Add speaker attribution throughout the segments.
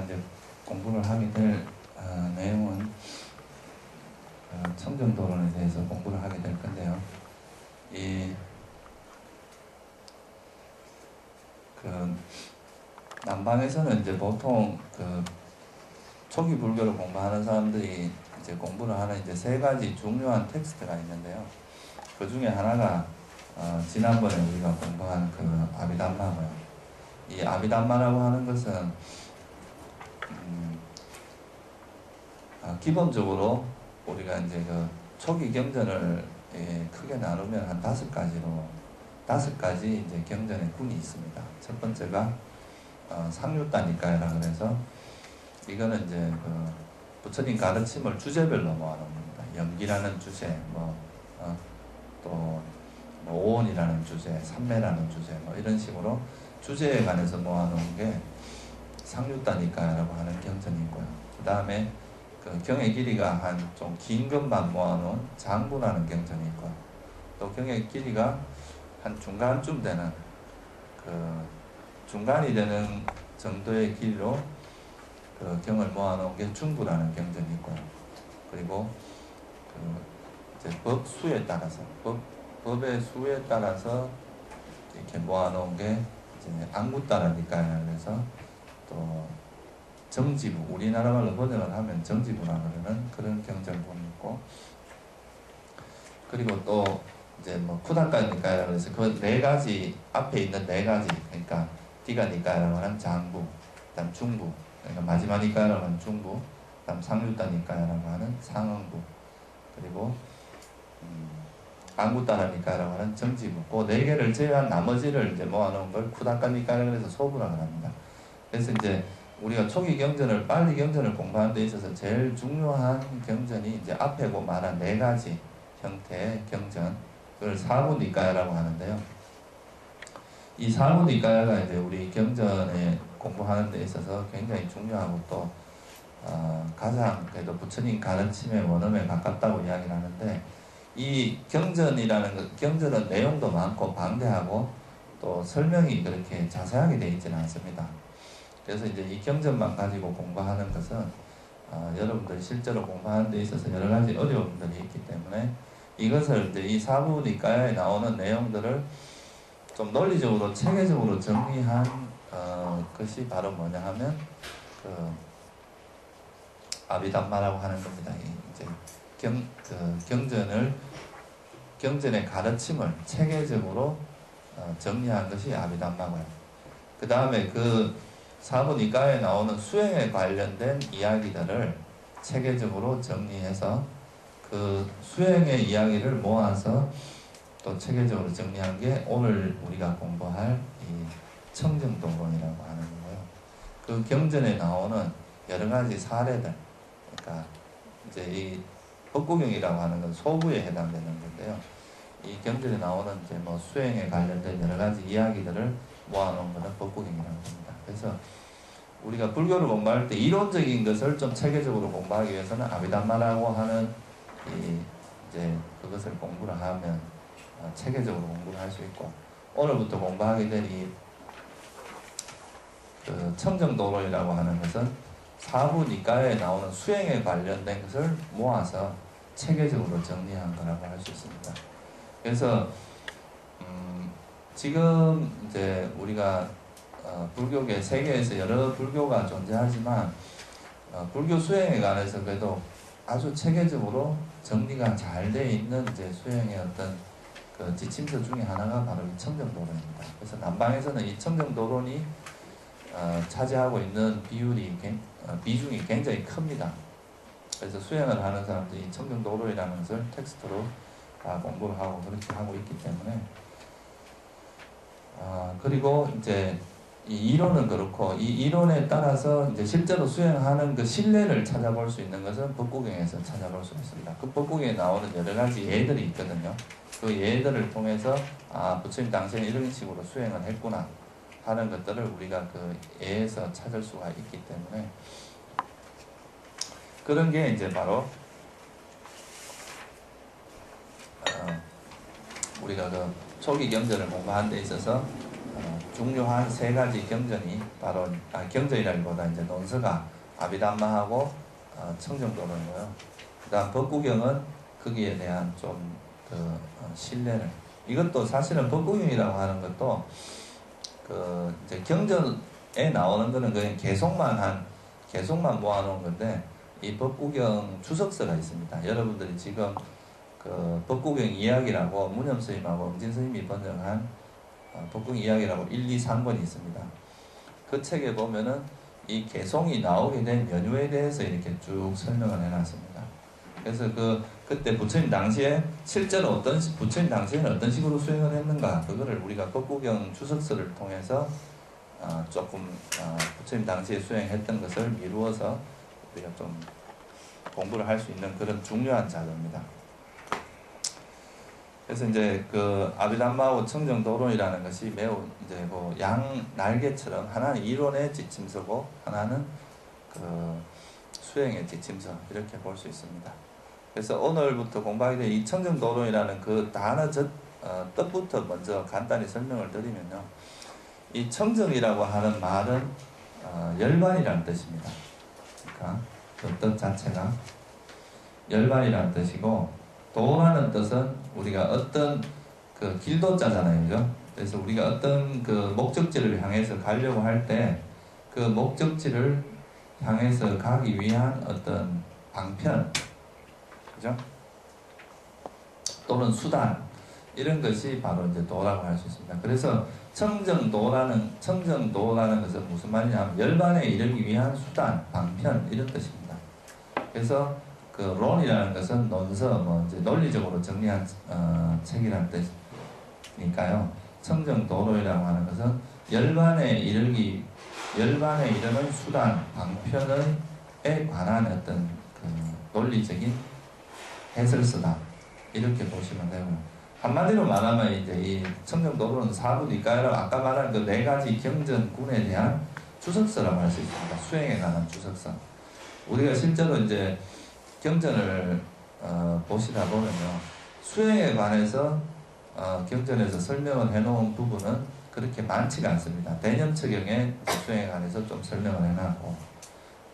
Speaker 1: 이제 공부를 하게 될 내용은 청정도론에 대해서 공부를 하게 될 건데요. 남방에서는 이제 보통 초기 불교를 공부하는 사람들이 이제 공부를 하는 이제 세 가지 중요한 텍스트가 있는데요. 그 중에 하나가 지난번에 우리가 공부한 아비담마고요. 이 아비담마라고 하는 것은 기본적으로 우리가 이제 초기 경전을 크게 나누면 한 5가지 이제 경전의 군이 있습니다. 첫 번째가 상류다니까야라 그래서 이거는 이제 부처님 가르침을 주제별로 모아놓은 겁니다. 염기라는 주제, 또 오온이라는 주제, 삼매라는 주제, 이런 식으로 주제에 관해서 모아놓은 게 상류다니까야라고 하는 경전이 있고요. 그 다음에 경의 길이가 한 좀 긴 것만 모아놓은 장부라는 경전이 있고, 또 경의 길이가 한 중간쯤 되는 중간이 되는 정도의 길이로 경을 모아놓은 게 중부라는 경전이 있고요. 그리고 이제 법수에 따라서 법의 수에 따라서 이렇게 모아놓은 게 이제 안구따라니까요. 그래서 또 정지부, 우리나라 말로 번역을 하면 정지부라 그러는 그런 경전본이 있고, 그리고 또 이제 쿠다까니까요. 그래서 그 4가지 앞에 있는 4가지, 그러니까 디가니까요라고 하는 장부, 그다음 중부, 그러니까 마지막니까요라고 하는 중부, 그다음 상류다니까요라고 하는 상응부, 그리고 안구따라니까요라고 하는 정지부, 그 4개를 제외한 나머지를 이제 모아놓은 걸 쿠다까니까요. 그래서 소부라고 합니다. 그래서 이제 우리가 초기 경전을 빨리 경전을 공부하는 데 있어서 제일 중요한 경전이 이제 앞에 말한 4가지 형태의 경전, 그걸 사부니까야라고 하는데요. 이 사부니까야가 이제 우리 경전에 공부하는 데 있어서 굉장히 중요하고 또 가장 그래도 부처님 가르침의 원음에 가깝다고 이야기를 하는데, 이 경전은 내용도 많고 방대하고 또 설명이 그렇게 자세하게 되어 있지는 않습니다. 그래서 이제 이 경전만 가지고 공부하는 것은 여러분들이 실제로 공부하는 데 있어서 여러 가지 어려움들이 있기 때문에 이것을 이제 이 사부니까야에 나오는 내용들을 좀 논리적으로 체계적으로 정리한 것이 바로 뭐냐 하면 아비담마라고 하는 겁니다. 이제 경전의 가르침을 체계적으로 정리한 것이 아비담마고요. 그 다음에 사부니까야에 나오는 수행에 관련된 이야기들을 체계적으로 정리해서 그 수행의 이야기를 모아서 또 체계적으로 정리한 게 오늘 우리가 공부할 이 청정도론이라고 하는 거고요. 그 경전에 나오는 여러 가지 사례들, 그러니까 이제 이 법구경이라고 하는 건 소부에 해당되는 건데요. 이 경전에 나오는 이제 수행에 관련된 여러 가지 이야기들을 모아놓은 것은 법구경이라고 합니다. 그래서 우리가 불교를 공부할 때 이론적인 것을 좀 체계적으로 공부하기 위해서는 아비담마라고 하는 이제 그것을 공부를 하면 체계적으로 공부를 할 수 있고, 오늘부터 공부하게 된 이 청정도론이라고 하는 것은 사부니까야에 나오는 수행에 관련된 것을 모아서 체계적으로 정리한 거라고 할 수 있습니다. 그래서 지금 이제 우리가 불교계 세계에서 여러 불교가 존재하지만 불교 수행에 관해서 그래도 아주 체계적으로 정리가 잘 되어 있는 이제 수행의 어떤 지침서 중에 하나가 바로 이 청정도론입니다. 그래서 남방에서는 이 청정도론이 차지하고 있는 비중이 굉장히 큽니다. 그래서 수행을 하는 사람들이 이 청정도론이라는 것을 텍스트로 다 공부를 하고 그렇게 하고 있기 때문에 그리고 이제 이 이론은 그렇고, 이 이론에 따라서 이제 실제로 수행하는 그 신뢰를 찾아볼 수 있는 것은 법구경에서 찾아볼 수 있습니다. 그 법구경에 나오는 여러 가지 예들이 있거든요. 그 예들을 통해서 부처님 당시에는 이런 식으로 수행을 했구나 하는 것들을 우리가 그 예에서 찾을 수가 있기 때문에 그런 게 이제 바로 우리가 초기 경전을 공부하는 데 있어서 중요한 세 가지 경전이 바로 경전이라기보다 이제 논서가 아비담마하고 청정도론이고요. 그다음 법구경은 거기에 대한 좀 그 신뢰를, 이것도 사실은 법구경이라고 하는 것도 그 이제 경전에 나오는 거는 그냥 개송만 모아놓은 건데, 이 법구경 추석서가 있습니다. 여러분들이 지금 그 법구경 이야기라고 문염 스님하고 응진 스님이 번역한 법구경 이야기라고 1, 2, 3권이 있습니다. 그 책에 보면은 이 개송이 나오게 된 연유에 대해서 이렇게 쭉 설명을 해놨습니다. 그래서 그때 부처님 당시에 실제로 부처님 당시에는 어떤 식으로 수행을 했는가, 그거를 우리가 법구경 추석서를 통해서 조금 부처님 당시에 수행했던 것을 미루어서 우리가 좀 공부를 할 수 있는 그런 중요한 자료입니다. 그래서 이제 그 아비담마하고 청정도론이라는 것이 매우 이제 뭐 양 날개처럼, 하나는 이론의 지침서고 하나는 그 수행의 지침서, 이렇게 볼 수 있습니다. 그래서 오늘부터 공부하게 될 이 청정도론이라는 그 단어 뜻부터 먼저 간단히 설명을 드리면요, 이 청정이라고 하는 말은 열반이라는 뜻입니다. 그러니까 그 뜻 자체가 열반이라는 뜻이고, 도라는 뜻은 우리가 어떤 그 길도자잖아요, 그죠? 그래서 우리가 어떤 그 목적지를 향해서 가려고 할 때 그 목적지를 향해서 가기 위한 어떤 방편, 그죠? 또는 수단, 이런 것이 바로 이제 도라고 할 수 있습니다. 그래서 청정도라는 것은 무슨 말이냐면 열반에 이르기 위한 수단, 방편, 이런 뜻입니다. 그래서 그 론이라는 것은 논서, 뭐 이제 논리적으로 정리한 책이라는 뜻이니까요. 청정도로이라고 하는 것은 열반에 이르는 수단, 방편에 관한 어떤 그 논리적인 해설서다, 이렇게 보시면 되고요. 한마디로 말하면 이제 이 청정도로는 사부니까요, 아까 말한 그 네 가지 경전군에 대한 주석서라고 할 수 있습니다. 수행에 관한 주석서. 우리가 실제로 이제 경전을 보시다 보면요, 수행에 관해서 경전에서 설명을 해놓은 부분은 그렇게 많지가 않습니다. 대념처경에 수행에 관해서 좀 설명을 해놨고,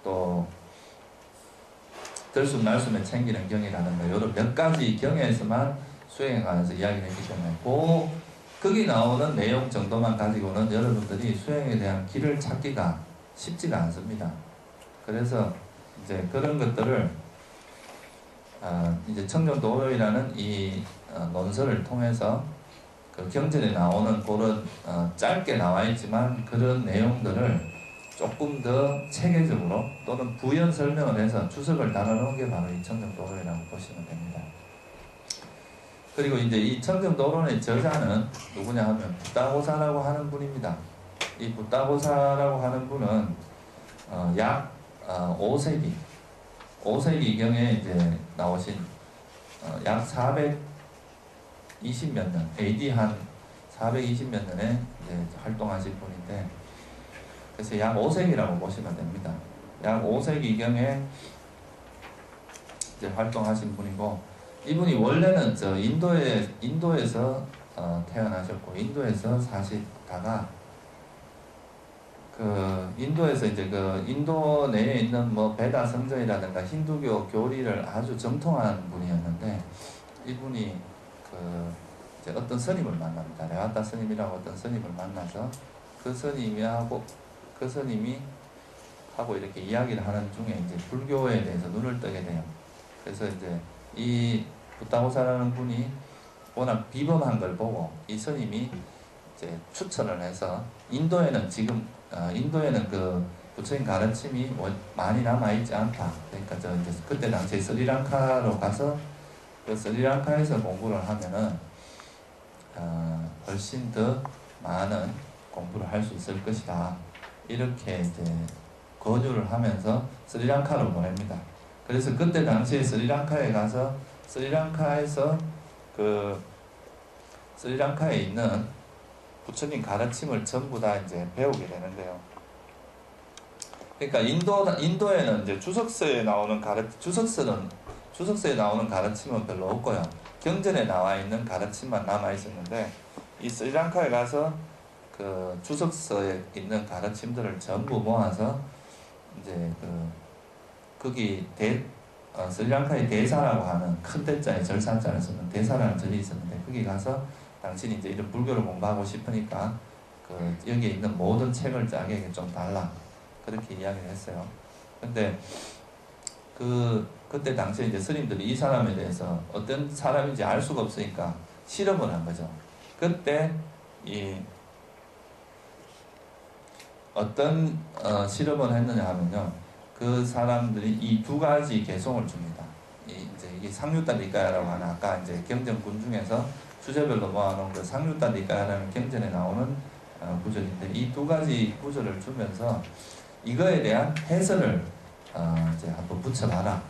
Speaker 1: 또 들숨 날숨에 챙기는 경이라는 거, 이런 몇 가지 경에서만 수행에 관해서 이야기를 했기 때문에 거기 나오는 내용 정도만 가지고는 여러분들이 수행에 대한 길을 찾기가 쉽지가 않습니다. 그래서 이제 그런 것들을 이제 청정도로이라는 이 논서를 통해서 그 경전에 나오는 그런 짧게 나와 있지만 그런 내용들을 조금 더 체계적으로 또는 부연 설명을 해서 주석을 달아놓은 게 바로 이 청정도론이라고 보시면 됩니다. 그리고 이제 이 청정도론의 저자는 누구냐 하면 붓다고사라고 하는 분입니다. 이 붓다고사라고 하는 분은 약 5세기경에 이제 나오신 약 420몇 년, AD 한 420몇 년에 이제 활동하신 분인데, 그래서 약 5세기라고 보시면 됩니다. 약 5세기경에 이제 활동하신 분이고, 이분이 원래는 인도에서 태어나셨고, 인도에서 사시다가 그 인도에서 이제 그 인도 내에 있는 뭐 베다 성전이라든가 힌두교 교리를 아주 정통한 분이었는데, 이분이 그 이제 어떤 스님을 만납니다. 레와타 스님이라고 어떤 스님을 만나서 그 스님이 하고 이렇게 이야기를 하는 중에 이제 불교에 대해서 눈을 뜨게 돼요. 그래서 이제 이 붓다고사라는 분이 워낙 비범한 걸 보고 이 스님이 이제 추천을 해서 인도에는 그 부처님 가르침이 많이 남아있지 않다. 그러니까 이제 그때 당시에 스리랑카로 가서 그 스리랑카에서 공부를 하면은 훨씬 더 많은 공부를 할 수 있을 것이다. 이렇게 이제 권유를 하면서 스리랑카로 보냅니다. 그래서 그때 당시에 스리랑카에 가서 스리랑카에서 그 스리랑카에 있는 부처님 가르침을 전부 다 이제 배우게 되는데요. 그러니까 인도에는 이제 주석서에 나오는 가르침은 별로 없고요. 경전에 나와 있는 가르침만 남아 있었는데, 이 스리랑카에 가서 그 주석서에 있는 가르침들을 전부 모아서 이제 거기 스리랑카의 대사라고 하는 큰 대자에 절산자를 쓰는 대사라는 절이 있었는데 거기 가서 당신이 이제 이런 불교를 공부하고 싶으니까 여기에 있는 모든 책을 자기에게 좀 달라 그렇게 이야기를 했어요. 근데 그때 당시에 이제 스님들이 이 사람에 대해서 어떤 사람인지 알 수가 없으니까 실험을 한 거죠. 그때 어떤 실험을 했느냐 하면요, 그 사람들이 이 두 가지 개송을 줍니다. 이제 이게 상류단 니까야라고 하는 아까 이제 경전군 중에서 주제별로 모아놓은 그 상류단 니까야라는 경전에 나오는 구절인데 이 두 가지 구절을 주면서 이거에 대한 해설을 이제 한번 붙여봐라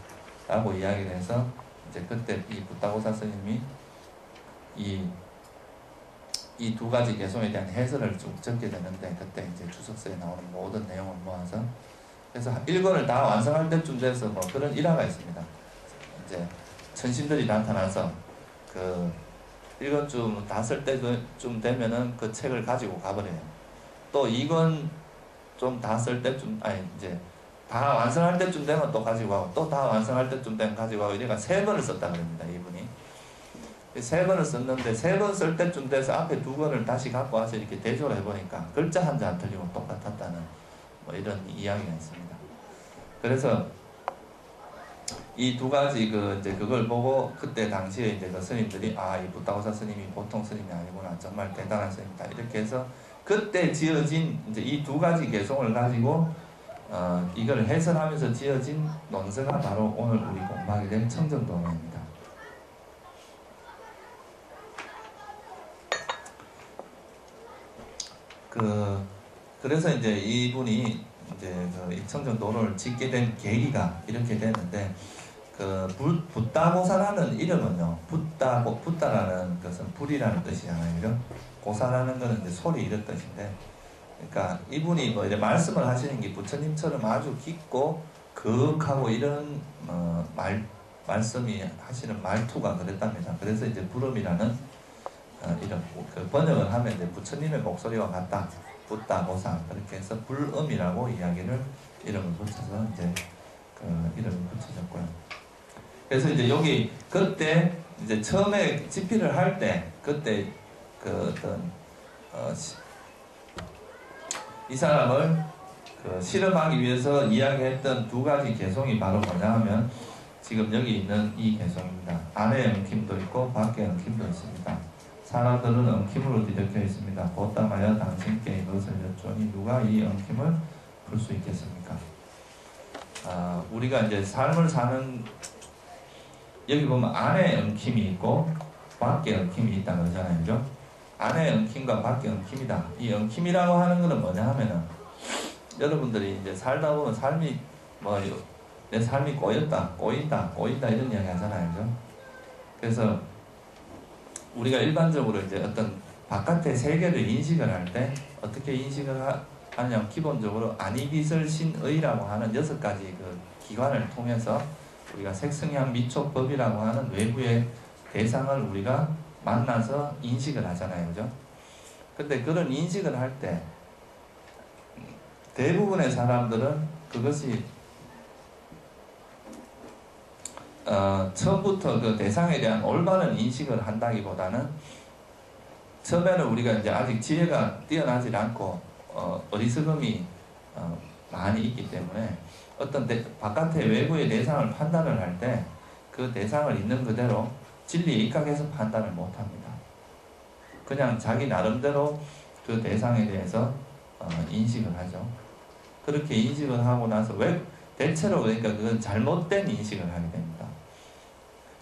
Speaker 1: 라고 이야기를 해서 이제 그때 이 붓다고사 스님이 이 두 가지 개송에 대한 해설을 쭉 적게 되는데 그때 이제 주석서에 나오는 모든 내용을 모아서 그래서 1권을 다 완성할 때쯤 돼서 뭐 그런 일화가 있습니다. 이제 천신들이 나타나서 1권쯤 다 쓸 때쯤 되면은 그 책을 가지고 가버려요. 또 2권 좀 다 쓸 때쯤 이제 다 완성할 때쯤 되면 또 가지고 가고 또 다 완성할 때쯤 되면 가지고 가고 이래가 3번을 썼다 그럽니다. 이분이 3번을 썼는데 3번 쓸 때쯤 돼서 앞에 2권을 다시 갖고 와서 이렇게 대조를 해보니까 글자 한자 안 틀리고 똑같았다는 뭐 이런 이야기가 있습니다. 그래서 이 두 가지 이제 그걸 보고 그때 당시에 이제 그 스님들이 이 붓다고사 스님이 보통 스님이 아니구나, 정말 대단한 스님이다 이렇게 해서 그때 지어진 이제 이 두 가지 개송을 가지고 이걸 해설하면서 지어진 논서가 바로 오늘 우리 공부하게 된 청정도론입니다. 그래서 이제 이분이 이제 이 청정도론을 짓게 된 계기가 이렇게 됐는데 붓다고사라는 이름은요, 붓다라는 것은 불이라는 뜻이잖아요, 그죠? 고사라는 것은 이제 소리 이런 뜻인데, 그러니까 이분이 뭐 이제 말씀을 하시는 게 부처님처럼 아주 깊고 거룩하고 이런 말씀이 하시는 말투가 그랬답니다. 그래서 이제 불음이라는 이런 번역을 하면 이제 부처님의 목소리와 같다, 붓다고사 그렇게 해서 불음이라고 이름을 붙여서 이제 이름을 붙여졌고요. 그래서 이제 여기 그때 이제 처음에 집필을 할 때 그때 이 사람을 실험하기 위해서 이야기했던 두 가지 개송이 바로 뭐냐 하면 지금 여기 있는 이 개송입니다. 안에 엉킴도 있고 밖에 엉킴도 있습니다. 사람들은 엉킴으로 뒤덮여 있습니다. 보따마여 당신께 이것을 여쭈니 누가 이 엉킴을 풀 수 있겠습니까? 우리가 이제 삶을 사는 여기 보면 안에 엉킴이 있고 밖에 엉킴이 있다 그러잖아요, 그죠? 안에 엉킴과 밖에 엉킴이다. 이 엉킴이라고 하는 것은 뭐냐 하면은 여러분들이 이제 살다 보면 삶이 내 삶이 꼬인다 이런 이야기 하잖아요, 그죠? 그래서 우리가 일반적으로 이제 어떤 바깥의 세계를 인식을 할 때 어떻게 인식을 하냐면 기본적으로 안이비설신의라고 하는 6가지 기관을 통해서 우리가 색성향 미촉법이라고 하는 외부의 대상을 우리가 만나서 인식을 하잖아요, 그죠? 근데 그런 인식을 할 때 대부분의 사람들은 그것이 처음부터 그 대상에 대한 올바른 인식을 한다기보다는 처음에는 우리가 이제 아직 지혜가 뛰어나지 않고 어리석음이 많이 있기 때문에 어떤 바깥의 외부의 대상을 판단을 할 때 그 대상을 있는 그대로 진리에 입각해서 판단을 못합니다. 그냥 자기 나름대로 그 대상에 대해서 인식을 하죠. 그렇게 인식을 하고 나서 대체로 그러니까 그건 잘못된 인식을 하게 됩니다.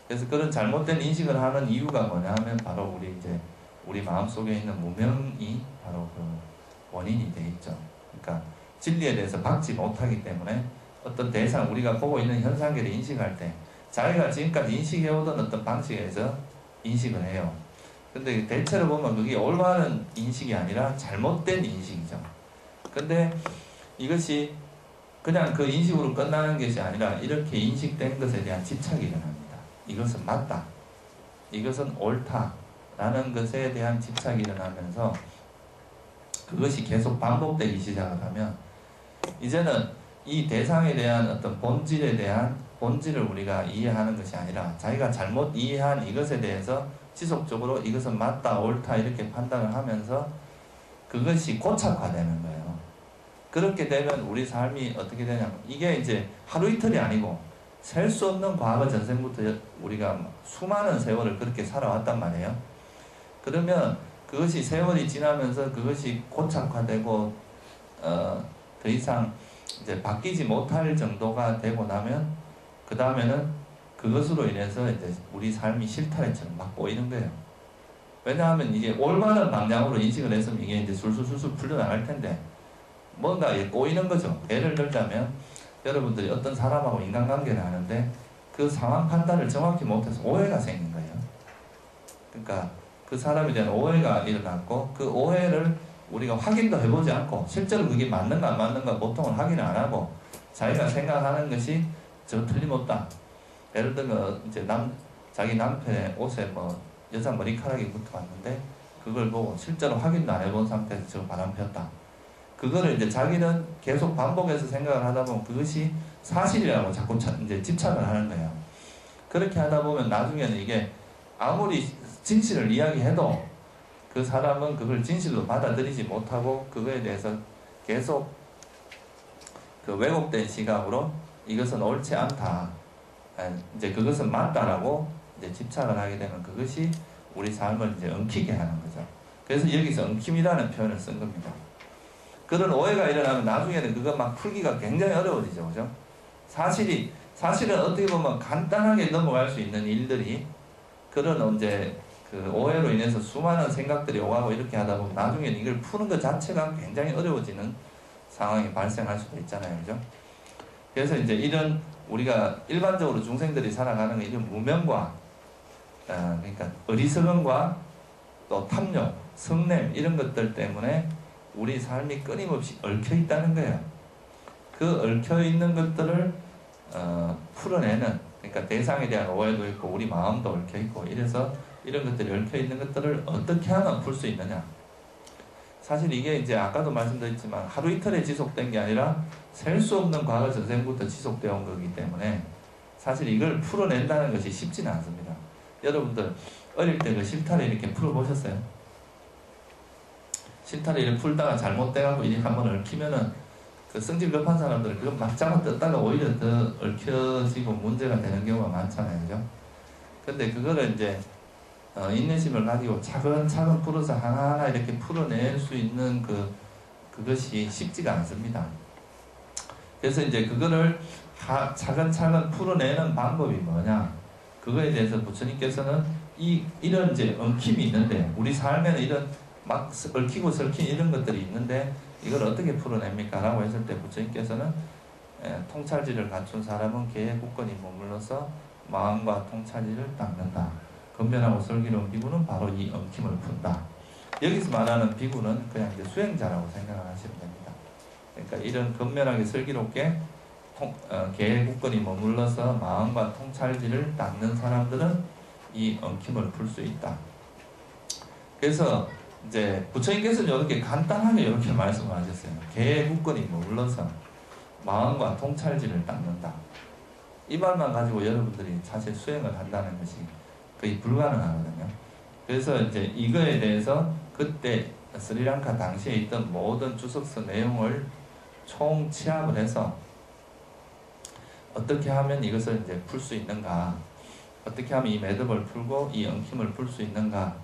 Speaker 1: 그래서 그런 잘못된 인식을 하는 이유가 뭐냐 하면 바로 우리 마음속에 있는 무명이 바로 그 원인이 돼 있죠. 그러니까 진리에 대해서 받지 못하기 때문에 어떤 대상, 우리가 보고 있는 현상계를 인식할 때 자기가 지금까지 인식해오던 어떤 방식에서 인식을 해요. 근데 대체로 보면 그게 올바른 인식이 아니라 잘못된 인식이죠. 근데 이것이 그냥 그 인식으로 끝나는 것이 아니라 이렇게 인식된 것에 대한 집착이 일어납니다. 이것은 맞다, 이것은 옳다 라는 것에 대한 집착이 일어나면서 그것이 계속 반복되기 시작을 하면 이제는 이 대상에 대한 어떤 본질에 대한 본질을 우리가 이해하는 것이 아니라 자기가 잘못 이해한 이것에 대해서 지속적으로 이것은 맞다 옳다 이렇게 판단을 하면서 그것이 고착화되는 거예요. 그렇게 되면 우리 삶이 어떻게 되냐면 이게 이제 하루 이틀이 아니고 셀 수 없는 과거 전생부터 우리가 수많은 세월을 그렇게 살아왔단 말이에요. 그러면 그것이 세월이 지나면서 그것이 고착화되고 더 이상 이제 바뀌지 못할 정도가 되고 나면 그 다음에는 그것으로 인해서 이제 우리 삶이 실타래처럼 막 꼬이는 거예요. 왜냐하면 이게 올바른 방향으로 인식을 했으면 이게 이제 술술술술 풀려나갈 텐데 뭔가 꼬이는 거죠. 예를 들자면 여러분들이 어떤 사람하고 인간관계를 하는데 그 상황 판단을 정확히 못해서 오해가 생긴 거예요. 그러니까 그 사람에 대한 오해가 일어났고 그 오해를 우리가 확인도 해보지 않고 실제로 그게 맞는가 안 맞는가 보통은 확인을 안 하고 자기가 생각하는 것이 저 틀림없다. 예를 들면 이제 자기 남편의 옷에 뭐 여자 머리카락이 붙어왔는데 그걸 보고 실제로 확인도 안 해본 상태에서 저 바람 폈다. 그거를 이제 자기는 계속 반복해서 생각을 하다 보면 그것이 사실이라고 자꾸 이제 집착을 하는 거예요. 그렇게 하다 보면 나중에는 이게 아무리 진실을 이야기해도 그 사람은 그걸 진실로 받아들이지 못하고 그거에 대해서 계속 그 왜곡된 시각으로 이것은 옳지 않다. 이제 그것은 맞다라고 이제 집착을 하게 되면 그것이 우리 삶을 이제 엉키게 하는 거죠. 그래서 여기서 엉킴이라는 표현을 쓴 겁니다. 그런 오해가 일어나면 나중에는 그거 막 풀기가 굉장히 어려워지죠. 그죠? 사실은 어떻게 보면 간단하게 넘어갈 수 있는 일들이 그런 이제 그 오해로 인해서 수많은 생각들이 오가고 이렇게 하다 보면 나중에는 이걸 푸는 것 자체가 굉장히 어려워지는 상황이 발생할 수도 있잖아요. 그죠? 그래서 이제 이런 우리가 일반적으로 중생들이 살아가는 이런 무명과 그러니까 어리석음과 또 탐욕, 성냄 이런 것들 때문에 우리 삶이 끊임없이 얽혀 있다는 거예요. 그 얽혀 있는 것들을 풀어내는 그러니까 대상에 대한 오해도 있고 우리 마음도 얽혀 있고 이래서 이런 것들이 얽혀 있는 것들을 어떻게 하면 풀 수 있느냐. 사실 이게 이제 아까도 말씀드렸지만 하루 이틀에 지속된 게 아니라 셀 수 없는 과거 전생부터 지속되어 온 거기 때문에 사실 이걸 풀어낸다는 것이 쉽지는 않습니다. 여러분들 어릴 때 그 실타래 이렇게 풀어보셨어요? 실타래 이렇게 풀다가 잘못돼가지고 이렇게 한번 얽히면은 그 성질 급한 사람들은 그거 막 잡아 뜯다가 오히려 더 얽혀지고 문제가 되는 경우가 많잖아요. 그죠? 근데 그거를 이제 인내심을 가지고 차근차근 풀어서 하나하나 이렇게 풀어낼 수 있는 그것이 쉽지가 않습니다. 그래서 이제 그거를 차근차근 풀어내는 방법이 뭐냐? 그거에 대해서 부처님께서는 이런 이제 엉킴이 있는데 우리 삶에는 이런 막 얽히고 설킨 이런 것들이 있는데 이걸 어떻게 풀어냅니까? 라고 했을 때 부처님께서는 통찰지를 갖춘 사람은 개의 굳건히 머물러서 마음과 통찰지를 닦는다. 건면하고 슬기로운 비구는 바로 이 엉킴을 푼다. 여기서 말하는 비구는 그냥 이제 수행자라고 생각을 하시면 됩니다. 그러니까 이런 건면하게 슬기롭게 개의 굳건히 머물러서 마음과 통찰지를 닦는 사람들은 이 엉킴을 풀 수 있다. 그래서 이제 부처님께서는 이렇게 간단하게 이렇게 말씀을 하셨어요. 개의 굳건히 머물러서 마음과 통찰지를 닦는다. 이 말만 가지고 여러분들이 사실 수행을 한다는 것이 거의 불가능하거든요. 그래서 이제 이거에 대해서 그때 스리랑카 당시에 있던 모든 주석서 내용을 총 취합을 해서 어떻게 하면 이것을 이제 풀 수 있는가, 어떻게 하면 이 매듭을 풀고 이 엉킴을 풀 수 있는가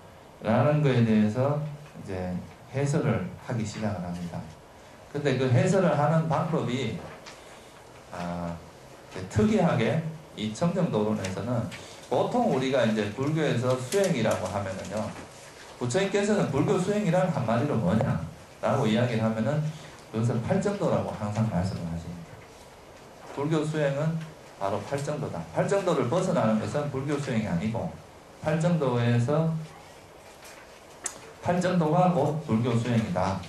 Speaker 1: 라는 거에 대해서 이제 해설을 하기 시작을 합니다. 근데 그 해설을 하는 방법이 특이하게 이 청정도론에서는 보통 우리가 이제 불교에서 수행이라고 하면은요, 부처님께서는 불교 수행이란 한마디로 뭐냐 라고 이야기를 하면은 그것을 팔정도라고 항상 말씀을 하십니다. 불교 수행은 바로 팔정도다. 팔정도를 벗어나는 것은 불교 수행이 아니고 팔정도에서 팔정도가 곧 불교 수행이다.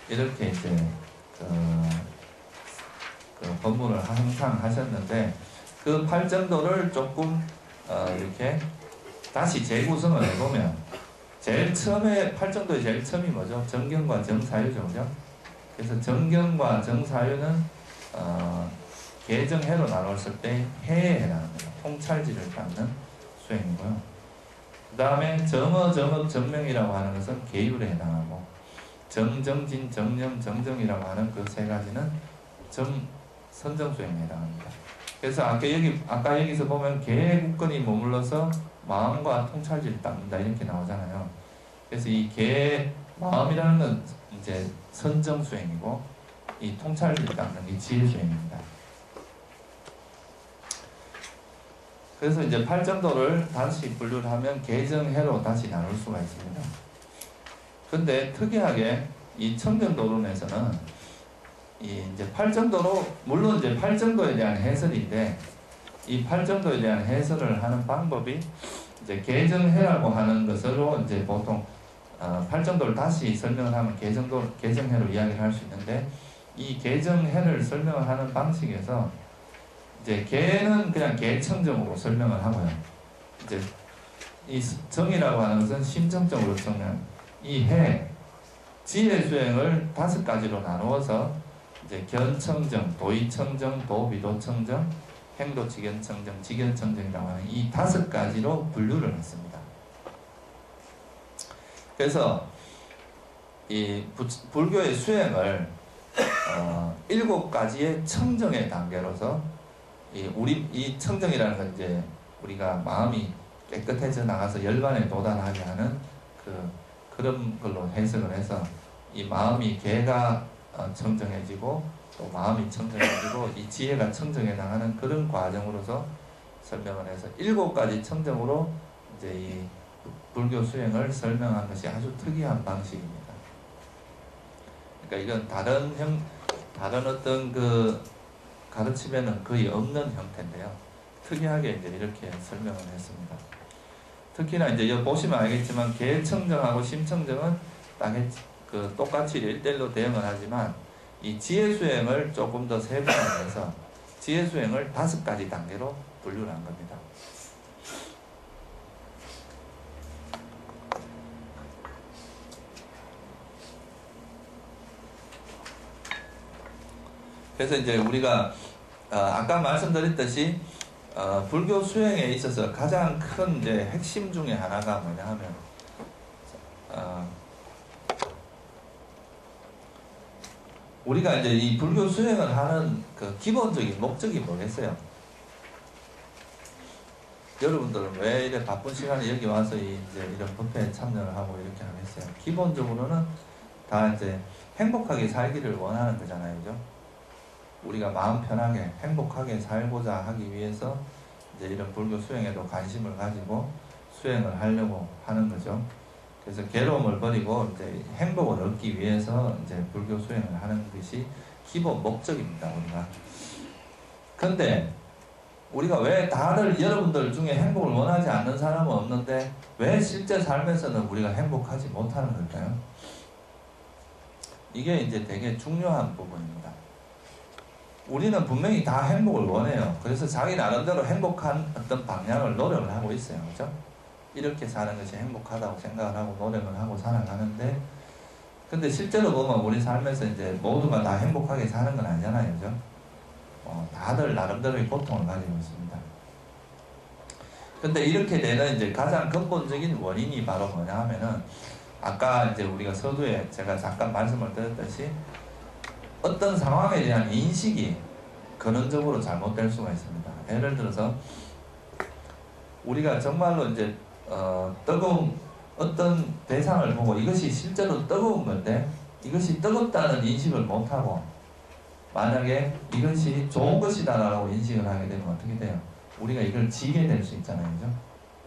Speaker 1: 이렇게 이제 그 법문을 항상 하셨는데 그 팔정도를 조금 이렇게 다시 재구성을 해보면 제일 처음에 팔정도의 제일 처음이 뭐죠? 정경과 정사유죠, 그죠? 그래서 정경과 정사유는 계정해로 나눴을 때 해에 해당합니다. 통찰지를 닦는 수행이고요. 그 다음에 정어, 정업, 정명이라고 하는 것은 계율에 해당하고, 정정진, 정념, 정정이라고 하는 그 세 가지는 선정수행에 해당합니다. 그래서 아까 여기서 보면 계국건이 머물러서 마음과 통찰지를 닦는다 이렇게 나오잖아요. 그래서 이 마음이라는 건 이제 선정수행이고, 이 통찰지를 닦는 게 지혜수행입니다. 그래서 이제 팔정도를 다시 분류를 하면 계정해로 다시 나눌 수가 있습니다. 근데 특이하게 이 청정도론에서는 이제 팔정도로, 물론 이제 팔정도에 대한 해설인데, 이 팔정도에 대한 해설을 하는 방법이 이제 계정해라고 하는 것으로 이제 보통 팔정도를 다시 설명을 하면 계정해로 이야기를 할 수 있는데, 이 계정해를 설명을 하는 방식에서 이제 계는 그냥 계청정으로 설명을 하고요. 이제 이 정이라고 하는 것은 심정적으로 정리하는 이 지혜 수행을 5가지로 나누어서 이제 견청정, 도의청정, 도비도청정, 행도직견청정, 직견청정이라고 하는 이 5가지로 분류를 했습니다. 그래서 이 불교의 수행을 7가지의 청정의 단계로서 이 청정이라는 건 이제 우리가 마음이 깨끗해져 나가서 열반에 도달하게 하는 그런 걸로 해석을 해서 이 마음이 개가 청정해지고 또 마음이 청정해지고 이 지혜가 청정해 나가는 그런 과정으로서 설명을 해서 7가지 청정으로 이제 이 불교 수행을 설명한 것이 아주 특이한 방식입니다. 그러니까 이건 다른 어떤 그 가르침에는 거의 없는 형태인데요. 특이하게 이제 이렇게 설명을 했습니다. 특히나 이제 여기 보시면 알겠지만 계청정하고 심청정은 딱 똑같이 1대1로 대응을 하지만 이 지혜 수행을 조금 더 세분화해서 지혜 수행을 5가지 단계로 분류를 한 겁니다. 그래서 이제 우리가 아까 말씀드렸듯이 불교 수행에 있어서 가장 큰 이제 핵심 중에 하나가 뭐냐 하면 우리가 이제 이 불교 수행을 하는 그 기본적인 목적이 뭐겠어요? 여러분들은 왜 이래 바쁜 시간에 여기 와서 이제 이런 법회에 참여를 하고 이렇게 하겠어요? 기본적으로는 다 이제 행복하게 살기를 원하는 거잖아요, 그죠? 우리가 마음 편하게 행복하게 살고자 하기 위해서 이제 이런 불교 수행에도 관심을 가지고 수행을 하려고 하는 거죠. 그래서 괴로움을 버리고 이제 행복을 얻기 위해서 이제 불교 수행을 하는 것이 기본 목적입니다, 우리가. 근데 우리가 왜 다들 여러분들 중에 행복을 원하지 않는 사람은 없는데 왜 실제 삶에서는 우리가 행복하지 못하는 걸까요? 이게 이제 되게 중요한 부분입니다. 우리는 분명히 다 행복을 원해요. 그래서 자기 나름대로 행복한 어떤 방향을 노력을 하고 있어요. 그죠? 이렇게 사는 것이 행복하다고 생각을 하고 노력을 하고 살아가는데, 근데 실제로 보면 우리 삶에서 이제 모두가 다 행복하게 사는 건 아니잖아요. 그죠? 다들 나름대로의 고통을 가지고 있습니다. 근데 이렇게 되는 이제 가장 근본적인 원인이 바로 뭐냐 하면은, 아까 이제 우리가 서두에 제가 잠깐 말씀을 드렸듯이 어떤 상황에 대한 인식이 근원적으로 잘못될 수가 있습니다. 예를 들어서 우리가 정말로 이제 뜨거운 어떤 대상을 보고 이것이 실제로 뜨거운 건데 이것이 뜨겁다는 인식을 못하고 만약에 이것이 좋은 것이다 라고 인식을 하게 되면 어떻게 돼요? 우리가 이걸 지게 될 수 있잖아요. 그죠?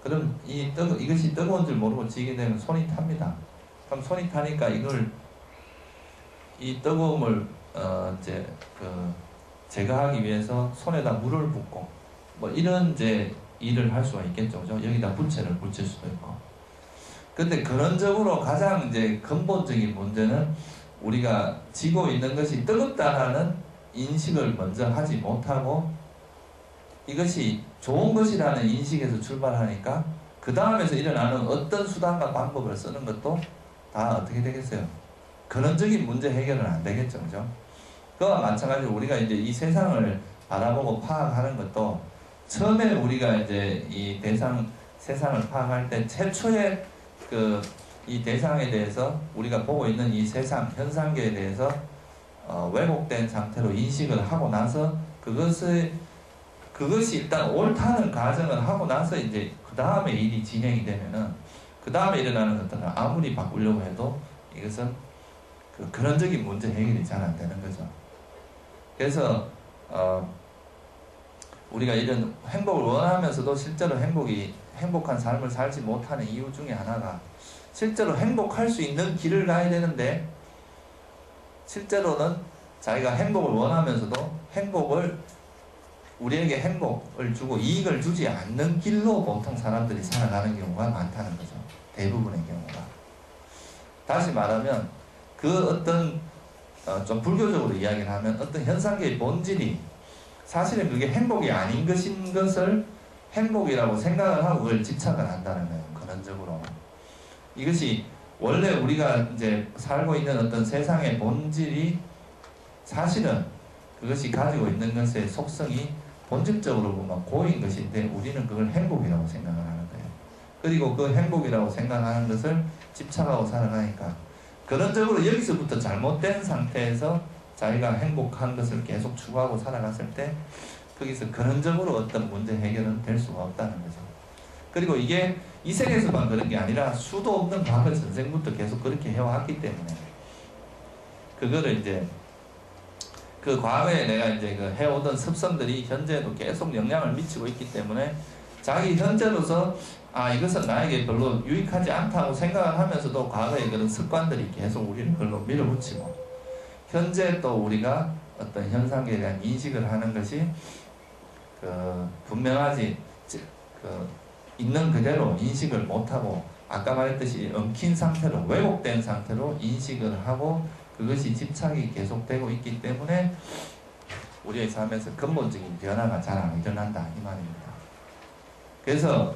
Speaker 1: 그럼 이것이 뜨거운 줄 모르고 지게 되면 손이 탑니다. 그럼 손이 타니까 이 뜨거움을 이제 제거하기 위해서 손에다 물을 붓고 뭐 이런 이제 일을 할 수가 있겠죠. 그죠? 여기다 부채를 붙일 수도 있고. 근데 근원적으로 가장 이제 근본적인 문제는 우리가 지고 있는 것이 뜨겁다라는 인식을 먼저 하지 못하고 이것이 좋은 것이라는 인식에서 출발하니까 그 다음에서 일어나는 어떤 수단과 방법을 쓰는 것도 다 어떻게 되겠어요? 근원적인 문제 해결은 안 되겠죠. 그죠? 그와 마찬가지로 우리가 이제 이 세상을 바라보고 파악하는 것도 처음에 우리가 이제 이 세상을 파악할 때 최초의 이 대상에 대해서 우리가 보고 있는 이 세상, 현상계에 대해서 왜곡된 상태로 인식을 하고 나서 그것이 일단 옳다는 가정을 하고 나서 이제 그 다음에 일이 진행이 되면은 그 다음에 일어나는 것들은 아무리 바꾸려고 해도 이것은 근원적인 문제 해결이 잘 안 되는 거죠. 그래서 우리가 이런 행복을 원하면서도 실제로 행복한 삶을 살지 못하는 이유 중에 하나가 실제로 행복할 수 있는 길을 가야 되는데 실제로는 자기가 행복을 원하면서도 우리에게 행복을 주고 이익을 주지 않는 길로 보통 사람들이 살아가는 경우가 많다는 거죠. 대부분의 경우가. 다시 말하면 좀 불교적으로 이야기를 하면 어떤 현상계의 본질이 사실은 그게 행복이 아닌 것을 행복이라고 생각을 하고 그걸 집착을 한다는 거예요. 근원적으로. 이것이 원래 우리가 이제 살고 있는 어떤 세상의 본질이 사실은 그것이 가지고 있는 것의 속성이 본질적으로 보면 고인 것인데 우리는 그걸 행복이라고 생각을 하는 거예요. 그리고 그 행복이라고 생각하는 것을 집착하고 살아가니까 근원적으로 여기서부터 잘못된 상태에서 자기가 행복한 것을 계속 추구하고 살아갔을 때 거기서 근원적으로 어떤 문제 해결은 될 수가 없다는 거죠. 그리고 이게 이 세계에서만 그런 게 아니라 수도 없는 과거 전생부터 계속 그렇게 해왔기 때문에 그거를 이제 그 과거에 내가 이제 해오던 습성들이 현재에도 계속 영향을 미치고 있기 때문에 자기 현재로서 이것은 나에게 별로 유익하지 않다고 생각을 하면서도 과거의 그런 습관들이 계속 우리를 그걸로 밀어붙이고 현재 또 우리가 어떤 현상에 대한 인식을 하는 것이 분명하지 있는 그대로 인식을 못하고 아까 말했듯이 엉킨 상태로 왜곡된 상태로 인식을 하고 그것이 집착이 계속되고 있기 때문에 우리의 삶에서 근본적인 변화가 잘 안 일어난다 이 말입니다. 그래서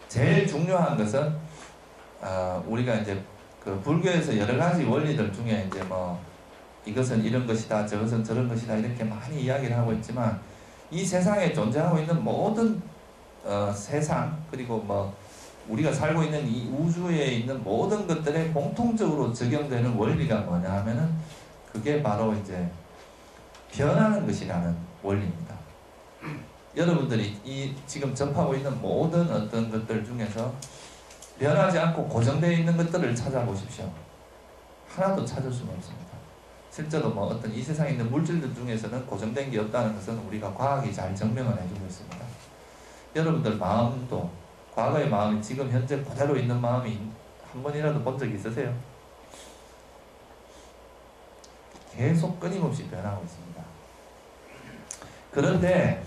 Speaker 1: 제일 중요한 것은 우리가 이제 불교에서 여러 가지 원리들 중에 이제 이것은 이런 것이다 저것은 저런 것이다 이렇게 많이 이야기를 하고 있지만 이 세상에 존재하고 있는 모든 세상 그리고 우리가 살고 있는 이 우주에 있는 모든 것들에 공통적으로 적용되는 원리가 뭐냐 하면은 그게 바로 이제 변하는 것이라는 원리입니다. 여러분들이 지금 접하고 있는 모든 어떤 것들 중에서 변하지 않고 고정되어 있는 것들을 찾아보십시오. 하나도 찾을 수는 없습니다. 실제로 어떤 이 세상에 있는 물질들 중에서는 고정된 게 없다는 것은 우리가 과학이 잘 증명을 해주고 있습니다. 여러분들 마음도 과거의 마음이 지금 현재 그대로 있는 마음이 한 번이라도 본 적이 있으세요? 계속 끊임없이 변하고 있습니다. 그런데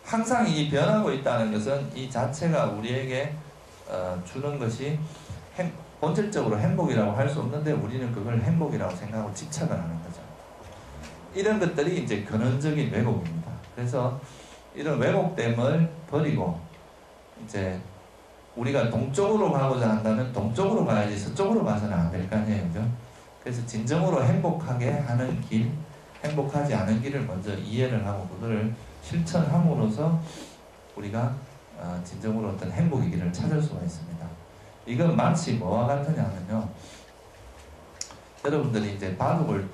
Speaker 1: 항상 이 변하고 있다는 것은 이 자체가 우리에게 주는 것이 본질적으로 행복이라고 할 수 없는데 우리는 그걸 행복이라고 생각하고 집착을 하는 거죠. 이런 것들이 이제 근원적인 왜곡입니다. 그래서 이런 왜곡됨을 버리고 이제 우리가 동쪽으로 가고자 한다면 동쪽으로 가야지 서쪽으로 가서는 안 될 거 아니에요. 그죠? 그래서 진정으로 행복하게 하는 길, 행복하지 않은 길을 먼저 이해를 하고 그거를 실천함으로써 우리가 진정으로 어떤 행복의 길을 찾을 수가 있습니다. 이건 마치 뭐와 같으냐면요. 여러분들이 이제 바둑을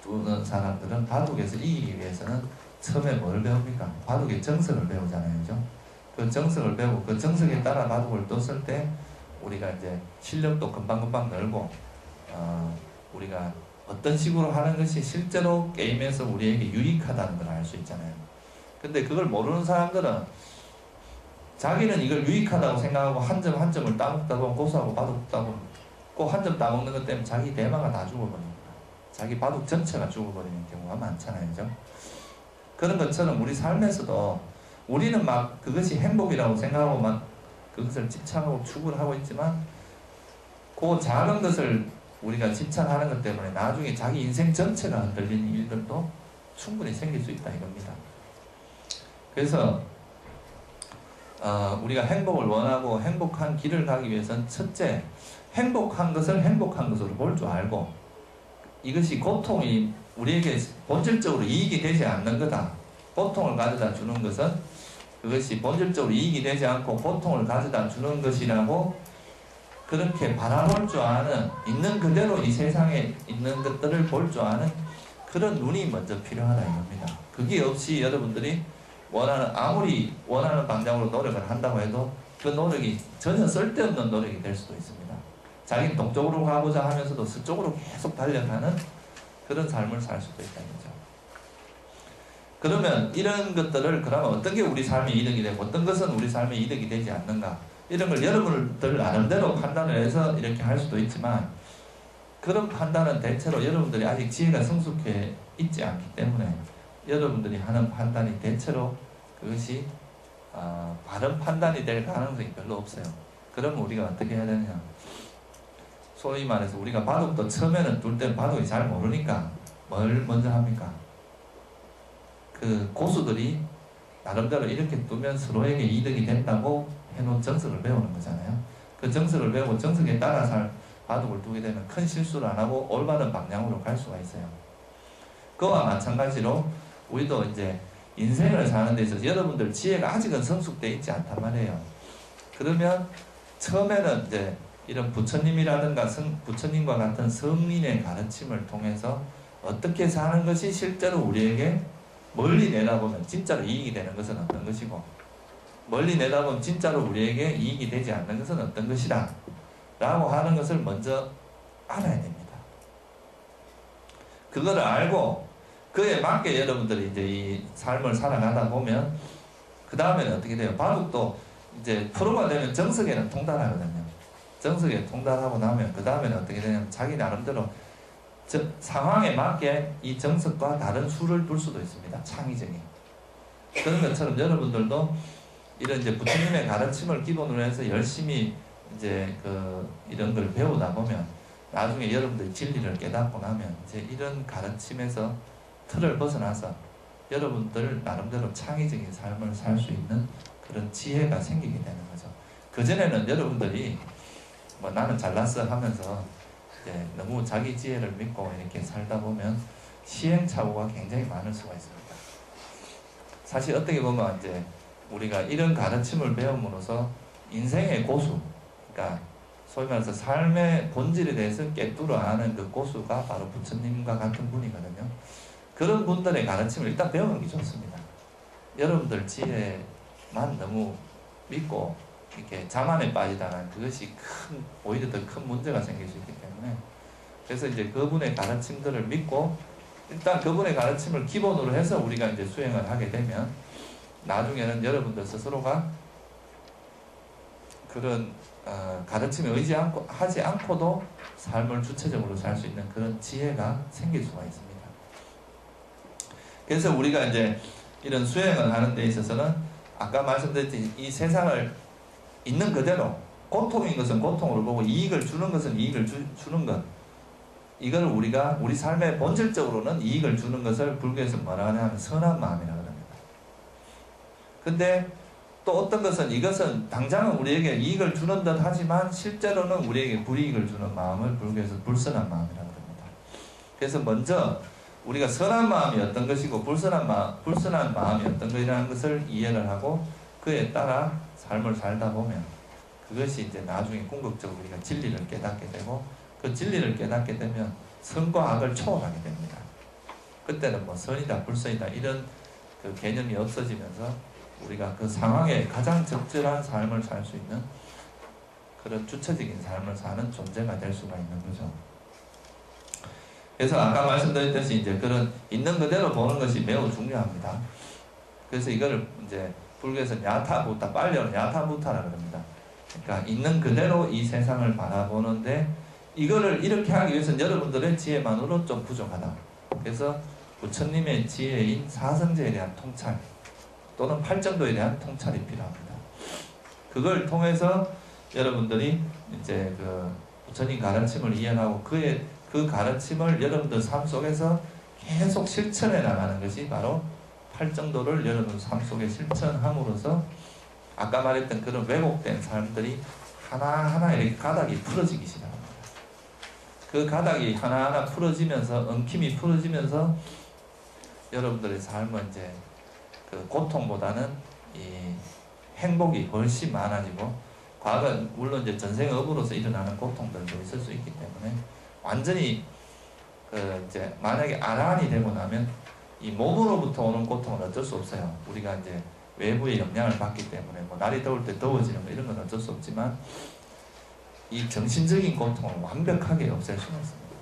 Speaker 1: 두는 사람들은 바둑에서 이기기 위해서는 처음에 뭘 배웁니까? 바둑의 정석을 배우잖아요. 그죠? 그 정석을 배우고 그 정석에 따라 바둑을 뒀을 때 우리가 이제 실력도 금방금방 늘고 우리가 어떤 식으로 하는 것이 실제로 게임에서 우리에게 유익하다는 걸 알 수 있잖아요. 근데 그걸 모르는 사람들은 자기는 이걸 유익하다고 생각하고 한 점 한 점을 따먹다 보면 고수하고 바둑 따먹고 꼭 한 점 따먹는 것 때문에 자기 대마가 다 죽어버립니다. 자기 바둑 전체가 죽어버리는 경우가 많잖아요. 그죠? 그런 것처럼 우리 삶에서도 우리는 막 그것이 행복이라고 생각하고 막 그것을 집착하고 추구를 하고 있지만 그 작은 것을 우리가 집착하는 것 때문에 나중에 자기 인생 전체가 흔들리는 일들도 충분히 생길 수 있다 이겁니다. 그래서 우리가 행복을 원하고 행복한 길을 가기 위해서는 첫째, 행복한 것을 행복한 것으로 볼 줄 알고, 이것이 고통이 우리에게 본질적으로 이익이 되지 않는 거다. 고통을 가져다 주는 것은 그것이 본질적으로 이익이 되지 않고 고통을 가져다 주는 것이라고 그렇게 바라볼 줄 아는, 있는 그대로 이 세상에 있는 것들을 볼 줄 아는 그런 눈이 먼저 필요하다 이겁니다. 그게 없이 여러분들이 아무리 원하는 방향으로 노력을 한다고 해도 그 노력이 전혀 쓸데없는 노력이 될 수도 있습니다. 자기는 동쪽으로 가고자 하면서도 서쪽으로 계속 달려가는 그런 삶을 살 수도 있다는 거죠. 그러면 이런 것들을 그러면 어떤 게 우리 삶에 이득이 되고 어떤 것은 우리 삶에 이득이 되지 않는가, 이런 걸 여러분들 나름대로 판단을 해서 이렇게 할 수도 있지만, 그런 판단은 대체로 여러분들이 아직 지혜가 성숙해 있지 않기 때문에 여러분들이 하는 판단이 대체로 그것이 바른 판단이 될 가능성이 별로 없어요. 그러면 우리가 어떻게 해야 되느냐, 소위 말해서 우리가 바둑도 처음에는 둘 때 바둑이 잘 모르니까 뭘 먼저 합니까? 그 고수들이 나름대로 이렇게 두면 서로에게 이득이 된다고 해놓은 정석을 배우는 거잖아요. 그 정석을 배우고 정석에 따라서 바둑을 두게 되면 큰 실수를 안 하고 올바른 방향으로 갈 수가 있어요. 그와 마찬가지로 우리도 이제 인생을 사는 데 있어서 여러분들 지혜가 아직은 성숙되어 있지 않단 말이에요. 그러면 처음에는 이제 이런 부처님이라든가 부처님과 같은 성인의 가르침을 통해서 어떻게 사는 것이 실제로 우리에게 멀리 내다보면 진짜로 이익이 되는 것은 어떤 것이고, 멀리 내다보면 진짜로 우리에게 이익이 되지 않는 것은 어떤 것이다 라고 하는 것을 먼저 알아야 됩니다. 그거를 알고 그에 맞게 여러분들이 이제 이 삶을 살아가다 보면 그 다음에는 어떻게 돼요? 바둑도 이제 프로가 되면 정석에는 통달하거든요. 정석에 통달하고 나면 그 다음에는 어떻게 되냐면 자기 나름대로 상황에 맞게 이 정석과 다른 수를 둘 수도 있습니다. 창의적인. 그런 것처럼 여러분들도 이런 이제 부처님의 가르침을 기본으로 해서 열심히 이제 이런 걸 배우다 보면 나중에 여러분들이 진리를 깨닫고 나면 이제 이런 가르침에서 틀을 벗어나서 여러분들 나름대로 창의적인 삶을 살 수 있는 그런 지혜가 생기게 되는 거죠. 그전에는 여러분들이 뭐 나는 잘났어 하면서 이제 너무 자기 지혜를 믿고 이렇게 살다 보면 시행착오가 굉장히 많을 수가 있습니다. 사실 어떻게 보면 이제 우리가 이런 가르침을 배움으로써 인생의 고수, 그러니까 소위 말해서 삶의 본질에 대해서 깨뚫어 아는 그 고수가 바로 부처님과 같은 분이거든요. 그런 분들의 가르침을 일단 배우는 게 좋습니다. 여러분들 지혜만 너무 믿고 이렇게 자만에 빠지다가 그것이 오히려 더 큰 문제가 생길 수 있기 때문에, 그래서 이제 그분의 가르침들을 믿고 일단 그분의 가르침을 기본으로 해서 우리가 이제 수행을 하게 되면 나중에는 여러분들 스스로가 그런 가르침에 하지 않고도 삶을 주체적으로 살 수 있는 그런 지혜가 생길 수가 있습니다. 그래서 우리가 이제 이런 수행을 하는 데 있어서는 아까 말씀드렸듯이 이 세상을 있는 그대로 고통인 것은 고통으로 보고 이익을 주는 것은 이익을 주는 것, 이걸 우리가 우리 삶의 본질적으로는 이익을 주는 것을 불교에서 뭐라 하냐면 선한 마음이라고 합니다. 근데 또 어떤 것은 이것은 당장은 우리에게 이익을 주는 듯 하지만 실제로는 우리에게 불이익을 주는 마음을 불교에서 불선한 마음이라고 합니다. 그래서 먼저 우리가 선한 마음이 어떤 것이고 불선한 마음이 어떤 것이라는 것을 이해를 하고 그에 따라 삶을 살다 보면 그것이 이제 나중에 궁극적으로 우리가 진리를 깨닫게 되고, 그 진리를 깨닫게 되면 선과 악을 초월하게 됩니다. 그때는 뭐 선이다 불선이다 이런 그 개념이 없어지면서 우리가 그 상황에 가장 적절한 삶을 살 수 있는 그런 주체적인 삶을 사는 존재가 될 수가 있는 거죠. 그래서 아까 말씀드렸듯이 이제 그런 있는 그대로 보는 것이 매우 중요합니다. 그래서 이거를 이제 불교에서 야타부타, 빨리어는 야타부타라고 합니다. 그러니까 있는 그대로 이 세상을 바라보는데 이거를 이렇게 하기 위해서는 여러분들의 지혜만으로 좀 부족하다. 그래서 부처님의 지혜인 사성제에 대한 통찰 또는 팔정도에 대한 통찰이 필요합니다. 그걸 통해서 여러분들이 이제 그 부처님 가르침을 이해하고 그 가르침을 여러분들 삶 속에서 계속 실천해 나가는 것이 바로 팔정도를 여러분 삶 속에 실천함으로써 아까 말했던 그런 왜곡된 삶들이 하나하나 이렇게 가닥이 풀어지기 시작합니다. 그 가닥이 하나하나 풀어지면서, 엉킴이 풀어지면서 여러분들의 삶은 이제 그 고통보다는 이 행복이 훨씬 많아지고, 과거 물론 이제 전생업으로서 일어나는 고통들도 있을 수 있기 때문에 완전히 그 이제 만약에 아란이 되고 나면 이 몸으로부터 오는 고통은 어쩔 수 없어요. 우리가 이제 외부의 영향을 받기 때문에 뭐 날이 더울 때 더워지는 거 이런 건 어쩔 수 없지만 이 정신적인 고통을 완벽하게 없앨 수는 있습니다.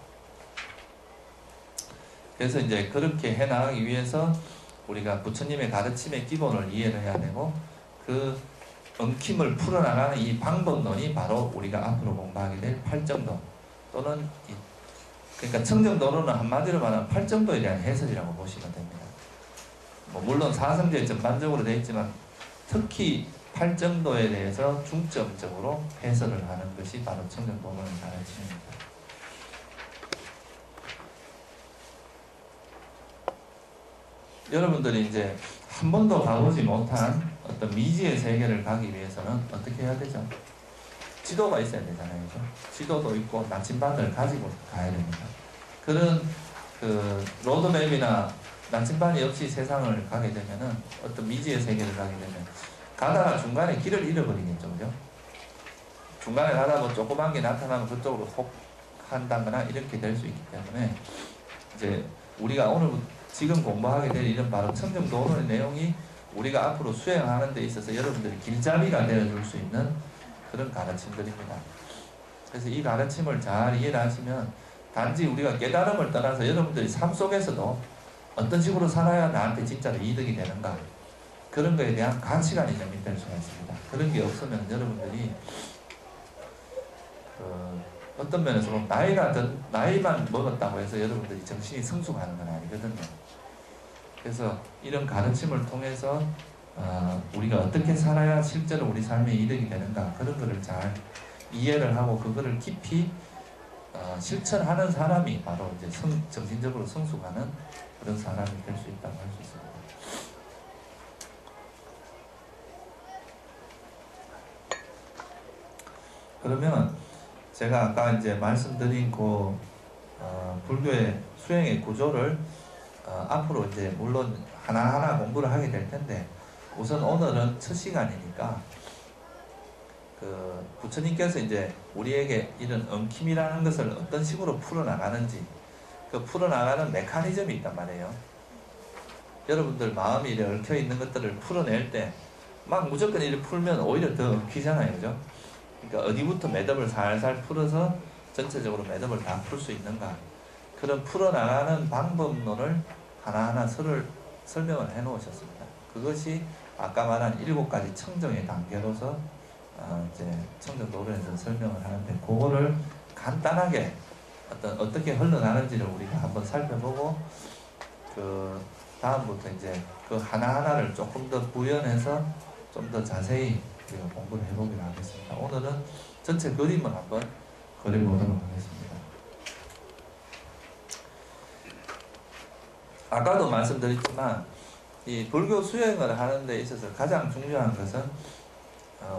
Speaker 1: 그래서 이제 그렇게 해나가기 위해서 우리가 부처님의 가르침의 기본을 이해를 해야 되고, 그 엉킴을 풀어나가는 이 방법론이 바로 우리가 앞으로 공부하게 될 팔정도, 또는 그러니까 청정도로는 한마디로 말하면 팔정도에 대한 해설이라고 보시면 됩니다. 뭐 물론 사성제에 전반적으로 되어 있지만 특히 팔정도에 대해서 중점적으로 해설을 하는 것이 바로 청정도론의 가르침입니다. 여러분들이 이제 한 번도 가보지 못한 어떤 미지의 세계를 가기 위해서는 어떻게 해야 되죠? 지도가 있어야 되잖아요. 그죠? 지도도 있고 나침반을 가지고 가야 됩니다. 그런 그 로드맵이나 나침반이 없이 세상을 가게 되면은, 어떤 미지의 세계를 가게 되면 가다가 중간에 길을 잃어버리겠죠. 그죠? 중간에 가다 뭐 조그만 게 나타나면 그쪽으로 혹 한다거나 이렇게 될 수 있기 때문에, 이제 우리가 오늘 지금 공부하게 될 이런 바로 청정도론의 내용이 우리가 앞으로 수행하는 데 있어서 여러분들이 길잡이가 되어줄 수 있는 그런 가르침들입니다. 그래서 이 가르침을 잘 이해를 하시면 단지 우리가 깨달음을 떠나서 여러분들이 삶 속에서도 어떤 식으로 살아야 나한테 진짜로 이득이 되는가, 그런 거에 대한 가치관이 정립될 수가 있습니다. 그런 게 없으면 여러분들이 어떤 면에서 보면 나이만 먹었다고 해서 여러분들이 정신이 성숙하는 건 아니거든요. 그래서 이런 가르침을 통해서 우리가 어떻게 살아야 실제로 우리 삶에 이득이 되는가, 그런 거를 잘 이해를 하고 그거를 깊이 실천하는 사람이 바로 이제 정신적으로 성숙하는 그런 사람이 될 수 있다고 할 수 있습니다. 그러면 제가 아까 이제 말씀드린 그 불교의 수행의 구조를 앞으로 이제 물론 하나하나 공부를 하게 될 텐데, 우선 오늘은 첫 시간이니까 그 부처님께서 이제 우리에게 이런 엉킴이라는 것을 어떤 식으로 풀어나가는지, 그 풀어나가는 메커니즘이 있단 말이에요. 여러분들 마음이 이렇게 얽혀있는 것들을 풀어낼 때 막 무조건 이렇게 풀면 오히려 더 엉키잖아요. 그죠? 그러니까 어디부터 매듭을 살살 풀어서 전체적으로 매듭을 다 풀 수 있는가, 그런 풀어나가는 방법론을 하나하나 설명을 해 놓으셨습니다. 그것이 아까 말한 7가지 청정의 단계로서 이제 청정도론에서 설명을 하는데, 그거를 간단하게 어떻게 흘러나는지를 우리가 한번 살펴보고, 그 다음부터 이제 그 하나하나를 조금 더 구현해서 좀 더 자세히 우리가 공부를 해보기로 하겠습니다. 오늘은 전체 그림을 한번 그려보도록 하겠습니다. 아까도 말씀드렸지만 이 불교 수행을 하는 데 있어서 가장 중요한 것은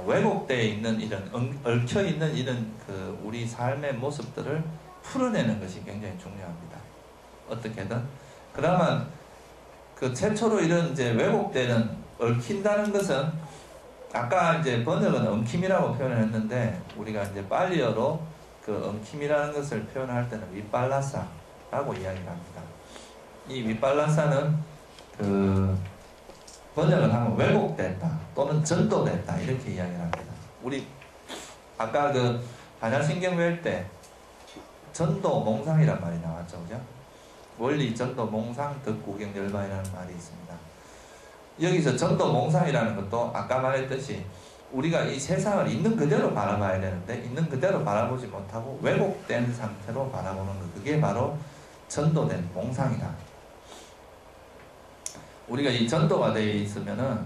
Speaker 1: 왜곡되어 있는 이런 얽혀있는 이런 그 우리 삶의 모습들을 풀어내는 것이 굉장히 중요합니다. 어떻게든. 그러면 그 최초로 이런 이제 왜곡되는 얽힌다는 것은 아까 이제 번역은 엉킴이라고 표현을 했는데, 우리가 이제 빨리어로 그 엉킴이라는 것을 표현할 때는 위빨라사라고 이야기를 합니다. 이 위빨라사는 그 번역을 하면 왜곡됐다 또는 전도됐다 이렇게 이야기를 합니다. 우리 아까 그 반야신경 배울 때 전도 몽상이란 말이 나왔죠. 그죠? 원리 전도 몽상 덕구경 열반이라는 말이 있습니다. 여기서 전도 몽상이라는 것도 아까 말했듯이 우리가 이 세상을 있는 그대로 바라봐야 되는데, 있는 그대로 바라보지 못하고 왜곡된 상태로 바라보는 것, 그게 바로 전도된 몽상이다. 우리가 이 전도가 되어 있으면은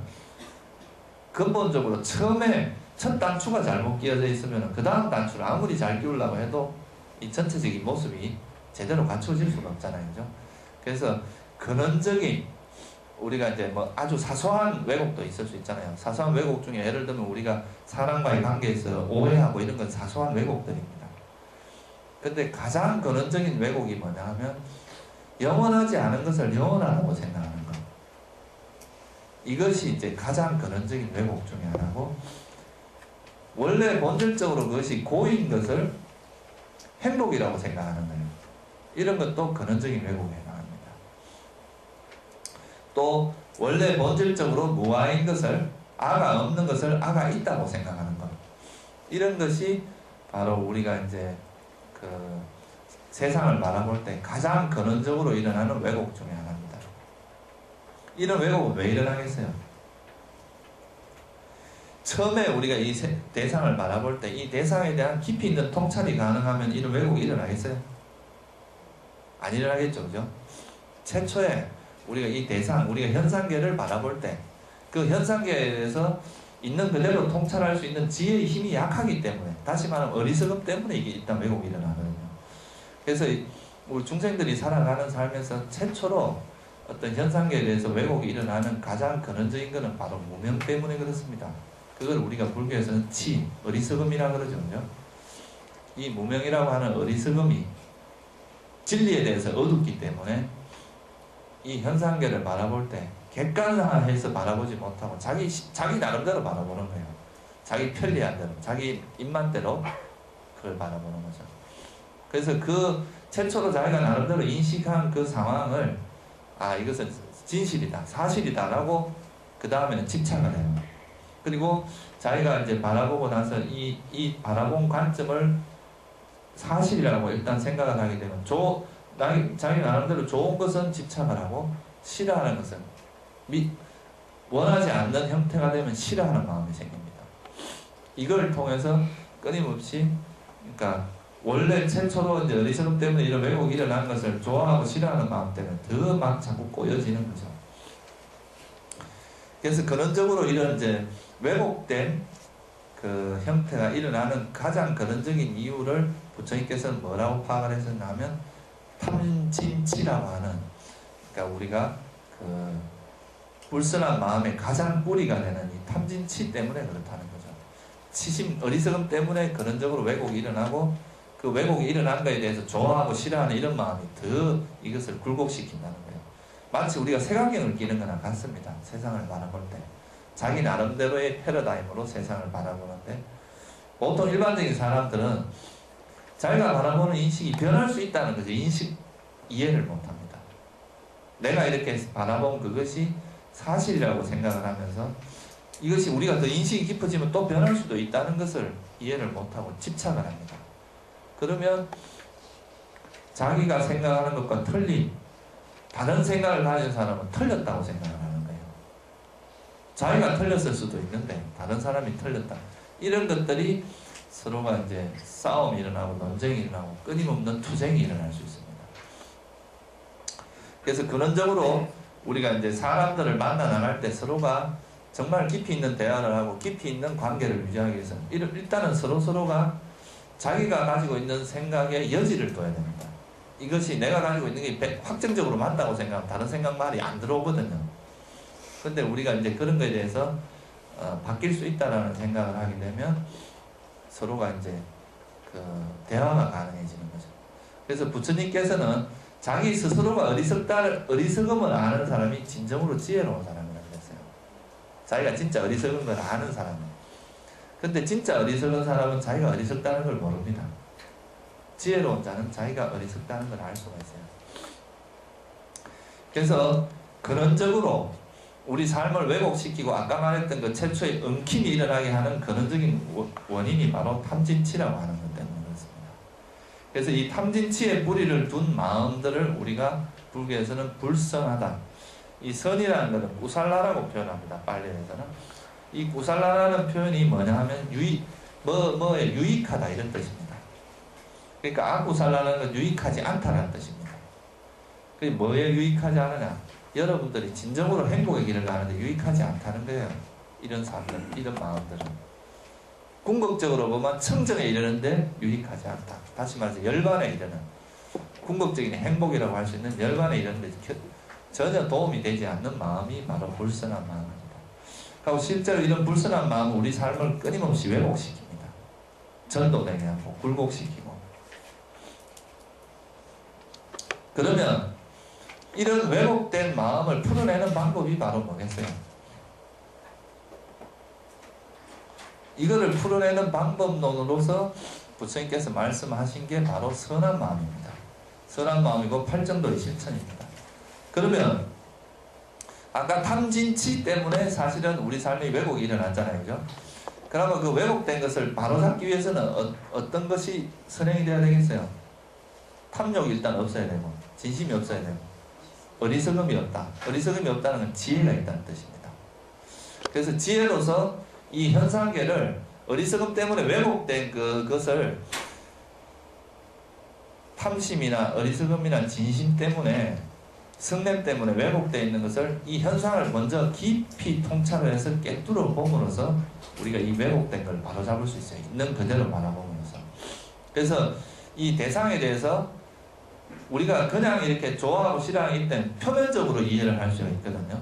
Speaker 1: 근본적으로 처음에 첫 단추가 잘못 끼어져 있으면 그 다음 단추를 아무리 잘 끼우려고 해도 이 전체적인 모습이 제대로 갖춰질 수가 없잖아요. 그죠? 그래서 근원적인 우리가 이제 뭐 아주 사소한 왜곡도 있을 수 있잖아요. 사소한 왜곡 중에 예를 들면 우리가 사람과의 관계에서 오해하고 이런 건 사소한 왜곡들입니다. 근데 가장 근원적인 왜곡이 뭐냐 하면 영원하지 않은 것을 영원하다고 생각하는 것. 이것이 이제 가장 근원적인 왜곡 중에 하나고, 원래 본질적으로 그것이 고인 것을 행복이라고 생각하는 거예요. 이런 것도 근원적인 왜곡에 해당합니다. 또 원래 본질적으로 무아인 것을, 아가 없는 것을 아가 있다고 생각하는 것. 이런 것이 바로 우리가 이제 그 세상을 바라볼 때 가장 근원적으로 일어나는 왜곡 중에 하나입니다. 이런 왜곡은 왜 일어나겠어요? 처음에 우리가 이 대상을 바라볼 때 이 대상에 대한 깊이 있는 통찰이 가능하면 이런 왜곡이 일어나겠어요? 안 일어나겠죠, 그죠? 최초에 우리가 이 대상, 우리가 현상계를 바라볼 때 그 현상계에 대해서 있는 그대로 통찰할 수 있는 지혜의 힘이 약하기 때문에, 다시 말하면 어리석음 때문에 이게 일단 왜곡이 일어나거든요. 그래서 우리 중생들이 살아가는 삶에서 최초로 어떤 현상계에 대해서 왜곡이 일어나는 가장 근원적인 것은 바로 무명 때문에 그렇습니다. 그걸 우리가 불교에서는 치, 어리석음이라 그러죠. 그죠? 이 무명이라고 하는 어리석음이 진리에 대해서 어둡기 때문에 이 현상계를 바라볼 때 객관화해서 바라보지 못하고 자기 나름대로 바라보는 거예요. 자기 편리한 대로, 자기 입맛대로 그걸 바라보는 거죠. 그래서 그 최초로 자기가 나름대로 인식한 그 상황을 이것은 진실이다, 사실이다 라고 그 다음에는 집착을 해요. 그리고 자기가 이제 바라보고 나서 이 바라본 관점을 사실이라고 일단 생각을 하게 되면 자기 나름대로 좋은 것은 집착을 하고 싫어하는 것은 원하지 않는 형태가 되면 싫어하는 마음이 생깁니다. 이걸 통해서 끊임없이, 그러니까 원래 최초로 이제 어리석음 때문에 이런 왜곡이 일어난 것을 좋아하고 싫어하는 마음 때문에 더 막 자꾸 꼬여지는 거죠. 그래서 근원적으로 이런 이제 왜곡된 그 형태가 일어나는 가장 근원적인 이유를 부처님께서는 뭐라고 파악을 했었냐면 탐진치라고 하는, 그러니까 우리가 그 불선한 마음의 가장 뿌리가 되는 이 탐진치 때문에 그렇다는 거죠. 치심, 어리석음 때문에 근원적으로 왜곡이 일어나고, 그 왜곡이 일어난 것에 대해서 좋아하고 싫어하는 이런 마음이 더 이것을 굴곡시킨다는 거예요. 마치 우리가 색안경을 끼는 거나 같습니다. 세상을 바라볼 때 자기 나름대로의 패러다임으로 세상을 바라보는데, 보통 일반적인 사람들은 자기가 바라보는 인식이 변할 수 있다는 거죠. 이해를 못합니다. 내가 이렇게 바라본 그것이 사실이라고 생각을 하면서 이것이 우리가 더 인식이 깊어지면 또 변할 수도 있다는 것을 이해를 못하고 집착을 합니다. 그러면 자기가 생각하는 것과 틀린 다른 생각을 가진 사람은 틀렸다고 생각을 하는 거예요. 자기가 틀렸을 수도 있는데 다른 사람이 틀렸다. 이런 것들이 서로가 이제 싸움이 일어나고 논쟁이 일어나고 끊임없는 투쟁이 일어날 수 있습니다. 그래서 근원적으로 우리가 이제 사람들을 만나 나갈 때 서로가 정말 깊이 있는 대화를 하고 깊이 있는 관계를 유지하기 위해서 일단은 서로가 자기가 가지고 있는 생각에 여지를 둬야 됩니다. 이것이 내가 가지고 있는 게 확정적으로 맞다고 생각하면 다른 생각 말이 안 들어오거든요. 근데 우리가 이제 그런 거에 대해서 바뀔 수 있다라는 생각을 하게 되면 서로가 이제 그 대화가 가능해지는 거죠. 그래서 부처님께서는 자기 스스로가 어리석음을 아는 사람이 진정으로 지혜로운 사람이라고 그랬어요. 자기가 진짜 어리석은 걸 아는 사람이에요. 근데 진짜 어리석은 사람은 자기가 어리석다는 걸 모릅니다. 지혜로운 자는 자기가 어리석다는 걸 알 수가 있어요. 그래서 근원적으로 우리 삶을 왜곡시키고 아까 말했던 그 최초의 엉킴이 일어나게 하는 근원적인 원인이 바로 탐진치라고 하는 것 때문에 그렇습니다. 그래서 이 탐진치의 뿌리를 둔 마음들을 우리가 불교에서는 불선하다. 이 선이라는 것은 꾸살라라고 표현합니다. 빨리에서는. 이 꾸살라라는 표현이 뭐냐 하면 뭐에 유익하다 이런 뜻입니다. 그러니까 아꾸살라는 건 유익하지 않다는 뜻입니다. 그게 뭐에 유익하지 않느냐? 여러분들이 진정으로 행복의 길을 가는데 유익하지 않다는 거예요. 이런 사람들, 이런 마음들은. 궁극적으로 보면 청정에 이르는데 유익하지 않다. 다시 말해서 열반에 이르는, 궁극적인 행복이라고 할 수 있는 열반에 이르는데 전혀 도움이 되지 않는 마음이 바로 불선한 마음입니다. 그리고 실제로 이런 불선한 마음은 우리 삶을 끊임없이 왜곡시킵니다. 전도되게 하고 굴곡시키고. 그러면 이런 왜곡된 마음을 풀어내는 방법이 바로 뭐겠어요? 이거를 풀어내는 방법론으로서 부처님께서 말씀하신 게 바로 선한 마음입니다. 선한 마음이고 팔정도의 실천입니다. 그러면 아까 탐진치 때문에 사실은 우리 삶에 왜곡이 일어났잖아요. 그죠? 그러면 그 왜곡된 것을 바로잡기 위해서는 어떤 것이 선행이 돼야 되겠어요? 탐욕이 일단 없어야 되고 진심이 없어야 되고 어리석음이 없다. 어리석음이 없다는 건 지혜가 있다는 뜻입니다. 그래서 지혜로서 이 현상계를 어리석음 때문에 왜곡된 그것을 탐심이나 어리석음이나 진심 때문에 성냄 때문에 왜곡되어 있는 것을 이 현상을 먼저 깊이 통찰을 해서 깨뚫어 봄으로써 우리가 이 왜곡된 걸 바로잡을 수 있어요. 있는 그대로 바라보면서. 그래서 이 대상에 대해서 우리가 그냥 이렇게 좋아하고 싫어하기 때문에 표면적으로 이해를 할 수가 있거든요.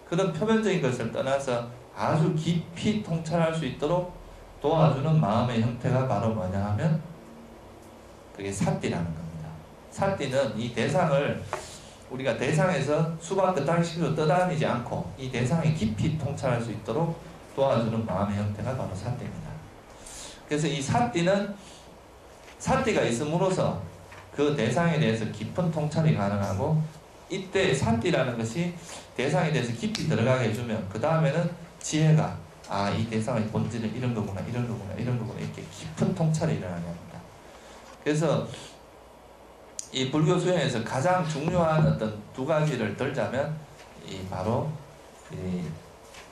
Speaker 1: 그런 표면적인 것을 떠나서 아주 깊이 통찰할 수 있도록 도와주는 마음의 형태가 바로 뭐냐 하면 그게 사띠라는 겁니다. 사띠는 이 대상을 우리가 대상에서 수박 끄딱식으로 떠다니지 않고 이 대상에 깊이 통찰할 수 있도록 도와주는 마음의 형태가 바로 사띠입니다. 그래서 이 사띠는 사띠가 있음으로써 그 대상에 대해서 깊은 통찰이 가능하고 이때 사띠라는 것이 대상에 대해서 깊이 들어가게 해주면 그 다음에는 지혜가 이 대상의 본질은 이런 거구나 이런 거구나 이런 거구나 이렇게 깊은 통찰이 일어나게 합니다. 그래서 이 불교 수행에서 가장 중요한 어떤 두 가지를 들자면 바로 이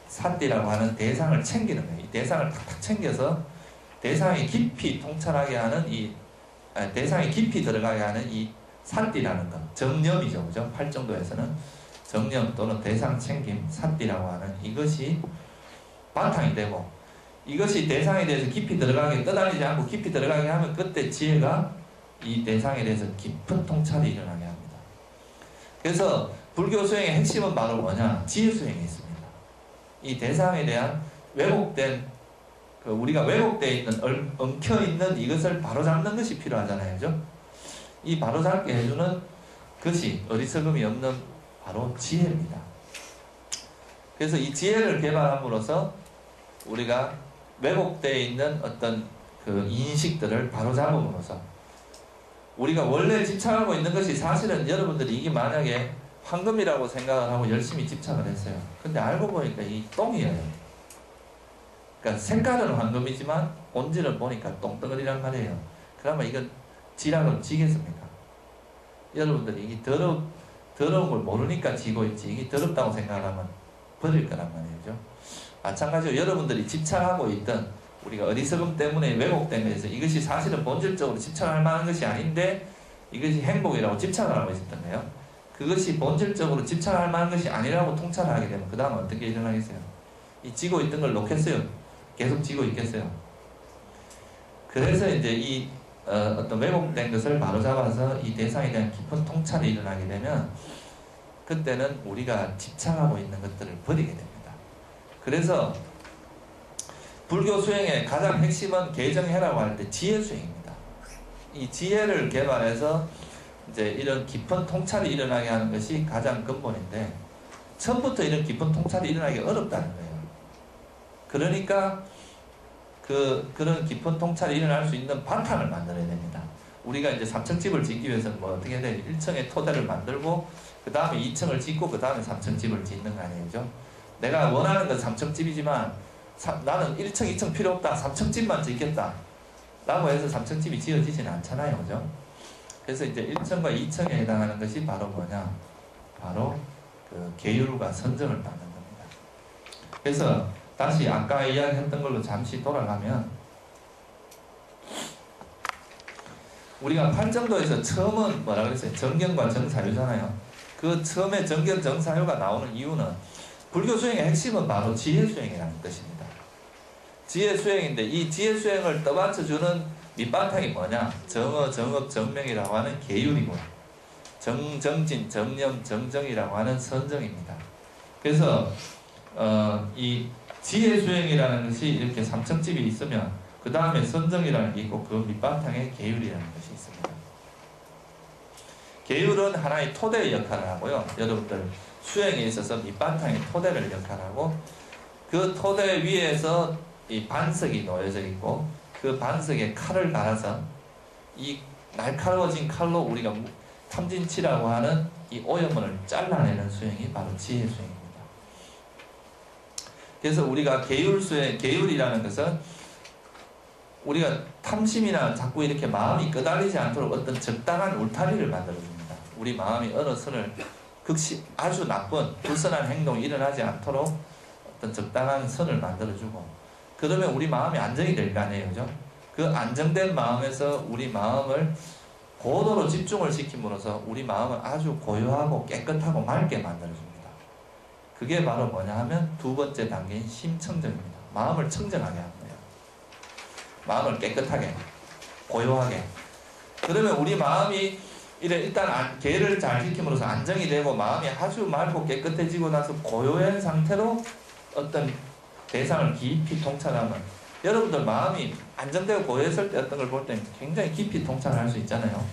Speaker 1: 사띠라고 하는 대상을 챙기는 거예요. 이 대상을 탁탁 챙겨서 대상이 깊이 통찰하게 하는 대상이 깊이 들어가게 하는 이 사띠라는 것, 정념이죠, 그죠? 팔정도에서는 정념 또는 대상 챙김, 사띠라고 하는 이것이 바탕이 되고 이것이 대상에 대해서 깊이 들어가게 떠다니지 않고 깊이 들어가게 하면 그때 지혜가 이 대상에 대해서 깊은 통찰이 일어나게 합니다. 그래서 불교 수행의 핵심은 바로 뭐냐? 지혜 수행이 있습니다. 이 대상에 대한 왜곡된 우리가 왜곡되어 있는 엉켜있는 이것을 바로잡는 것이 필요하잖아요. 그죠? 이 바로잡게 해주는 것이 어리석음이 없는 바로 지혜입니다. 그래서 이 지혜를 개발함으로써 우리가 왜곡되어 있는 어떤 그 인식들을 바로잡음으로써 우리가 원래 집착하고 있는 것이 사실은 여러분들이 이게 만약에 황금이라고 생각을 하고 열심히 집착을 했어요. 근데 알고 보니까 이 똥이에요. 그러니까 색깔은 황금이지만 본질을 보니까 똥덩어리란 말이에요. 그러면 이건 지라면 지겠습니까? 여러분들이 이게 더러운 걸 모르니까 지고 있지 이게 더럽다고 생각하면 버릴 거란 말이죠. 마찬가지로 여러분들이 집착하고 있던 우리가 어리석음 때문에 왜곡된 것에서 이것이 사실은 본질적으로 집착할 만한 것이 아닌데 이것이 행복이라고 집착을 하고 있었던 거예요. 그것이 본질적으로 집착할 만한 것이 아니라고 통찰을 하게 되면 그 다음 어떻게 일어나겠어요? 이 지고 있던 걸 놓겠어요? 계속 지고 있겠어요? 그래서 이제 이 어떤 왜곡된 것을 바로잡아서 이 대상에 대한 깊은 통찰이 일어나게 되면 그때는 우리가 집착하고 있는 것들을 버리게 됩니다. 그래서 불교 수행의 가장 핵심은 개정해라고 할 때 지혜 수행입니다. 이 지혜를 개발해서 이제 이런 깊은 통찰이 일어나게 하는 것이 가장 근본인데 처음부터 이런 깊은 통찰이 일어나기 어렵다는 거예요. 그러니까 그런 깊은 통찰이 일어날 수 있는 바탕을 만들어야 됩니다. 우리가 이제 3층집을 짓기 위해서는 뭐 어떻게 해야 돼? 1층에 토대를 만들고 그 다음에 2층을 짓고 그 다음에 3층집을 짓는 거 아니에요? 내가 원하는 건 3층집이지만 나는 1층, 2층 필요 없다. 3층집만 짓겠다. 라고 해서 3층집이 지어지지는 않잖아요. 그죠? 그래서 이제 1층과 2층에 해당하는 것이 바로 뭐냐? 바로 그 계율과 선정을 받는 겁니다. 그래서 다시 아까 이야기했던 걸로 잠시 돌아가면 우리가 팔정도에서 처음은 뭐라 그랬어요? 정견과 정사유잖아요. 그 처음에 정견, 정사유가 나오는 이유는 불교 수행의 핵심은 바로 지혜 수행이라는 뜻입니다. 지혜 수행인데 이 지혜 수행을 떠받쳐주는 밑바탕이 뭐냐? 정어, 정업, 정명이라고 하는 계율이고요. 정진, 정념, 정정이라고 하는 선정입니다. 그래서 이 지혜수행이라는 것이 이렇게 삼층집이 있으면 그 다음에 선정이라는 게 있고 그 밑바탕에 계율이라는 것이 있습니다. 계율은 하나의 토대의 역할을 하고요. 여러분들 수행에 있어서 밑바탕에 토대를 역할하고 그 토대 위에서 이 반석이 놓여져 있고 그 반석에 칼을 갈아서 이 날카로워진 칼로 우리가 탐진치라고 하는 이 오염을 잘라내는 수행이 바로 지혜 수행입니다. 그래서 우리가 계율 수행, 계율이라는 것은 우리가 탐심이나 자꾸 이렇게 마음이 끄달리지 않도록 어떤 적당한 울타리를 만들어줍니다. 우리 마음이 어느 선을 극시 아주 나쁜 불선한 행동이 일어나지 않도록 어떤 적당한 선을 만들어주고 그러면 우리 마음이 안정이 될 거 아니에요, 그죠? 그 안정된 마음에서 우리 마음을 고도로 집중을 시킴으로써 우리 마음을 아주 고요하고 깨끗하고 맑게 만들어줍니다. 그게 바로 뭐냐 하면 두 번째 단계인 심청정입니다. 마음을 청정하게 하는 거예요. 마음을 깨끗하게, 고요하게. 그러면 우리 마음이 일단 계를 잘 지킴으로써 안정이 되고 마음이 아주 맑고 깨끗해지고 나서 고요한 상태로 어떤 대상을 깊이 통찰하면 여러분들 마음이 안정되고 고요했을 때 어떤 걸 볼 때 굉장히 깊이 통찰할 수 있잖아요.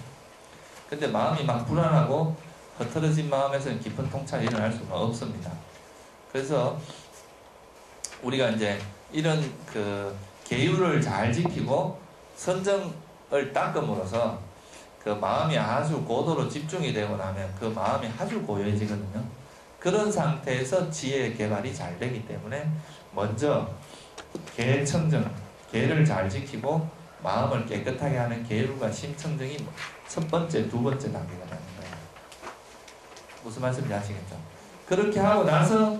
Speaker 1: 근데 마음이 막 불안하고 흐트러진 마음에서는 깊은 통찰이 일어날 수가 없습니다. 그래서 우리가 이제 이런 그 계율을 잘 지키고 선정을 닦음으로써 그 마음이 아주 고도로 집중이 되고 나면 그 마음이 아주 고요해지거든요. 그런 상태에서 지혜 개발이 잘 되기 때문에 먼저 계청정, 계를 잘 지키고 마음을 깨끗하게 하는 계율과 심청정이 첫 번째, 두 번째 단계가 되는 거예요. 무슨 말씀인지 아시겠죠? 그렇게 하고 나서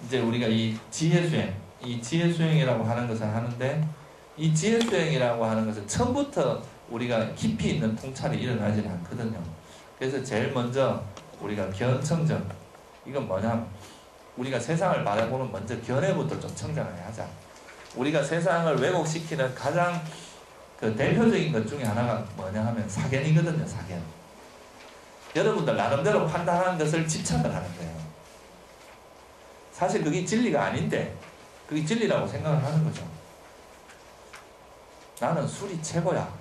Speaker 1: 이제 우리가 이 지혜수행, 이 지혜수행이라고 하는 것을 하는데 이 지혜수행이라고 하는 것은 처음부터 우리가 깊이 있는 통찰이 일어나지는 않거든요. 그래서 제일 먼저 우리가 견청정, 이건 뭐냐면 우리가 세상을 바라보는 먼저 견해부터 좀 청정하게 하자. 우리가 세상을 왜곡시키는 가장 그 대표적인 것 중에 하나가 뭐냐 하면 사견이거든요. 사견. 여러분들 나름대로 판단한 것을 집착을 하는 거예요. 사실 그게 진리가 아닌데 그게 진리라고 생각을 하는 거죠. 나는 술이 최고야.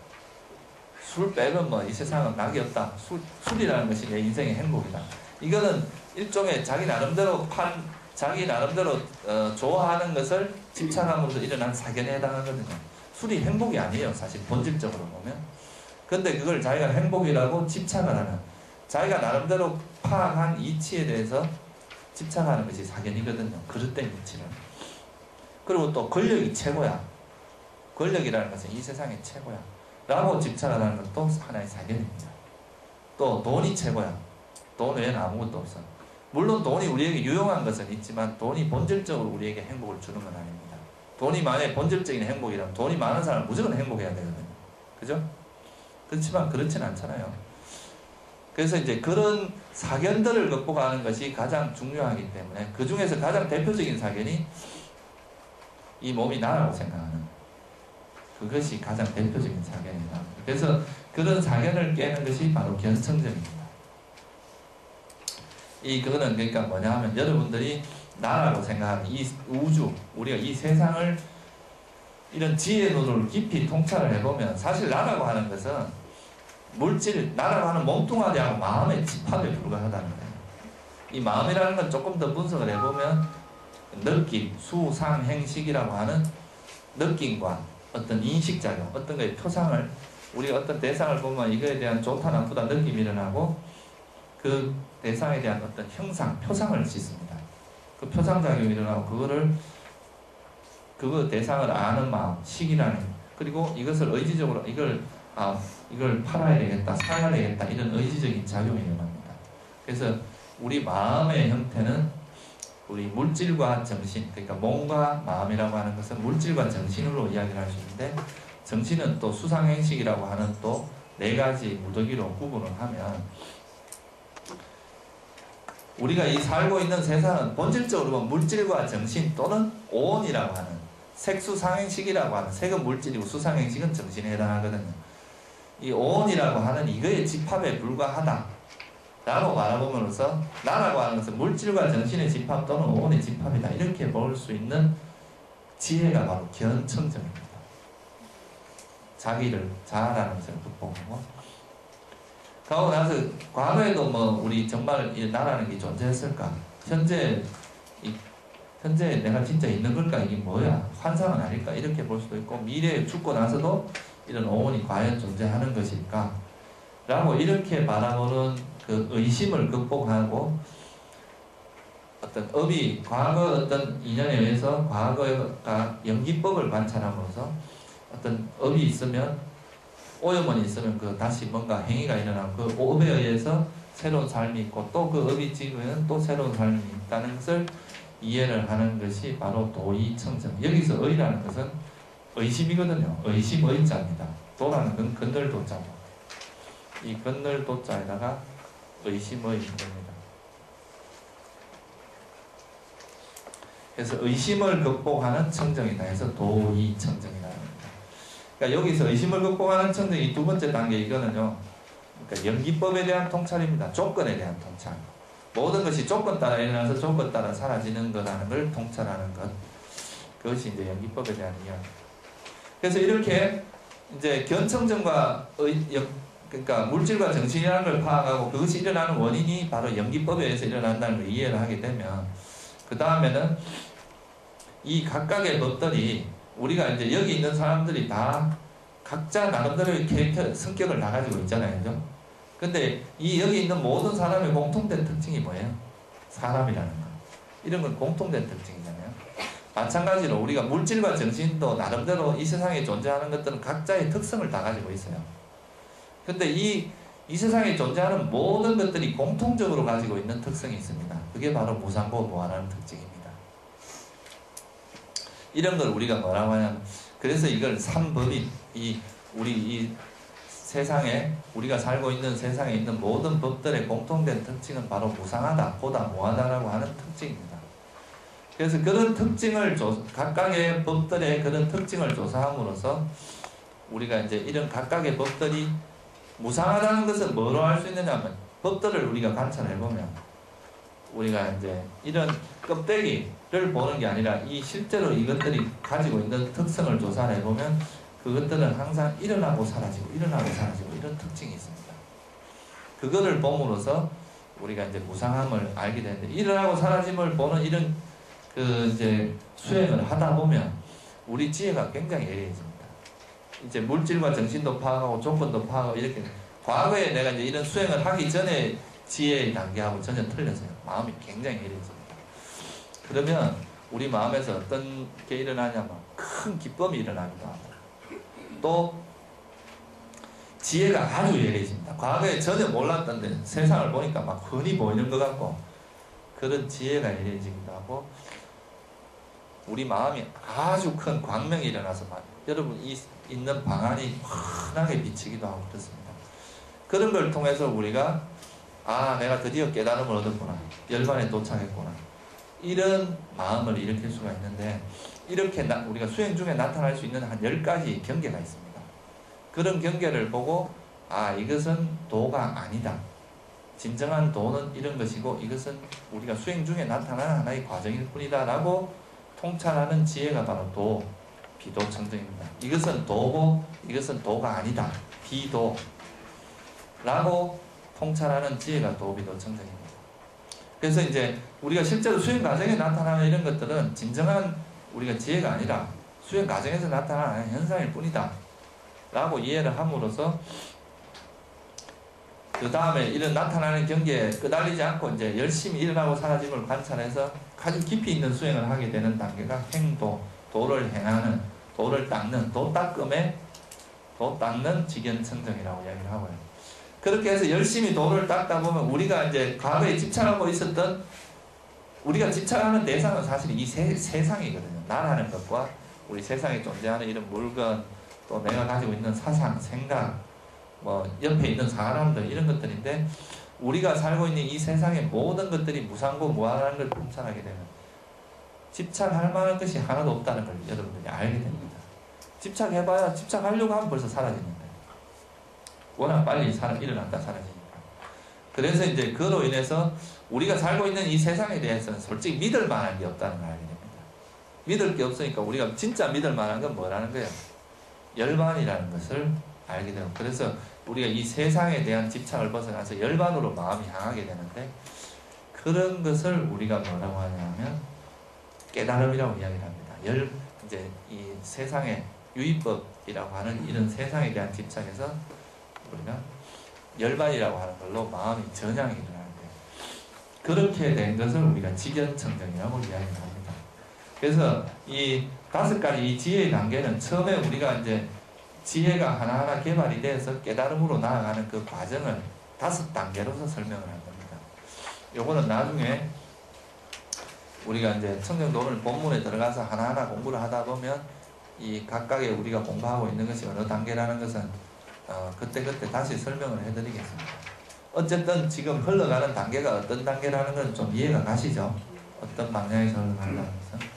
Speaker 1: 술 빼면 뭐 이 세상은 낙이 없다. 술이라는 것이 내 인생의 행복이다. 이거는 일종의 자기 나름대로 좋아하는 것을 집착함으로써 일어난 사견에 해당하거든요. 술이 행복이 아니에요. 사실 본질적으로 보면. 근데 그걸 자기가 행복이라고 집착을 하는, 자기가 나름대로 파악한 이치에 대해서 집착하는 것이 사견이거든요. 그릇된 이치는. 그리고 또 권력이 최고야. 권력이라는 것은 이 세상의 최고야 라고 집착을 하는 것도 하나의 사견입니다. 또 돈이 최고야. 돈 외에는 아무것도 없어. 물론 돈이 우리에게 유용한 것은 있지만 돈이 본질적으로 우리에게 행복을 주는 건 아닙니다. 돈이 만약에 본질적인 행복이라면 돈이 많은 사람은 무조건 행복해야 되거든요. 그죠? 그렇지만 그렇진 않잖아요. 그래서 이제 그런 사견들을 극복하는 것이 가장 중요하기 때문에 그 중에서 가장 대표적인 사견이 이 몸이 나라고 생각하는 그것이 가장 대표적인 사견입니다. 그래서 그런 사견을 깨는 것이 바로 견청정입니다. 그거는 그러니까 뭐냐 하면 여러분들이 나라고 생각하는 이 우주, 우리가 이 세상을 이런 지혜 노도를 깊이 통찰을 해보면 사실 나라고 하는 것은 물질, 나라고 하는 몸뚱아리하고 마음의 집합에 불과하다는 거예요. 이 마음이라는 건 조금 더 분석을 해보면 느낌, 수, 상, 행식이라고 하는 느낌과 어떤 인식작용, 어떤 거의 표상을 우리가 어떤 대상을 보면 이거에 대한 좋다 나쁘다 느낌이 일어나고 그 대상에 대한 어떤 형상, 표상을 짓습니다. 그 표상작용이 일어나고 그거 대상을 아는 마음, 식이라는, 그리고 이것을 의지적으로 이걸 팔아야 되겠다, 사야 되겠다 이런 의지적인 작용이 일어납니다. 그래서 우리 마음의 형태는 우리 물질과 정신, 그러니까 몸과 마음이라고 하는 것은 물질과 정신으로 이야기를 할 수 있는데 정신은 또 수상행식이라고 하는 또 네 가지 무더기로 구분을 하면 우리가 이 살고 있는 세상은 본질적으로 보면 물질과 정신 또는 오온이라고 하는 색수상행식이라고 하는 색은 물질이고 수상행식은 정신에 해당하거든요. 이 오온이라고 하는 이거의 집합에 불과하다. 라고 바라보면서 나라고 하는 것은 물질과 정신의 집합 또는 오온의 집합이다. 이렇게 볼 수 있는 지혜가 바로 견청정입니다. 자기를 자아라는 것을 극복하고, 그러고 나서 과거에도 뭐 우리 정말 이 나라는 게 존재했을까? 현재 내가 진짜 있는 걸까? 이게 뭐야? 환상은 아닐까? 이렇게 볼 수도 있고, 미래에 죽고 나서도 이런 오온이 과연 존재하는 것일까? 라고 이렇게 바라보는 그 의심을 극복하고, 어떤 업이 과거 어떤 인연에 의해서 과거가 연기법을 관찰함으로써 어떤 업이 있으면, 오염원이 있으면 그 다시 뭔가 행위가 일어나고 그 업에 의해서 새로운 삶이 있고, 또 그 업이 지으면 또 새로운 삶이 있다는 것을 이해를 하는 것이 바로 도의청정. 여기서 의라는 것은 의심이거든요. 의심 의자입니다. 도라는 건 건널 도자고, 이 건널 도자에다가 의심의 겁니다. 그래서 의심을 극복하는 청정이다 해서 도의청정이라는 겁니다. 그러니까 여기서 의심을 극복하는 청정이 두 번째 단계, 이거는요, 그러니까 연기법에 대한 통찰입니다. 조건에 대한 통찰. 모든 것이 조건 따라 일어나서 조건 따라 사라지는 거라는 걸 통찰하는 것. 그것이 이제 연기법에 대한 이야기. 그래서 이렇게 이제 견청정과 그러니까 물질과 정신이라는 걸 파악하고 그것이 일어나는 원인이 바로 연기법에 의해서 일어난다는 걸 이해를 하게 되면, 그 다음에는 이 각각의 법들이, 우리가 이제 여기 있는 사람들이 다 각자 나름대로의 캐릭터, 성격을 다 가지고 있잖아요. 그죠? 근데 이 여기 있는 모든 사람의 공통된 특징이 뭐예요? 사람이라는 거. 이런 건 공통된 특징이잖아요. 마찬가지로 우리가 물질과 정신도 나름대로 이 세상에 존재하는 것들은 각자의 특성을 다 가지고 있어요. 근데 이 세상에 존재하는 모든 것들이 공통적으로 가지고 있는 특성이 있습니다. 그게 바로 무상고 무한하는 특징입니다. 이런 걸 우리가 뭐라고 하냐면, 그래서 이걸 삼법인, 우리 이 세상에, 우리가 살고 있는 세상에 있는 모든 법들의 공통된 특징은 바로 무상하다, 보다 무하다라고 하는 특징입니다. 그래서 그런 특징을 각각의 법들의 그런 특징을 조사함으로써 우리가 이제 이런 각각의 법들이 무상하다는 것은 뭐로 알 수 있느냐 하면, 법들을 우리가 관찰해보면 우리가 이제 이런 껍데기를 보는 게 아니라 이 실제로 이것들이 가지고 있는 특성을 조사해보면 그것들은 항상 일어나고 사라지고 일어나고 사라지고 이런 특징이 있습니다. 그거를 봄으로써 우리가 이제 무상함을 알게 되는데, 일어나고 사라짐을 보는 이런 그 이제 수행을 하다 보면 우리 지혜가 굉장히 예리해집니다. 이제 물질과 정신도 파악하고 조건도 파악하고, 이렇게 과거에 내가 이제 이런 수행을 하기 전에 지혜의 단계하고 전혀 틀려서요. 마음이 굉장히 예리해집니다. 그러면 우리 마음에서 어떤 게 일어나냐면 큰 기쁨이 일어나기도 하고, 또 지혜가 아주 예리해집니다. 과거에 전혀 몰랐던데 세상을 보니까 막 흔히 보이는 것 같고, 그런 지혜가 예리해지기도 하고, 우리 마음이 아주 큰 광명이 일어나서 막 여러분 이 있는 방안이 환하게 비치기도 하고 그렇습니다. 그런 걸 통해서 우리가 내가 드디어 깨달음을 얻었구나, 열반에 도착했구나, 이런 마음을 일으킬 수가 있는데, 이렇게 우리가 수행 중에 나타날 수 있는 한 10가지 경계가 있습니다. 그런 경계를 보고 이것은 도가 아니다, 진정한 도는 이런 것이고 이것은 우리가 수행 중에 나타나는 하나의 과정일 뿐이다 라고 통찰하는 지혜가 바로 비도청정입니다. 이것은 도고 이것은 도가 아니다, 비도 라고 통찰하는 지혜가 도비도청정입니다. 그래서 이제 우리가 실제로 수행 과정에 나타나는 이런 것들은 진정한 우리가 지혜가 아니라 수행 과정에서 나타나는 현상일 뿐이다 라고 이해를 함으로써, 그 다음에 이런 나타나는 경계에 끄달리지 않고 이제 열심히 일어나고 사라짐을 관찰해서 아주 깊이 있는 수행을 하게 되는 단계가 행도, 도를 행하는, 도를 닦는, 도 닦는 직연청정이라고 이야기를 하고요. 그렇게 해서 열심히 도를 닦다 보면 우리가 이제 과거에 집착하고 있었던, 우리가 집착하는 대상은 사실 이 세상이거든요. 나라는 것과 우리 세상에 존재하는 이런 물건, 또 내가 가지고 있는 사상, 생각, 뭐 옆에 있는 사람들, 이런 것들인데, 우리가 살고 있는 이 세상의 모든 것들이 무상고 무한한 걸 통찰하게 되면 집착할 만한 것이 하나도 없다는 걸 여러분들이 알게 됩니다. 집착해봐야 집착하려고 하면 벌써 사라지는데, 워낙 빨리 일어났다 사라지니까. 그래서 이제 그로 인해서 우리가 살고 있는 이 세상에 대해서는 솔직히 믿을 만한 게 없다는 걸 알게 됩니다. 믿을 게 없으니까 우리가 진짜 믿을 만한 건 뭐라는 거예요? 열반이라는 것을 알게 되고, 그래서 우리가 이 세상에 대한 집착을 벗어나서 열반으로 마음이 향하게 되는데, 그런 것을 우리가 뭐라고 하냐면 깨달음이라고 이야기를 합니다. 이제 이 세상의 유의법이라고 하는 이런 세상에 대한 집착에서 우리가 열반이라고 하는 걸로 마음이 전향이 일어나는데, 그렇게 된 것을 우리가 직연청정이라고 이야기를 합니다. 그래서 이 5가지 이 지혜의 단계는 처음에 우리가 이제 지혜가 하나하나 개발이 돼서 깨달음으로 나아가는 그 과정을 5단계로서 설명을 한 겁니다. 요거는 나중에 우리가 이제 청정도 오늘 본문에 들어가서 하나하나 공부를 하다 보면 이 각각의 우리가 공부하고 있는 것이 어느 단계라는 것은 그때그때 다시 설명을 해드리겠습니다. 어쨌든 지금 흘러가는 단계가 어떤 단계라는 건 좀 이해가 가시죠? 어떤 방향에서 흘러간다는 것은.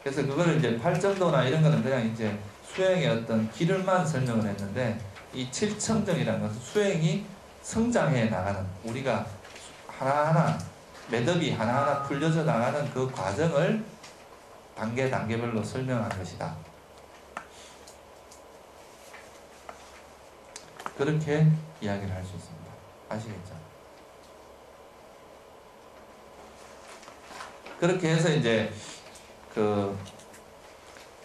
Speaker 1: 그래서 그거를 이제 8정도나 이런 거는 그냥 이제 수행의 어떤 길을만 설명을 했는데, 이 7청정이라는 것은 수행이 성장해 나가는, 우리가 하나하나 매듭이 하나하나 풀려져 나가는 그 과정을 단계별로 설명한 것이다. 그렇게 이야기를 할 수 있습니다. 아시겠죠? 그렇게 해서 이제 그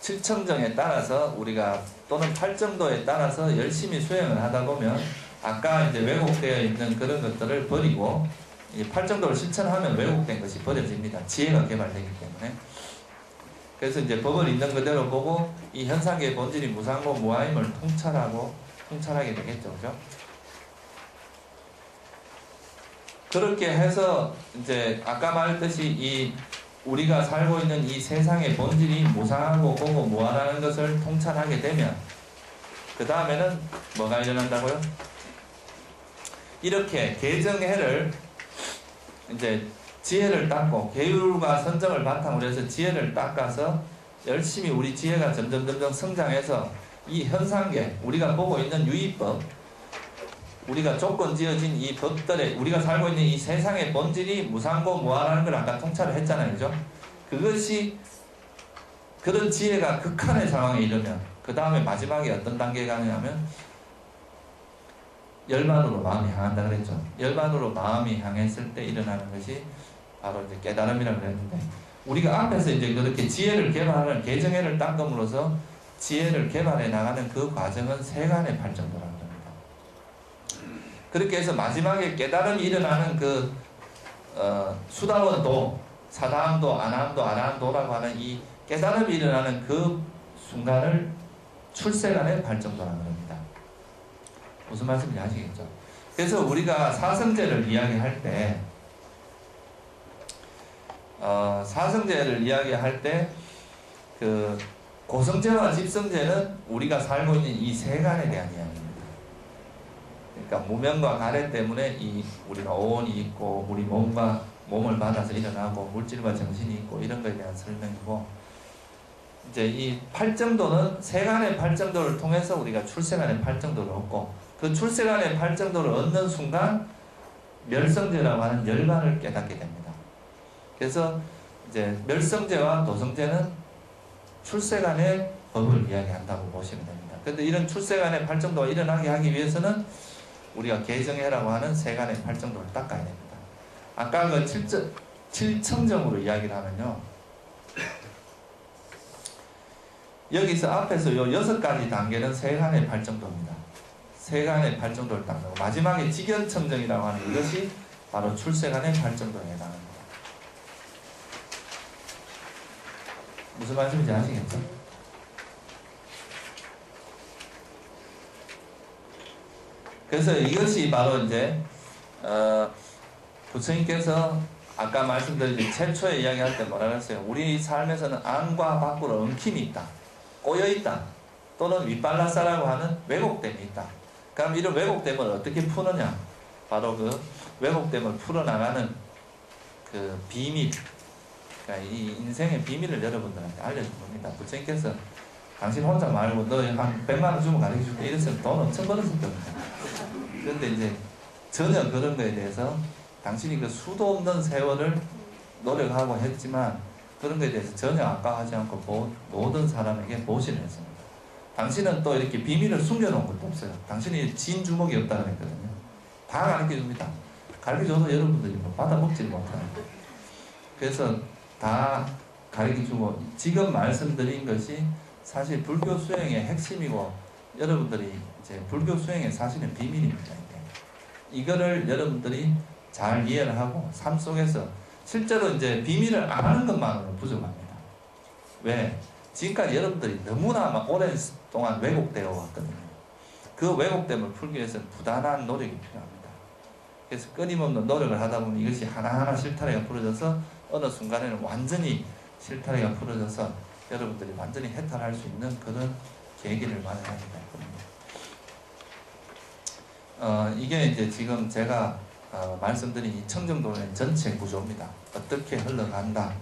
Speaker 1: 7청정에 따라서 우리가 또는 8정도에 따라서 열심히 수행을 하다 보면 아까 이제 왜곡되어 있는 그런 것들을 버리고, 이 8정도를 실천하면 왜곡된 것이 버려집니다. 지혜가 개발되기 때문에. 그래서 이제 법을 있는 그대로 보고 이 현상계의 본질이 무상고 무아임을 통찰하게 되겠죠. 그죠? 그렇게 해서 이제 아까 말했듯이 이 우리가 살고 있는 이 세상의 본질이 무상하고 고고 무아라는 것을 통찰하게 되면 그 다음에는 뭐가 일어난다고요? 이렇게 개정해를 이제 지혜를 닦고 계율과 선정을 바탕으로 해서 지혜를 닦아서 열심히 우리 지혜가 점점 성장해서 이 현상계, 우리가 보고 있는 유의법, 우리가 조건 지어진 이 법들에 우리가 살고 있는 이 세상의 본질이 무상고 무아라는 걸 아까 통찰을 했잖아요. 그죠? 그것이 그런 지혜가 극한의 상황에 이르면 그 다음에 마지막에 어떤 단계가 가느냐면 열반으로 마음이 향한다 그랬죠. 열반으로 마음이 향했을 때 일어나는 것이 바로 이제 깨달음이라고 그랬는데, 우리가 앞에서 이제 그렇게 지혜를 개발하는 개정해를 닦음으로써 지혜를 개발해 나가는 그 과정은 세간의 발전도라고 합니다. 그렇게 해서 마지막에 깨달음이 일어나는 그 수다원도, 사다함도, 아나함도, 아라함도라고 하는 이 깨달음이 일어나는 그 순간을 출세간의 발전도라고 합니다. 무슨 말씀인지 아시겠죠? 그래서 우리가 사성제를 이야기할 때 그 고성제와 집성제는 우리가 살고 있는 이 세간에 대한 이야기입니다. 그러니까 무명과 가래 때문에 이 우리가 오온이 있고 우리 몸을 받아서 일어나고 물질과 정신이 있고 이런 것에 대한 설명이고, 이제 이 8정도는 세간의 8정도를 통해서 우리가 출세간의 8정도를 얻고, 그 출세간의 8정도를 얻는 순간 멸성제라고 하는 열반을 깨닫게 됩니다. 그래서 이제 멸성제와 도성제는 출세간의 법을 이야기한다고 보시면 됩니다. 그런데 이런 출세간의 8정도가 일어나게 하기 위해서는 우리가 개정해라고 하는 세간의 8정도를 닦아야 됩니다. 아까 그 7청정으로 이야기를 하면요, 여기서 앞에서 요 6가지 단계는 세간의 8정도입니다. 세간의 8정도를 닦는 거, 마지막에 직연청정이라고 하는 이것이 바로 출세간의 8정도에 해당합니다. 무슨 말씀인지 아시겠죠? 그래서 이것이 바로 이제 부처님께서 아까 말씀드린 최초에 이야기할 때 뭐라 그랬어요? 우리 삶에서는 안과 밖으로 엉킴이 있다, 꼬여있다, 또는 윗발라사라고 하는 왜곡됨이 있다. 그럼 이런 왜곡됨을 어떻게 푸느냐? 바로 그 왜곡됨을 풀어나가는 그 비밀, 그러니까 이 인생의 비밀을 여러분들한테 알려준 겁니다. 부처님께서 당신 혼자 말고 너 한 100만 원 주면 가르쳐줄게 이랬으면 돈 엄청 벌었을 겁니다. 그런데 이제 전혀 그런 거에 대해서 당신이 그 수도 없는 세월을 노력하고 했지만 그런 거에 대해서 전혀 아까워하지 않고 모든 사람에게 보시를 했습니다. 당신은 또 이렇게 비밀을 숨겨놓은 것도 없어요. 당신이 진 주먹이 없다고 했거든요. 다 가르쳐줍니다. 가르쳐줘도 여러분들이 뭐 받아먹지 못해요. 그래서 다 가르쳐주고 지금 말씀드린 것이 사실 불교 수행의 핵심이고 여러분들이 이제 불교 수행의 사실은 비밀입니다. 이거를 여러분들이 잘 이해를 하고 삶 속에서 실제로 이제 비밀을 아는 것만으로 부족합니다. 왜? 지금까지 여러분들이 너무나 막 오랜 동안 왜곡되어 왔거든요. 그 왜곡됨을 풀기 위해서는 부단한 노력이 필요합니다. 그래서 끊임없는 노력을 하다 보면 이것이 하나하나 실타래가 풀어져서 어느 순간에는 완전히 실타래가 풀어져서 여러분들이 완전히 해탈할 수 있는 그런 계기를 마련하게 될 겁니다. 이게 이제 지금 제가 말씀드린 이 청정도의 전체 구조입니다. 어떻게 흘러간다.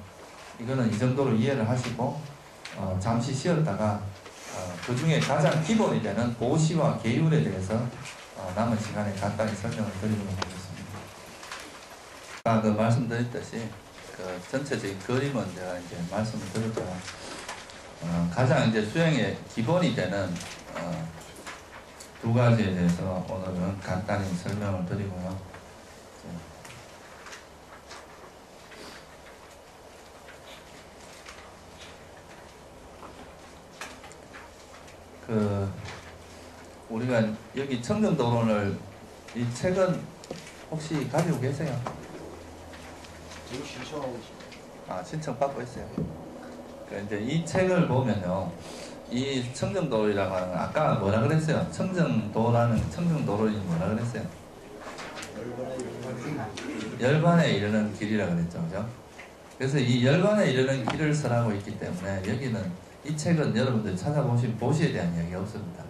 Speaker 1: 이거는 이 정도로 이해를 하시고 잠시 쉬었다가 그 중에 가장 기본이 되는 보시와 계율에 대해서 남은 시간에 간단히 설명을 드리도록 하겠습니다. 아까 그 말씀드렸듯이 그 전체적인 그림은 제가 이제 말씀을 드렸고요. 가장 이제 수행의 기본이 되는 두 가지에 대해서 오늘은 간단히 설명을 드리고요. 우리가 여기 청정도론을 이 책은 혹시 가지고 계세요?
Speaker 2: 지금 신청하고 있습니다.
Speaker 1: 신청받고 있어요. 이제 이 책을 보면요. 이 청정도로라고 하는 건 아까 뭐라 그랬어요? 청정도론이 뭐라 그랬어요? 열반에 이르는 길이라 그랬죠. 그죠? 그래서 이 열반에 이르는 길을 설하고 있기 때문에 여기는 이 책은 여러분들 찾아보신 보시에 대한 이야기가 없습니다.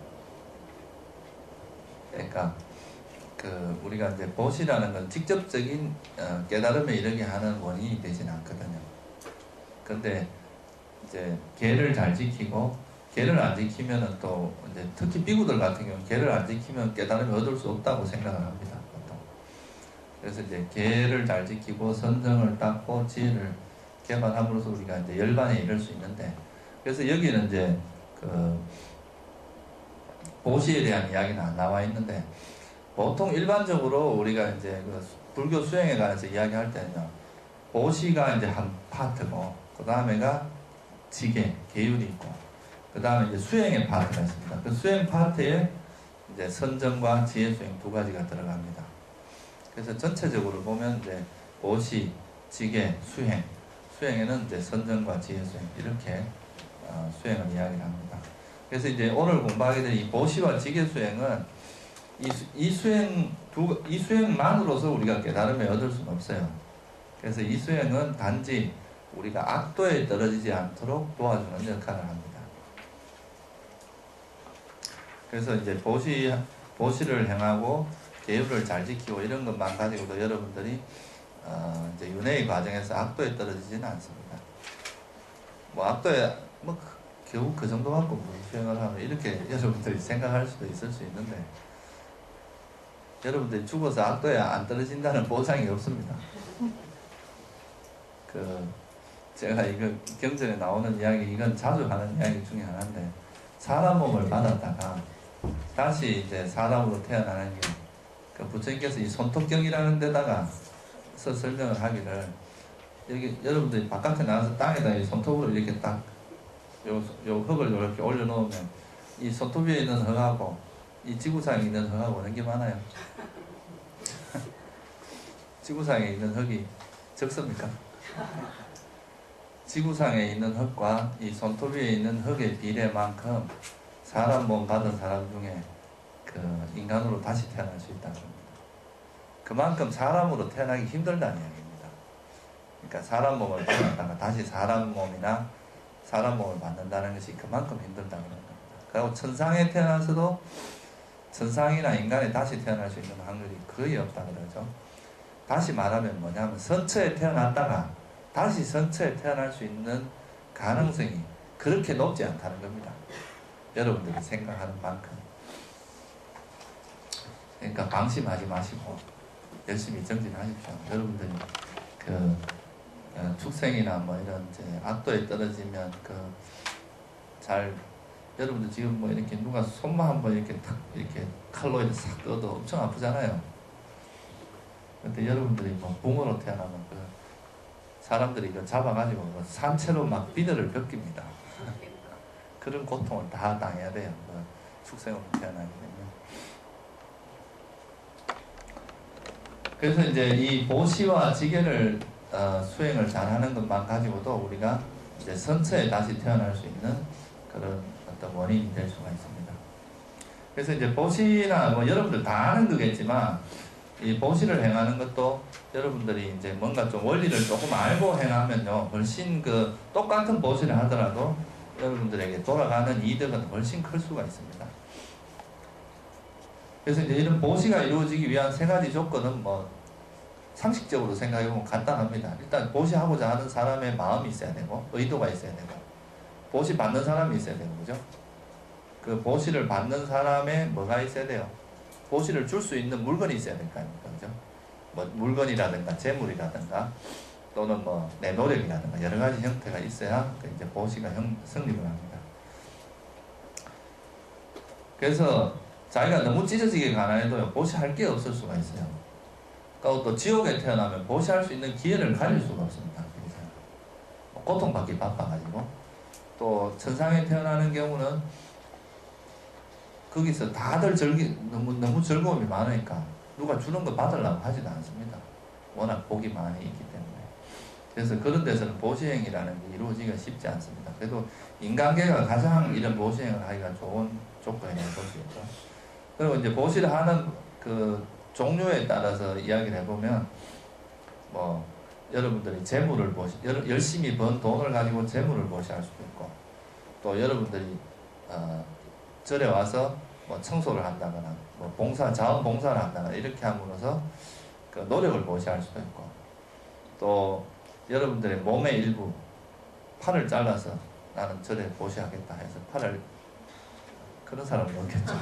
Speaker 1: 그러니까 우리가 이제 보시라는 건 직접적인 깨달음에 이르게 하는 원인이 되진 않거든요. 그런데 이제 계를 잘 지키고 계를 안 지키면은 또 이제 특히 비구들 같은 경우는 계를 안 지키면 깨달음을 얻을 수 없다고 생각을 합니다. 보통. 그래서 이제 계를 잘 지키고 선정을 닦고 지혜를 개발함으로써 우리가 이제 열반에 이를 수 있는데 그래서 여기는 이제 보시에 대한 이야기는 안 나와 있는데 보통 일반적으로 우리가 이제 불교 수행에 관해서 이야기할 때는요 보시가 이제 한 파트고 그 다음에가 지계, 계율이 있고 그 다음에 이제 수행의 파트가 있습니다. 그 수행 파트에 이제 선정과 지혜 수행 두 가지가 들어갑니다. 그래서 전체적으로 보면 이제 보시, 지계, 수행에는 이제 선정과 지혜 수행 이렇게 수행을 이야기를 합니다. 그래서 이제 오늘 공부하게 될 이 보시와 지계 수행은 이 수행만으로서 우리가 깨달음을 얻을 수는 없어요. 그래서 이 수행은 단지 우리가 악도에 떨어지지 않도록 도와주는 역할을 합니다. 그래서 이제 보시를 행하고 계율을 잘 지키고 이런 것만 가지고도 여러분들이 이제 윤회의 과정에서 악도에 떨어지지는 않습니다. 악도에 겨우 그 정도 갖고 무슨 수행을 하면 이렇게 여러분들이 생각할 수도 있을 수 있는데 여러분들이 죽어서 악도에 안 떨어진다는 보장이 없습니다. 제가 이거 경전에 나오는 이야기 이건 자주 하는 이야기 중에 하나인데 사람 몸을 받았다가 다시 이제 사람으로 태어나는 게 부처님께서 이 손톱경이라는 데다가 설명을 하기를 여기 여러분들이 바깥에 나가서 땅에다 이 손톱으로 이렇게 딱 요 흙을 이렇게 올려놓으면 이 손톱 위에 있는 흙하고 이 지구상에 있는 흙하고 어느 게 많아요? 지구상에 있는 흙이 적습니까? 지구상에 있는 흙과 이 손톱 위에 있는 흙의 비례만큼 사람 몸 받은 사람 중에 인간으로 다시 태어날 수 있다는 겁니다. 그만큼 사람으로 태어나기 힘들다는 이야기입니다. 그러니까 사람 몸을 받았다가 다시 사람 몸이나 사람 몸을 받는다는 것이 그만큼 힘들다는 겁니다. 그리고 천상에 태어나서도 천상이나 인간에 다시 태어날 수 있는 확률이 거의 없다 그러죠. 다시 말하면 뭐냐면 선처에 태어났다가 다시 선처에 태어날 수 있는 가능성이 그렇게 높지 않다는 겁니다. 여러분들이 생각하는 만큼. 그러니까 방심하지 마시고 열심히 정진하십시오. 여러분들이 그 축생이나 뭐 이런 이제 악도에 떨어지면 잘 여러분들 지금 뭐 이렇게 누가 손만 한번 이렇게 탁 이렇게 칼로 이렇게 싹 꺼도 엄청 아프잖아요. 근데 여러분들이 뭐 붕어로 태어나면 사람들이 이거 잡아가지고 산채로 막 비늘을 벗깁니다. 그런 고통을 다 당해야 돼요. 축생으로 태어나기 때문에. 그래서 이제 이 보시와 지계를 수행을 잘하는 것만 가지고도 우리가 이제 선처에 다시 태어날 수 있는 그런 어떤 원인이 될 수가 있습니다. 그래서 이제 보시나 뭐 여러분들 다 아는 거겠지만 이 보시를 행하는 것도 여러분들이 이제 뭔가 좀 원리를 조금 알고 행하면요 훨씬 똑같은 보시를 하더라도 여러분들에게 돌아가는 이득은 훨씬 클 수가 있습니다. 그래서 이제 이런 보시가 이루어지기 위한 세 가지 조건은 뭐 상식적으로 생각해보면 간단합니다. 일단 보시하고자 하는 사람의 마음이 있어야 되고 의도가 있어야 되고 보시 받는 사람이 있어야 되고 그죠? 그 보시를 받는 사람의 뭐가 있어야 돼요? 보시를 줄 수 있는 물건이 있어야 될 거 아닙니까? 그죠? 뭐 물건이라든가 재물이라든가 또는 뭐 내 노력이라든가 여러 가지 형태가 있어야 이제 보시가 성립을 합니다. 그래서 자기가 너무 찢어지게 가난해도 보시할 게 없을 수가 있어요. 그리고 또 지옥에 태어나면 보시할 수 있는 기회를 가질 수가 없습니다. 고통받기 바빠가지고 또 천상에 태어나는 경우는 거기서 다들 너무 즐거움이 많으니까 누가 주는 거 받으려고 하지도 않습니다. 워낙 복이 많이 있기 때문에. 그래서 그런 데서는 보시행이라는 게 이루어지기가 쉽지 않습니다. 그래도 인간계가 가장 이런 보시행을 하기가 좋은 조건이라고 볼 수 있죠. 그리고 이제 보시를 하는 그 종류에 따라서 이야기를 해보면 뭐 여러분들이 재물을 열심히 번 돈을 가지고 재물을 보시할 수도 있고 또 여러분들이 절에 와서 뭐 청소를 한다거나 뭐 자원봉사를 한다거나 이렇게 함으로써 그 노력을 보시할 수도 있고 또 여러분들의 몸의 일부 팔을 잘라서 나는 절에 보시하겠다 해서 그런 사람은 없겠죠.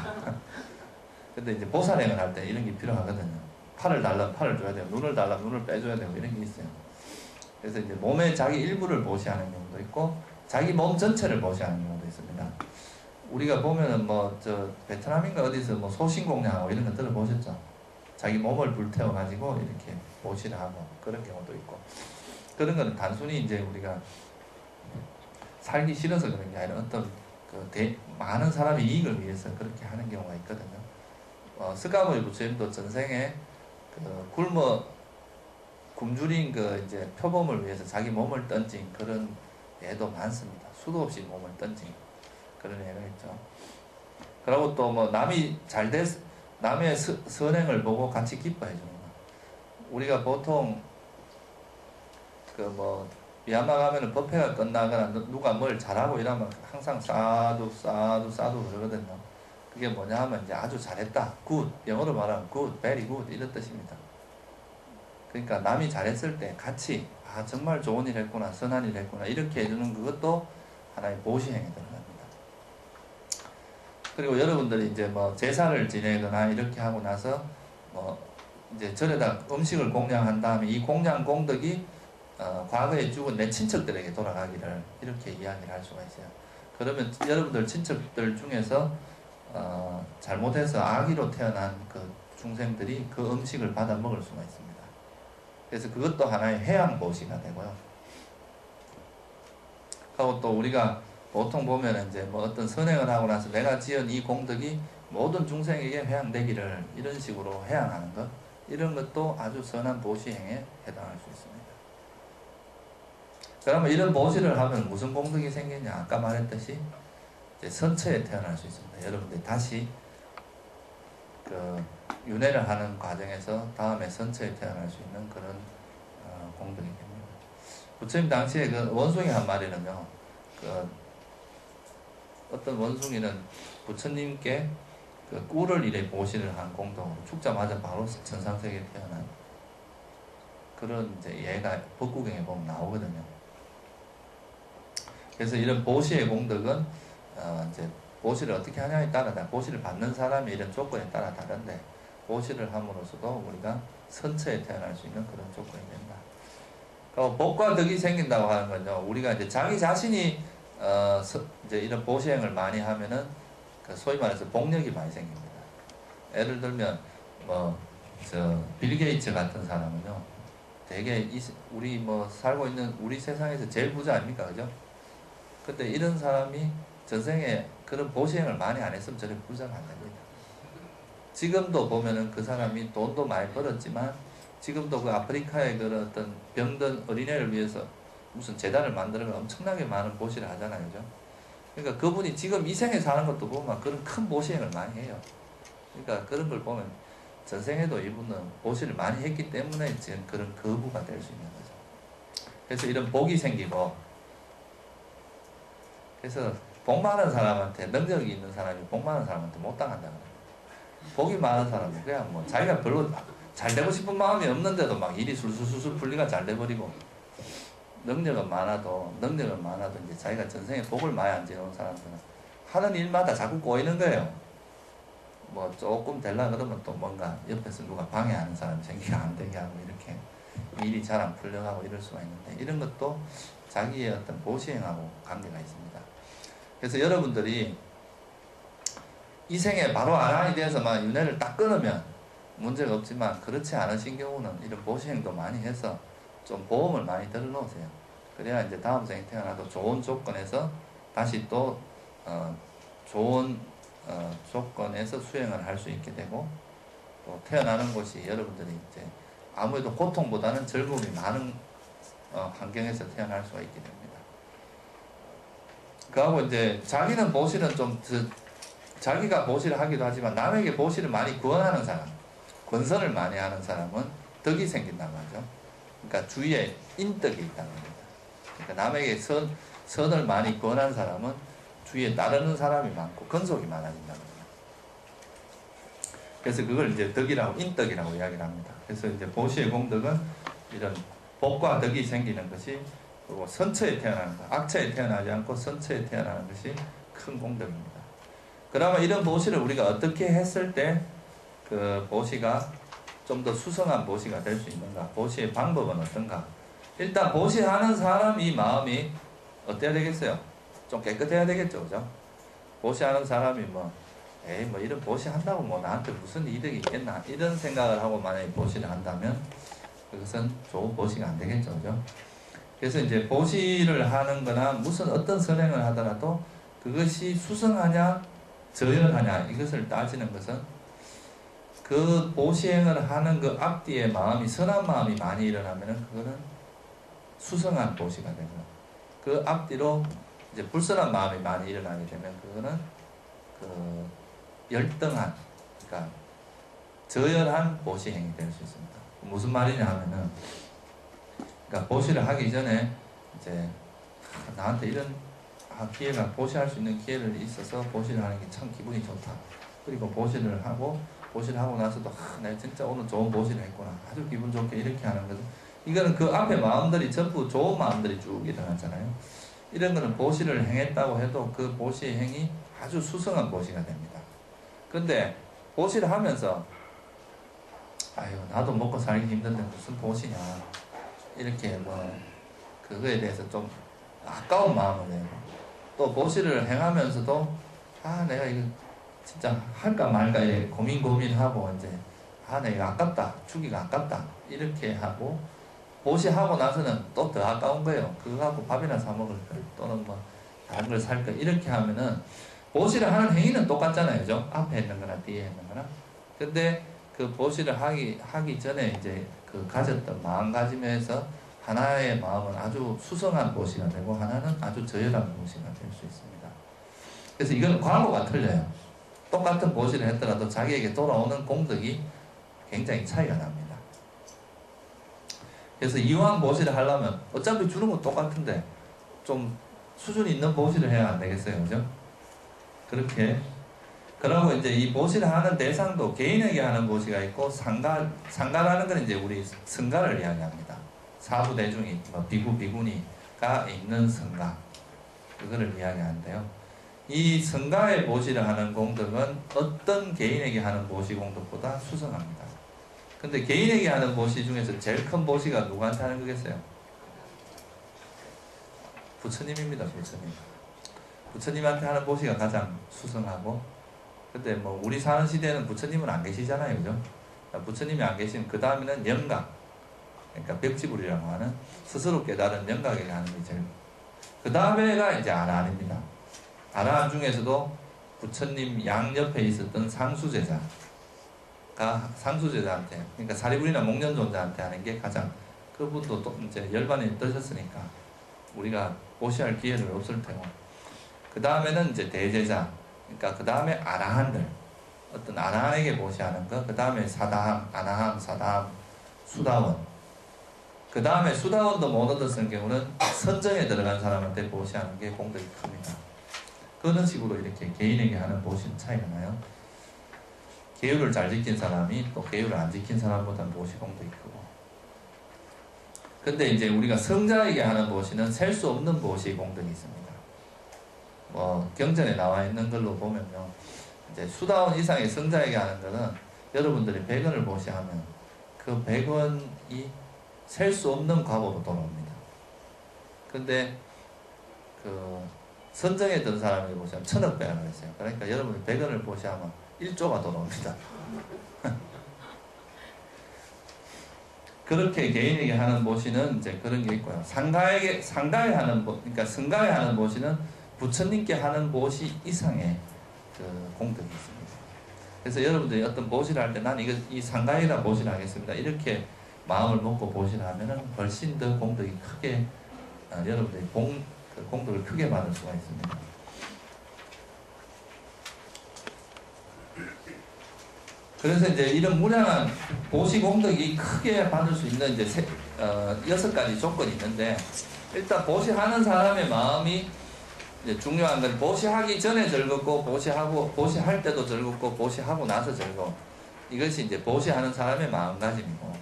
Speaker 1: 근데 이제 보살행을 할 때 이런 게 필요하거든요. 팔을 달라면 팔을 줘야 되고 눈을 달라면 눈을 빼줘야 되고 이런 게 있어요. 그래서 이제 몸의 자기 일부를 보시하는 경우도 있고 자기 몸 전체를 보시하는 경우도 있습니다. 우리가 보면은 베트남인가 어디서 소신공양하고 이런 거 들어보셨죠? 자기 몸을 불태워가지고 이렇게 보시를 하고 그런 경우도 있고 그런 거는 단순히 이제 우리가 살기 싫어서 그런 게 아니라 어떤 많은 사람의 이익을 위해서 그렇게 하는 경우가 있거든요. 스가모니 부처님도 전생에 굶주린 이제 표범을 위해서 자기 몸을 던진 그런 예도 많습니다. 수도 없이 몸을 던진 그런 예가 있죠. 그리고 또 남이 남의 선행을 보고 같이 기뻐해 주는 거. 우리가 보통 미얀마 가면은 법회가 끝나거나 누가 뭘 잘하고 이러면 항상 사두 그러거든요. 그게 뭐냐 하면 이제 아주 잘했다. 굿. 영어로 말하면 굿, very good 이런 뜻입니다. 그러니까 남이 잘했을 때 같이 정말 좋은 일 했구나, 선한 일 했구나 이렇게 해주는 그것도 하나의 보시행에 들어갑니다. 그리고 여러분들이 이제 제사를 지내거나 이렇게 하고 나서 이제 절에다 음식을 공양한 다음에 이 공양 공덕이 과거에 죽은 내 친척들에게 돌아가기를 이렇게 이야기를 할 수가 있어요. 그러면 여러분들 친척들 중에서 잘못해서 아기로 태어난 그 중생들이 그 음식을 받아 먹을 수가 있습니다. 그래서 그것도 하나의 해양보시가 되고요. 그리고 또 우리가 보통 보면 이제 어떤 선행을 하고 나서 내가 지은 이 공덕이 모든 중생에게 회양되기를 이런 식으로 회양하는 것, 이런 것도 아주 선한 보시행에 해당할 수 있습니다. 그러면 이런 보시를 하면 무슨 공덕이 생기냐? 아까 말했듯이 이제 선처에 태어날 수 있습니다. 여러분들이 다시 윤회를 하는 과정에서 다음에 선처에 태어날 수 있는 그런 공덕이 됩니다. 부처님 당시에 원숭이 한 마리는요, 어떤 원숭이는 부처님께 꿀을 이래 보시를 한 공덕으로 죽자마자 바로 천상세계에 태어난 그런 이제 예가 법구경에 보면 나오거든요. 그래서 이런 보시의 공덕은 이제 보시를 어떻게 하냐에 따라 보시를 받는 사람의 이런 조건에 따라 다른데 보시를 함으로써도 우리가 선처에 태어날 수 있는 그런 조건이 된다. 복과 덕이 생긴다고 하는 건요, 우리가 이제 자기 자신이 이제 이런 보시행을 많이 하면은 그 소위 말해서 복력이 많이 생깁니다. 예를 들면 빌 게이츠 같은 사람은요, 되게 우리 살고 있는 우리 세상에서 제일 부자 아닙니까, 그죠? 근데 이런 사람이 전생에 그런 보시행을 많이 안 했으면 저렇게 부자가 안 됩니다. 지금도 보면은 그 사람이 돈도 많이 벌었지만 지금도 그 아프리카의 그런 어떤 병든 어린애를 위해서 무슨 재단을 만들어서 엄청나게 많은 보시를 하잖아요, 그죠? 그러니까 그분이 지금 이 생에 사는 것도 보면 그런 큰 보시행을 많이 해요. 그러니까 그런 걸 보면 전생에도 이분은 보시를 많이 했기 때문에 지금 그런 거부가 될 수 있는 거죠. 그래서 이런 복이 생기고, 그래서 복 많은 사람한테, 능력이 있는 사람이 복 많은 사람한테 못 당한다 그래요. 복이 많은 사람은 그냥 자기가 별로 잘 되고 싶은 마음이 없는데도 막 일이 술술술술 풀리가 잘 돼버리고, 능력은 많아도 이제 자기가 전생에 복을 많이 안 지어온 사람들은 하는 일마다 자꾸 꼬이는 거예요. 조금 되려 그러면 또 뭔가 옆에서 누가 방해하는 사람이 생기가 안 되게 하고, 이렇게 일이 잘 안 풀려가고 이럴 수가 있는데, 이런 것도 자기의 어떤 보시행하고 관계가 있습니다. 그래서 여러분들이 이 생에 바로 아란이 돼서만 윤회를 딱 끊으면 문제가 없지만, 그렇지 않으신 경우는 이런 보시행도 많이 해서 좀 보험을 많이 들어놓으세요. 그래야 이제 다음 생에 태어나도 좋은 조건에서 다시 또 좋은 조건에서 수행을 할 수 있게 되고, 또 태어나는 곳이 여러분들이 이제 아무래도 고통보다는 즐거움이 많은 환경에서 태어날 수가 있게 됩니다. 그하고 이제 자기는 보시는 자기가 보시를 하기도 하지만 남에게 보시를 많이 구원하는 사람, 권선을 많이 하는 사람은 덕이 생긴다고 하죠. 그러니까 주위에 인덕이 있다는 겁니다. 그러니까 남에게 선을 많이 구원한 사람은 주위에 따르는 사람이 많고 근속이 많아진다는 겁니다. 그래서 그걸 이제 덕이라고, 인덕이라고 이야기를 합니다. 그래서 이제 보시의 공덕은 이런 복과 덕이 생기는 것이, 그리고 선처에 태어나는 것, 악처에 태어나지 않고 선처에 태어나는 것이 큰 공덕입니다. 그러면 이런 보시를 우리가 어떻게 했을 때 그 보시가 좀 더 수성한 보시가 될 수 있는가? 보시의 방법은 어떤가? 일단 보시하는 사람이 마음이 어때야 되겠어요? 좀 깨끗해야 되겠죠, 그죠? 보시하는 사람이 이런 보시 한다고 나한테 무슨 이득이 있겠나? 이런 생각을 하고 만약에 보시를 한다면 그것은 좋은 보시가 안 되겠죠, 그죠? 그래서 이제 보시를 하는 거나 무슨 어떤 선행을 하더라도 그것이 수성하냐, 저열하냐, 이것을 따지는 것은 그 보시행을 하는 그 앞뒤에 마음이, 선한 마음이 많이 일어나면은 그거는 수성한 보시가 되고, 그 앞뒤로 이제 불선한 마음이 많이 일어나게 되면 그거는 그 열등한, 그러니까 저열한 보시행이 될 수 있습니다. 무슨 말이냐 하면은, 그러니까 보시를 하기 전에 이제 나한테 이런 기회가, 보시할 수 있는 기회를 있어서 보시를 하는 게 참 기분이 좋다. 그리고 보시를 하고 나서도 내가 진짜 오늘 좋은 보시를 했구나, 아주 기분 좋게, 이렇게 하는 거죠. 이거는 그 앞에 마음들이 전부 좋은 마음들이 쭉 일어나잖아요. 이런 거는 보시를 행했다고 해도 그 보시의 행이 아주 수성한 보시가 됩니다. 근데 보시를 하면서 나도 먹고 살기 힘든데 무슨 보시냐, 이렇게 그거에 대해서 좀 아까운 마음을 내고, 또 보시를 행하면서도 내가 이거 진짜 할까 말까 고민하고 이제 내가 아깝다, 주기가 아깝다, 이렇게 하고, 보시하고 나서는 또 더 아까운 거예요. 그거 갖고 밥이나 사 먹을 걸, 또는 다른 걸 살 걸, 이렇게 하면은 보시를 하는 행위는 똑같잖아요, 그죠? 앞에 있는 거나 뒤에 있는 거나. 근데 그 보시를 하기 전에 이제 그 가졌던 마음가짐에서 하나의 마음은 아주 수성한 보시가 되고, 하나는 아주 저열한 보시가 될 수 있습니다. 그래서 이건 과거가 틀려요. 똑같은 보시를 했더라도 자기에게 돌아오는 공덕이 굉장히 차이가 납니다. 그래서 이왕 보시를 하려면 어차피 주는 건 똑같은데 좀 수준 있는 보시를 해야 안 되겠어요, 그죠? 그렇게. 그러고 이제 이 보시를 하는 대상도 개인에게 하는 보시가 있고, 상가라는 건 이제 우리 성가를 이야기합니다. 사부대중이 비구 비구니가 있는 성가, 그거를 이야기하는데요. 이 성가의 보시를 하는 공덕은 어떤 개인에게 하는 보시 공덕보다 수성합니다. 근데 개인에게 하는 보시 중에서 제일 큰 보시가 누구한테 하는 거겠어요? 부처님입니다. 부처님. 부처님한테 하는 보시가 가장 수성하고, 근데 뭐 우리 사는 시대에는 부처님은 안 계시잖아요, 그죠? 부처님이 안 계신 그 다음에는 영각, 그러니까 벽지불이라고 하는 스스로 깨달은 영각에게 하는 게 제일. 그 다음에가 이제 아라한입니다. 아라한 중에서도 부처님 양 옆에 있었던 상수제자가 상수제자한테, 그러니까 사리불이나 목련존자한테 하는 게 가장, 그분도 또 이제 열반에 뜨셨으니까 우리가 보시할 기회는 없을 테고, 그 다음에는 이제 대제자, 그러니까 그 다음에 아라한들, 어떤 아라한에게 보시하는 거, 그 다음에 사다함, 아나함, 사다함, 수다원, 그 다음에 수다원도 못 얻었을 경우는 선정에 들어간 사람한테 보시하는 게 공덕이 큽니다. 그런 식으로 이렇게 개인에게 하는 보시는 차이가 나요. 계율을 잘 지킨 사람이 또 계율을 안 지킨 사람보다는 보시 공덕이 크고, 근데 이제 우리가 성자에게 하는 보시는 셀 수 없는 보시 공덕이 있습니다. 뭐 경전에 나와 있는 걸로 보면요, 이제 수다원 이상의 성자에게 하는 거는 여러분들이 100원을 보시하면 그 100원이 셀 수 없는 값으로 돌아옵니다. 근데 그 선정에 든 사람이 보시면 1000억 배라고 했어요. 그러니까 여러분이 100원을 보시하면 1조가 돌아옵니다. 그렇게 개인에게 하는 보시는 이제 그런 게 있고요. 상가에 하는 그러니까 성가에 하는 보시는 부처님께 하는 보시 이상의 그 공덕이 있습니다. 그래서 여러분들이 어떤 보시를 할 때 나는 이 상가에다 보시를 하겠습니다, 이렇게 마음을 먹고 보시를 하면은 훨씬 더 공덕이 크게, 여러분들이 그 공덕을 크게 받을 수가 있습니다. 그래서 이제 이런 무량한 보시 공덕이 크게 받을 수 있는 이제 6가지 조건이 있는데, 일단 보시하는 사람의 마음이 이제 중요한 건, 보시하기 전에 즐겁고 보시할 때도 즐겁고 보시하고 나서 즐거워. 이것이 이제 보시하는 사람의 마음가짐이고,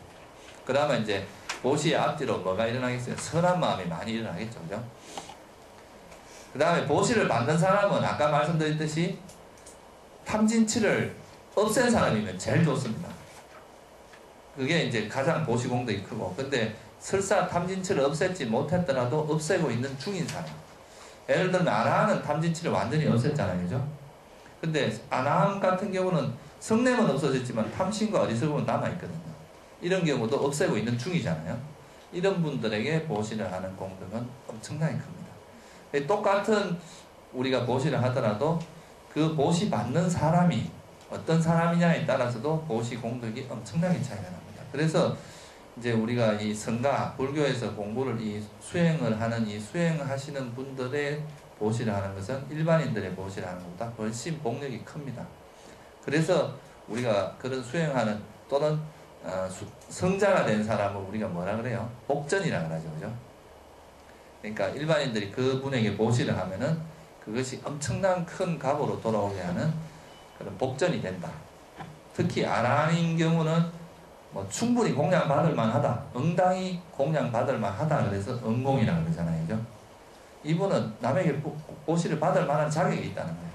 Speaker 1: 그 다음에 이제 보시의 앞뒤로 뭐가 일어나겠어요? 선한 마음이 많이 일어나겠죠, 그죠? 그 다음에 보시를 받는 사람은 아까 말씀드렸듯이 탐진치를 없앤 사람이면 제일 좋습니다. 그게 이제 가장 보시 공덕이 크고, 근데 설사 탐진치를 없앴지 못했더라도 없애고 있는 중인 사람, 예를 들면 아라한은 탐진치를 완전히 없앴잖아요, 그죠? 근데 아라한 같은 경우는 성냄은 없어졌지만 탐심과 어리석음은 남아있거든요. 이런 경우도 없애고 있는 중이잖아요. 이런 분들에게 보시를 하는 공덕은 엄청나게 큽니다. 똑같은 우리가 보시를 하더라도 그 보시 받는 사람이 어떤 사람이냐에 따라서도 보시 공덕이 엄청나게 차이가 납니다. 그래서 이제 우리가 이 성가, 불교에서 공부를 수행을 하는 수행하시는 분들의 보시를 하는 것은 일반인들의 보시를 하는 것보다 훨씬 복력이 큽니다. 그래서 우리가 그런 수행하는, 또는 성자가 된 사람을 우리가 뭐라 그래요? 복전이라 그러죠, 그죠? 그러니까 일반인들이 그분에게 보시를 하면은 그것이 엄청난 큰 값으로 돌아오게 하는 그런 복전이 된다. 특히 아라한인 경우는 뭐 충분히 공양받을 만하다, 응당히 공양받을 만하다, 그래서 응공이라고 그러잖아요, 그죠? 이분은 남에게 보시를 받을 만한 자격이 있다는 거예요.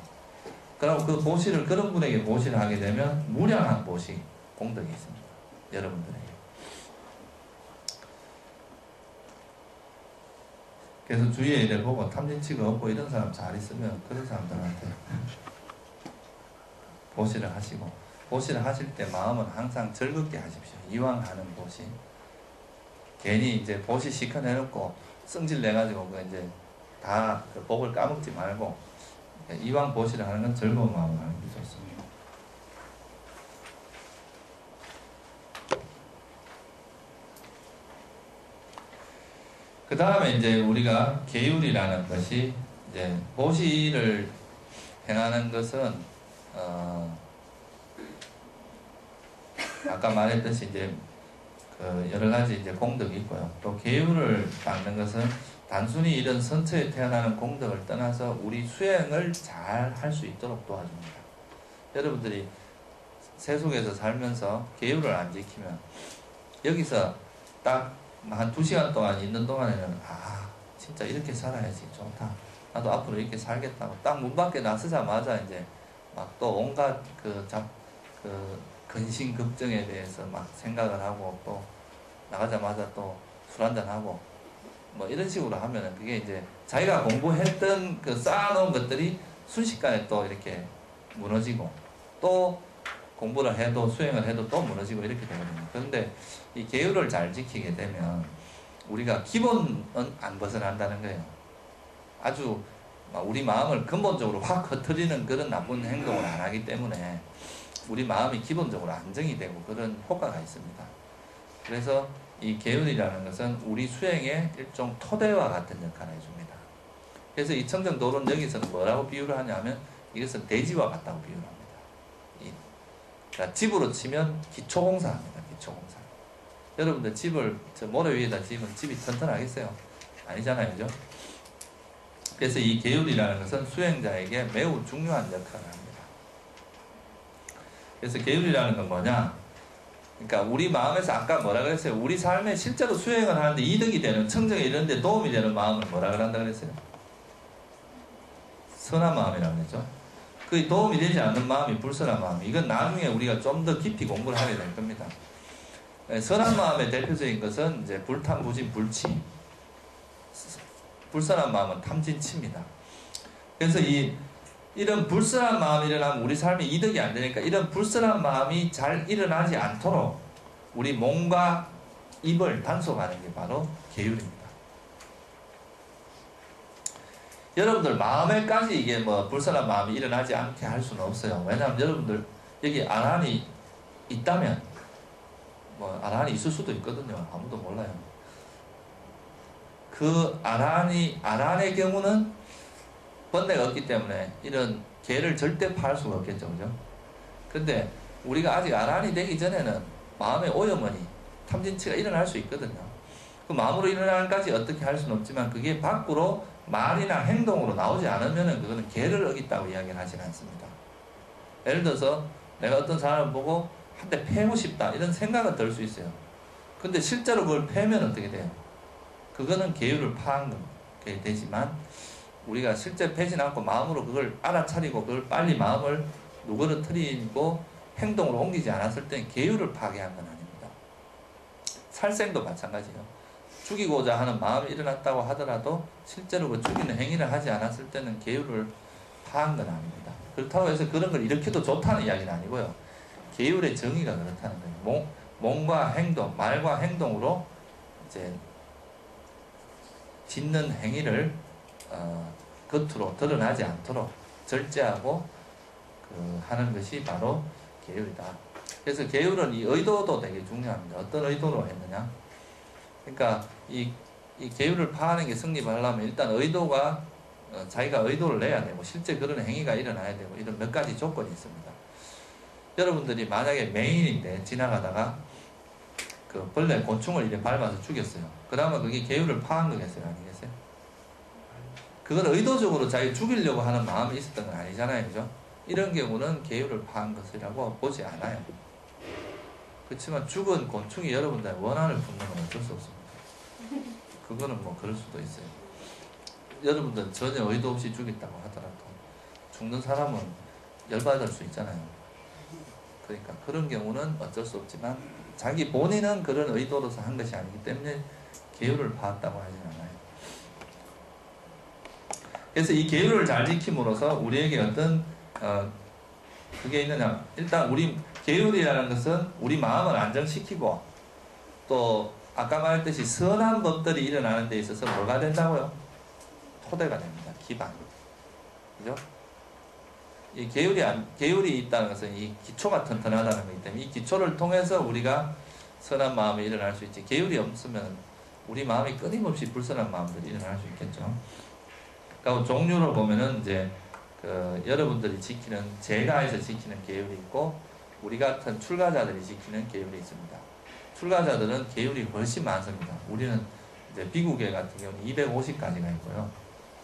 Speaker 1: 그럼 그 보시를, 그런 분에게 보시를 하게 되면 무량한 보시 공덕이 있습니다, 여러분들에게. 그래서 주위에 이래 보고 탐진치가 없고 이런 사람 잘 있으면 그런 사람들한테 보시를 하시고, 보시를 하실 때 마음은 항상 즐겁게 하십시오. 이왕 하는 보시. 괜히 이제 보시 시켜내놓고 성질 내가지고 이제 다 그 복을 까먹지 말고, 이왕 보시를 하는 건 즐거운 마음으로 하는 게 좋습니다. 그 다음에 이제 우리가 계율이라는 것이, 이제 보시를 행하는 것은 아까 말했듯이 이제 그 여러 가지 이제 공덕이 있고요. 또 계율을 받는 것은 단순히 이런 선처에 태어나는 공덕을 떠나서 우리 수행을 잘 할 수 있도록 도와줍니다. 여러분들이 세속에서 살면서 계율을 안 지키면 여기서 딱 한 2시간 동안 있는 동안에는 진짜 이렇게 살아야지 좋다, 나도 앞으로 이렇게 살겠다고 딱 문 밖에 나서자마자 이제 막 또 온갖 그 근심 걱정에 대해서 막 생각을 하고 또 나가자마자 또 술 한잔하고 뭐 이런 식으로 하면은 그게 이제 자기가 공부했던 그 쌓아놓은 것들이 순식간에 또 이렇게 무너지고 또 공부를 해도 수행을 해도 또 무너지고 이렇게 되거든요. 그런데 이 계율을 잘 지키게 되면 우리가 기본은 안 벗어난다는 거예요. 아주 우리 마음을 근본적으로 확 흩트리는 그런 나쁜 행동을 안 하기 때문에 우리 마음이 기본적으로 안정이 되고 그런 효과가 있습니다. 그래서 이 계율이라는 것은 우리 수행의 일종 토대와 같은 역할을 해줍니다. 그래서 이 청정도론 여기서는 뭐라고 비유를 하냐면 이것은 대지와 같다고 비유를 합니다. 그러니까 집으로 치면 기초공사합니다. 기초공사. 여러분들 집을 저 모래 위에다 지으면 집이 튼튼하겠어요? 아니잖아요. 그죠? 그래서 이 계율이라는 것은 수행자에게 매우 중요한 역할을 합니다. 그래서 계율이라는 건 뭐냐? 그러니까 우리 마음에서 아까 뭐라 그랬어요? 우리 삶에 실제로 수행을 하는데 이득이 되는, 청정에 이런 데 도움이 되는 마음을 뭐라 그런다 그랬어요? 선한 마음이라고 그랬죠? 그 도움이 되지 않는 마음이 불선한 마음. 이건 나중에 우리가 좀 더 깊이 공부를 하게 될 겁니다. 선한 마음의 대표적인 것은 이제 불탐, 부진, 불치. 불선한 마음은 탐진치입니다. 그래서 이런 불선한 마음이 일어나면 우리 삶에 이득이 안 되니까 이런 불선한 마음이 잘 일어나지 않도록 우리 몸과 입을 단속하는 게 바로 계율입니다. 여러분들 마음에까지 이게 뭐 불선한 마음이 일어나지 않게 할 수는 없어요. 왜냐하면 여러분들 여기 아란이 있다면 뭐 아란이 있을 수도 있거든요. 아무도 몰라요. 그 아란의 경우는 번뇌가 없기 때문에 이런 개를 절대 파할 수가 없겠죠. 그죠? 근데 우리가 아직 아란이 되기 전에는 마음의 오염원이 탐진치가 일어날 수 있거든요. 그 마음으로 일어나는까지 어떻게 할 수는 없지만 그게 밖으로 말이나 행동으로 나오지 않으면은 그거는 개를 어겼다고 이야기를 하지는 않습니다. 예를 들어서 내가 어떤 사람을 보고 한 대 패고 싶다 이런 생각은 들 수 있어요. 근데 실제로 그걸 패면 어떻게 돼요? 그거는 계율을 파한 게 되지만 우리가 실제 패진 않고 마음으로 그걸 알아차리고 그걸 빨리 마음을 누그러뜨리고 행동으로 옮기지 않았을 때는 계율을 파괴한 건 아닙니다. 살생도 마찬가지예요. 죽이고자 하는 마음이 일어났다고 하더라도 실제로 그 죽이는 행위를 하지 않았을 때는 계율을 파한 건 아닙니다. 그렇다고 해서 그런 걸 일으켜도 좋다는 이야기는 아니고요. 계율의 정의가 그렇다는 거예요. 몸과 행동, 말과 행동으로 이제 짓는 행위를 겉으로 드러나지 않도록 절제하고 하는 것이 바로 계율이다. 그래서 계율은 이 의도도 되게 중요합니다. 어떤 의도로 했느냐? 그러니까 이 계율을 파하는 게 성립하려면 일단 의도가 자기가 의도를 내야 되고 실제 그런 행위가 일어나야 되고 이런 몇 가지 조건이 있습니다. 여러분들이 만약에 맹인인데 지나가다가 그 벌레 곤충을 이렇게 밟아서 죽였어요. 그러면 그게 계율을 파한 거겠어요? 아니겠어요? 그건 의도적으로 자기 죽이려고 하는 마음이 있었던 건 아니잖아요. 그죠? 이런 경우는 계율을 파한 것이라고 보지 않아요. 그렇지만 죽은 곤충이 여러분들의 원한을 품는 건 어쩔 수 없습니다. 그거는 뭐 그럴 수도 있어요. 여러분들 전혀 의도 없이 죽였다고 하더라도 죽는 사람은 열받을 수 있잖아요. 그러니까 그런 경우는 어쩔 수 없지만 자기 본인은 그런 의도로서 한 것이 아니기 때문에 계율을 파았다고 하진 않아요. 그래서 이 계율을 잘 지킴으로써 우리에게 어떤 그게 있느냐. 일단 우리 계율이라는 것은 우리 마음을 안정시키고 또 아까 말했듯이 선한 법들이 일어나는 데 있어서 뭐가 된다고요? 토대가 됩니다. 기반. 그죠? 이 계율이 있다는 것은 이 기초가 튼튼하다는 거기 때문에 이 기초를 통해서 우리가 선한 마음이 일어날 수 있지. 계율이 없으면 우리 마음이 끊임없이 불선한 마음들이 일어날 수 있겠죠. 그러니까 종류로 보면은 이제 여러분들이 지키는 제가에서 지키는 계율이 있고 우리 같은 출가자들이 지키는 계율이 있습니다. 출가자들은 계율이 훨씬 많습니다. 우리는 이제 비구계 같은 경우는 250가지가 있고요.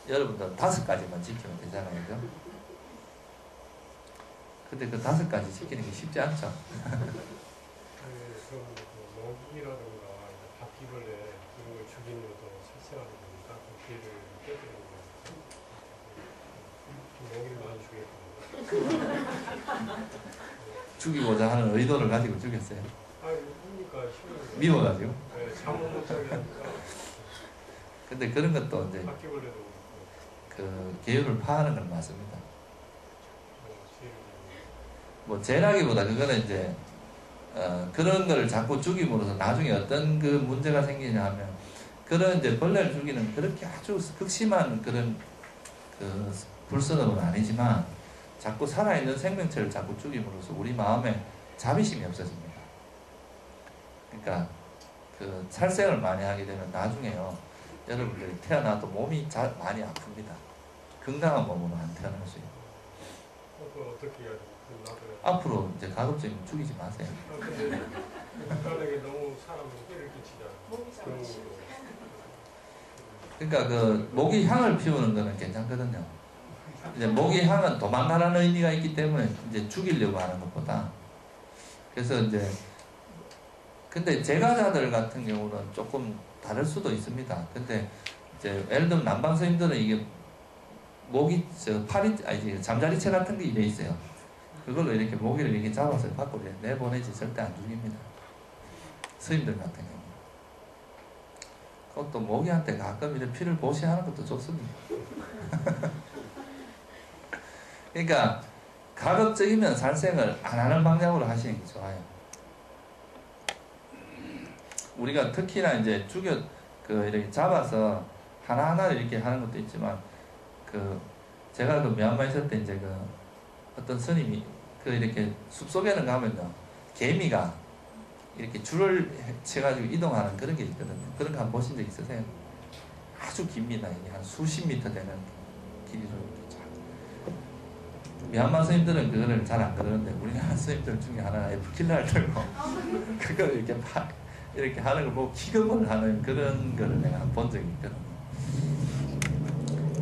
Speaker 1: 여러분들 5가지만 지키면 되잖아요. 그죠? 근데 그 5가지 지키는 게 쉽지 않죠.
Speaker 3: 먹이라든가 바퀴벌레 이런 걸 죽이는 것도 설치하는 겁니까? 그 피해를 떼드리는 거예요.
Speaker 1: 죽이고자 하는 의도를 가지고 죽였어요.
Speaker 3: 아니 그러니까 싫어요.
Speaker 1: 미워가지고.
Speaker 3: 네, 잠을 못 자게 하니까
Speaker 1: 근데 그런 것도 이제
Speaker 3: 바퀴벌레도 그렇고
Speaker 1: 그 계율을 파하는 건 맞습니다.
Speaker 3: 제일
Speaker 1: 뭐 죄라기보다 그거는 이제 그런 거를 자꾸 죽임으로써 나중에 어떤 그 문제가 생기냐 하면 그런 이제 벌레를 죽이는 그렇게 아주 극심한 그런 그 불순업은 아니지만 자꾸 살아있는 생명체를 자꾸 죽임으로써 우리 마음에 자비심이 없어집니다. 그러니까 그 살생을 많이 하게 되면 나중에요 여러분들이 태어나도 몸이 많이 아픕니다. 건강한 몸으로 안 태어날 수 있고
Speaker 3: 그걸 어떻게 해야 돼? 나도
Speaker 1: 앞으로 이제 가급적이면 죽이지 마세요.
Speaker 3: 근데 북한에게 너무 사람을 해를 끼치잖아. 그런 걸로.
Speaker 1: 그러니까 그 모기 향을 피우는 거는 괜찮거든요. 이제 모기 향은 도망가라는 의미가 있기 때문에 이제 죽이려고 하는 것보다 그래서 이제 근데 제가자들 같은 경우는 조금 다를 수도 있습니다. 근데 이제 예를 들면 남방 스님들은 이게 모기 잠자리채 같은 게 이래 있어요. 그걸로 이렇게 모기를 이렇게 잡아서 밖으로 내보내지 절대 안 죽입니다. 스님들 같은 경우. 그것도 모기한테 가끔 이렇게 피를 보시하는 것도 좋습니다. 그러니까 가급적이면 살생을 안 하는 방향으로 하시는 게 좋아요. 우리가 특히나 이제 이렇게 잡아서 하나하나 이렇게 하는 것도 있지만, 제가 미얀마에 있을 때 이제 어떤 스님이 이렇게 숲속에는 가면요, 개미가 이렇게 줄을 쳐가지고 이동하는 그런 게 있거든요. 그런 거 한번 보신 적 있으세요? 아주 깁니다. 이게 한 수십 미터 되는 길이로 이렇게 쫙. 미얀마 스님들은 그거를 잘 안 그러는데, 우리나라 스님들 중에 하나가 F킬러를 들고, 그걸 이렇게 하는 걸 보고 기겁을 하는 그런 거를 내가 본 적이 있거든요.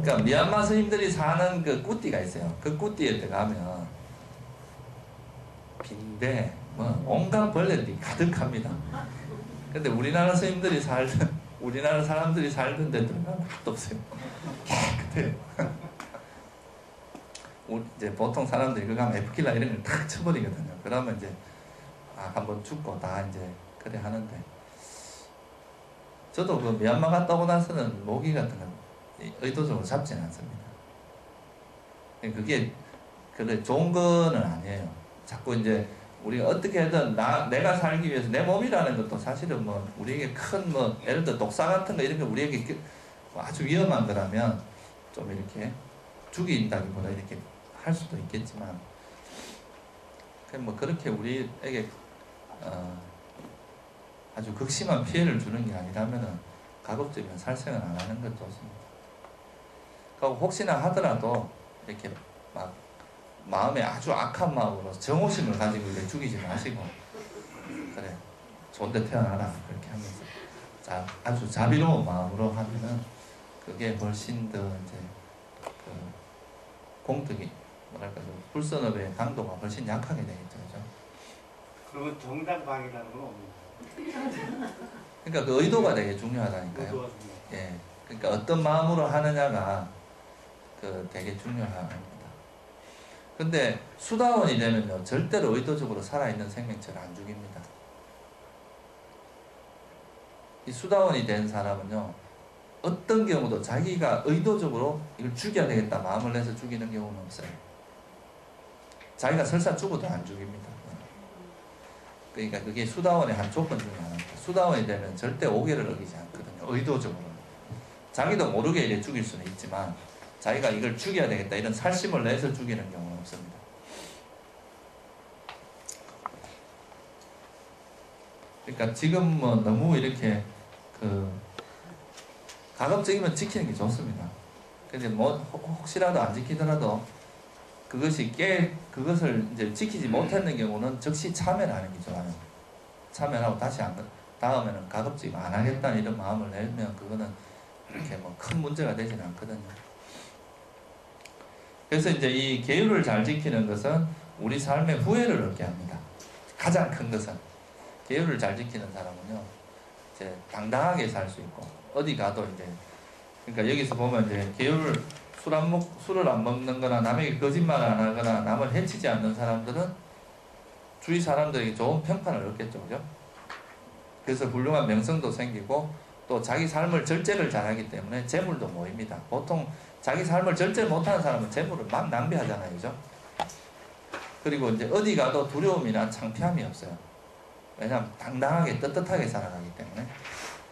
Speaker 1: 그러니까 미얀마 스님들이 사는 그 꾸띠가 있어요. 그 꾸띠에 들어가면 빈대, 온갖 벌레들이 가득합니다. 근데 우리나라 사람들이 살던 데 들어가면 하나도 없어요. 깨끗해요. 이제 보통 사람들이 그거 가면 F킬러 이런 걸 탁 쳐버리거든요. 그러면 이제 한번 죽고 다 이제 그래 하는데, 저도 미얀마 갔다 오고 나서는 모기 같은 건 의도적으로 잡지는 않습니다. 그게 좋은 거는 아니에요. 자꾸 이제 우리가 어떻게든 내가 살기 위해서 내 몸이라는 것도 사실은 우리에게 큰 예를 들어 독사 같은 거 이런 게 우리에게 아주 위험한 거라면 좀 이렇게 죽인다기보다 이렇게 할 수도 있겠지만, 그렇게 우리에게 아주 극심한 피해를 주는 게 아니라면은 가급적이면 살생을 안 하는 건 좋습니다. 혹시나 하더라도 이렇게 마음에 아주 악한 마음으로 정오심을 가지고 이렇게 죽이지 마시고, 그래 좋은데 태어나라 그렇게 하면서 아주 자비로운 마음으로 하면은 그게 훨씬 더 이제 공덕이 불선업의 강도가 훨씬 약하게 되겠죠, 그죠?
Speaker 2: 그러면 정당방위라는 건 없는
Speaker 1: 그러니까 그 의도가 되게 중요하다니까요. 예, 그러니까 어떤 마음으로 하느냐가 되게 중요합니다. 근데 수다원이 되면요, 절대로 의도적으로 살아있는 생명체를 안 죽입니다. 이 수다원이 된 사람은요, 어떤 경우도 자기가 의도적으로 이걸 죽여야 되겠다 마음을 내서 죽이는 경우는 없어요. 자기가 설사 죽어도 안 죽입니다. 그러니까 그게 수다원의 한 조건 중에 하나입니다. 수다원이 되면 절대 오계를 어기지 않거든요. 의도적으로. 자기도 모르게 이래 죽일 수는 있지만, 자기가 이걸 죽여야 되겠다 이런 살심을 내서 죽이는 경우는 없습니다. 그러니까 지금 너무 이렇게 가급적이면 지키는 게 좋습니다. 근데 혹시라도 안 지키더라도 그것을 이제 지키지 못했는 경우는 즉시 참여하는 게 좋아요. 참여하고 다시 다음에는 가급적이면 안 하겠다는 이런 마음을 내면 그거는 이렇게 큰 문제가 되지는 않거든요. 그래서 이제 이 계율을 잘 지키는 것은 우리 삶의 후회를 얻게 합니다. 가장 큰 것은 계율을 잘 지키는 사람은요, 이제 당당하게 살 수 있고 어디 가도 이제, 그러니까 여기서 보면 이제 계율을 술을 안 먹는 거나 남에게 거짓말 안 하거나 남을 해치지 않는 사람들은 주위 사람들에게 좋은 평판을 얻겠죠. 그죠? 그래서 훌륭한 명성도 생기고 또 자기 삶을 절제를 잘하기 때문에 재물도 모입니다. 보통 자기 삶을 절제 못하는 사람은 재물을 막 낭비하잖아요. 그죠? 그리고 이제 어디 가도 두려움이나 창피함이 없어요. 왜냐하면 당당하게 떳떳하게 살아가기 때문에.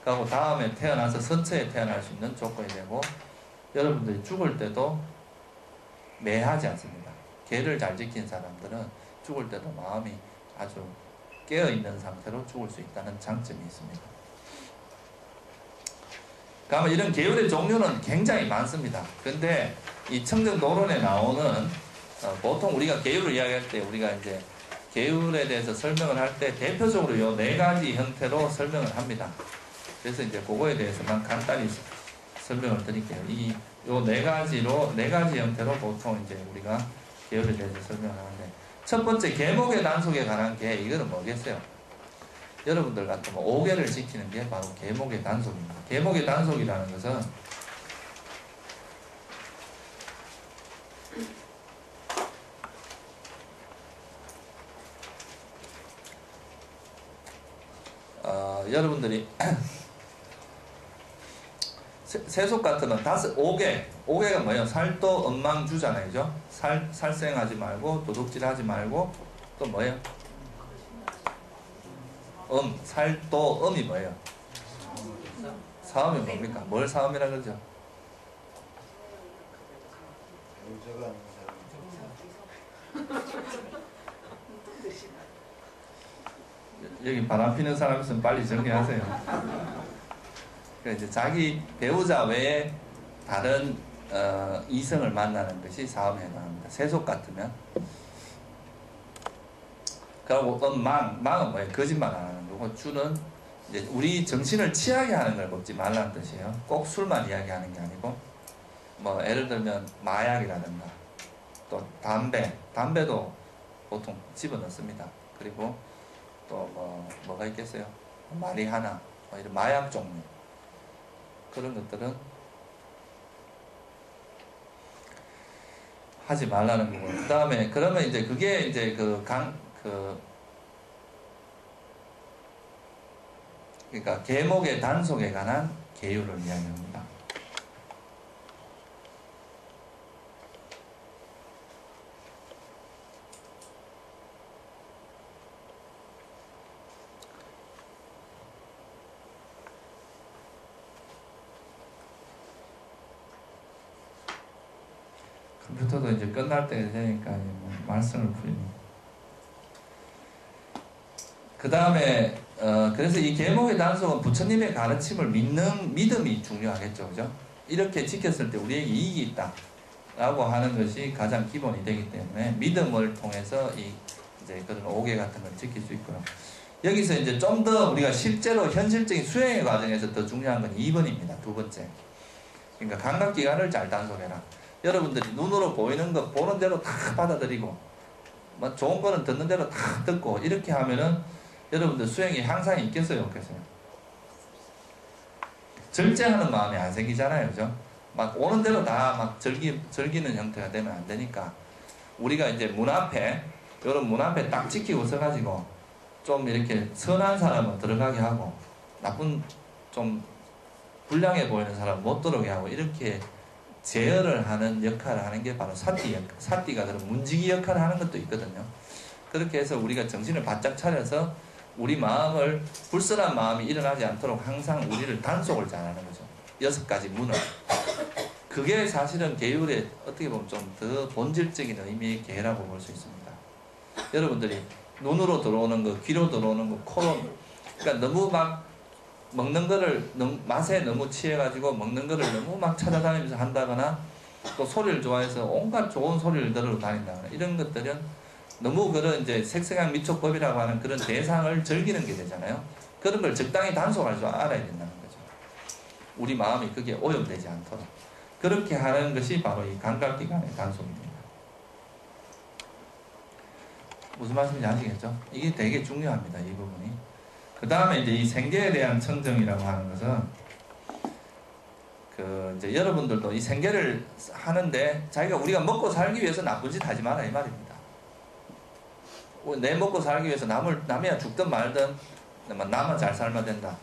Speaker 1: 그리고 다음에 태어나서 선처에 태어날 수 있는 조건이 되고 여러분들이 죽을 때도 매하지 않습니다. 계를 잘 지킨 사람들은 죽을 때도 마음이 아주 깨어있는 상태로 죽을 수 있다는 장점이 있습니다. 그러면 이런 계율의 종류는 굉장히 많습니다. 근데 이 청정도론에 나오는 보통 우리가 계율을 이야기할 때 우리가 이제 계율에 대해서 설명을 할 때 대표적으로 요 4가지 형태로 설명을 합니다. 그래서 이제 그거에 대해서만 간단히 설명을 드릴게요. 요 4가지 형태로 보통 이제 우리가 계율에 대해서 설명을 하는데 첫 번째 계목의 단속에 관한 게 이거는 뭐겠어요? 여러분들 같으면 5개를 지키는 게 바로 계목의 단속입니다. 계목의 단속이라는 것은 여러분들이 세속 같으면 5개가 뭐예요? 살도 엉망주잖아요. 그죠? 살생하지 말고 도둑질하지 말고 또 뭐예요? 살도 음이 뭐예요? 사음이 뭡니까? 뭘 사음이라 그러죠? 여기 바람 피는 사람 있으면 빨리 정리하세요. 그러니까 이제 자기 배우자 외에 다른 이성을 만나는 것이 사음에 해당합니다. 세속 같으면. 그리고 망은 뭐예요? 거짓말 안 하는 거고, 주는 이제 우리 정신을 취하게 하는 걸 먹지 말라는 뜻이에요. 꼭 술만 이야기하는 게 아니고, 뭐 예를 들면 마약이라든가 또 담배도 보통 집어넣습니다. 그리고 또 뭐가 있겠어요? 마리화나 뭐 이런 마약 종류 그런 것들은 하지 말라는 거고. 그 다음에 그러면 이제 그게 이제 그러니까 계목의 단속에 관한 계율을 이야기합니다. 컴퓨터도 이제 끝날 때 되니까 말씀을 드립니다. 그 다음에 그래서 이 계목의 단속은 부처님의 가르침을 믿는 믿음이 중요하겠죠, 그죠? 이렇게 지켰을 때 우리에게 이익이 있다 라고 하는 것이 가장 기본이 되기 때문에 믿음을 통해서 이제 그런 5개 같은 걸 지킬 수 있고요. 여기서 이제 좀 더 우리가 실제로 현실적인 수행의 과정에서 더 중요한 건 2번입니다. 두 번째. 그러니까 감각기관을 잘 단속해라. 여러분들이 눈으로 보이는 거 보는 대로 다 받아들이고 뭐 좋은 거는 듣는 대로 다 듣고 이렇게 하면은 여러분들 수행이 향상이 있겠어요, 없겠어요? 절제하는 마음이 안 생기잖아요, 그죠? 막 오는 대로 다 막 즐기는 형태가 되면 안 되니까 우리가 이제 문 앞에 이런 문 앞에 딱 지키고 서가지고 좀 이렇게 선한 사람은 들어가게 하고 나쁜 좀 불량해 보이는 사람은 못 들어오게 하고 이렇게 제어를 하는 역할을 하는 게 바로 사띠가 그런 문지기 역할을 하는 것도 있거든요. 그렇게 해서 우리가 정신을 바짝 차려서 우리 마음을 불선한 마음이 일어나지 않도록 항상 우리를 단속을 잘하는 거죠. 6가지 문을. 그게 사실은 계율의 어떻게 보면 좀 더 본질적인 의미의 계라고 볼 수 있습니다. 여러분들이 눈으로 들어오는 거, 귀로 들어오는 거, 코로 그러니까 너무 막 먹는 거를 맛에 너무 취해가지고 먹는 거를 너무 막 찾아다니면서 한다거나 또 소리를 좋아해서 온갖 좋은 소리를 들으러 다닌다거나 이런 것들은 너무 그런 이제 색색양 미촉법이라고 하는 그런 대상을 즐기는 게 되잖아요. 그런 걸 적당히 단속할 줄 알아야 된다는 거죠. 우리 마음이 그게 오염되지 않도록 그렇게 하는 것이 바로 이 감각기관의 단속입니다. 무슨 말씀인지 아시겠죠? 이게 되게 중요합니다. 이 부분이. 그 다음에 이제 이 생계에 대한 청정이라고 하는 것은 이제 여러분들도 이 생계를 하는데 우리가 먹고 살기 위해서 나쁜 짓 하지 마라 이 말입니다. 내 먹고 살기 위해서 남이야 죽든 말든 나만 잘 살면 된다.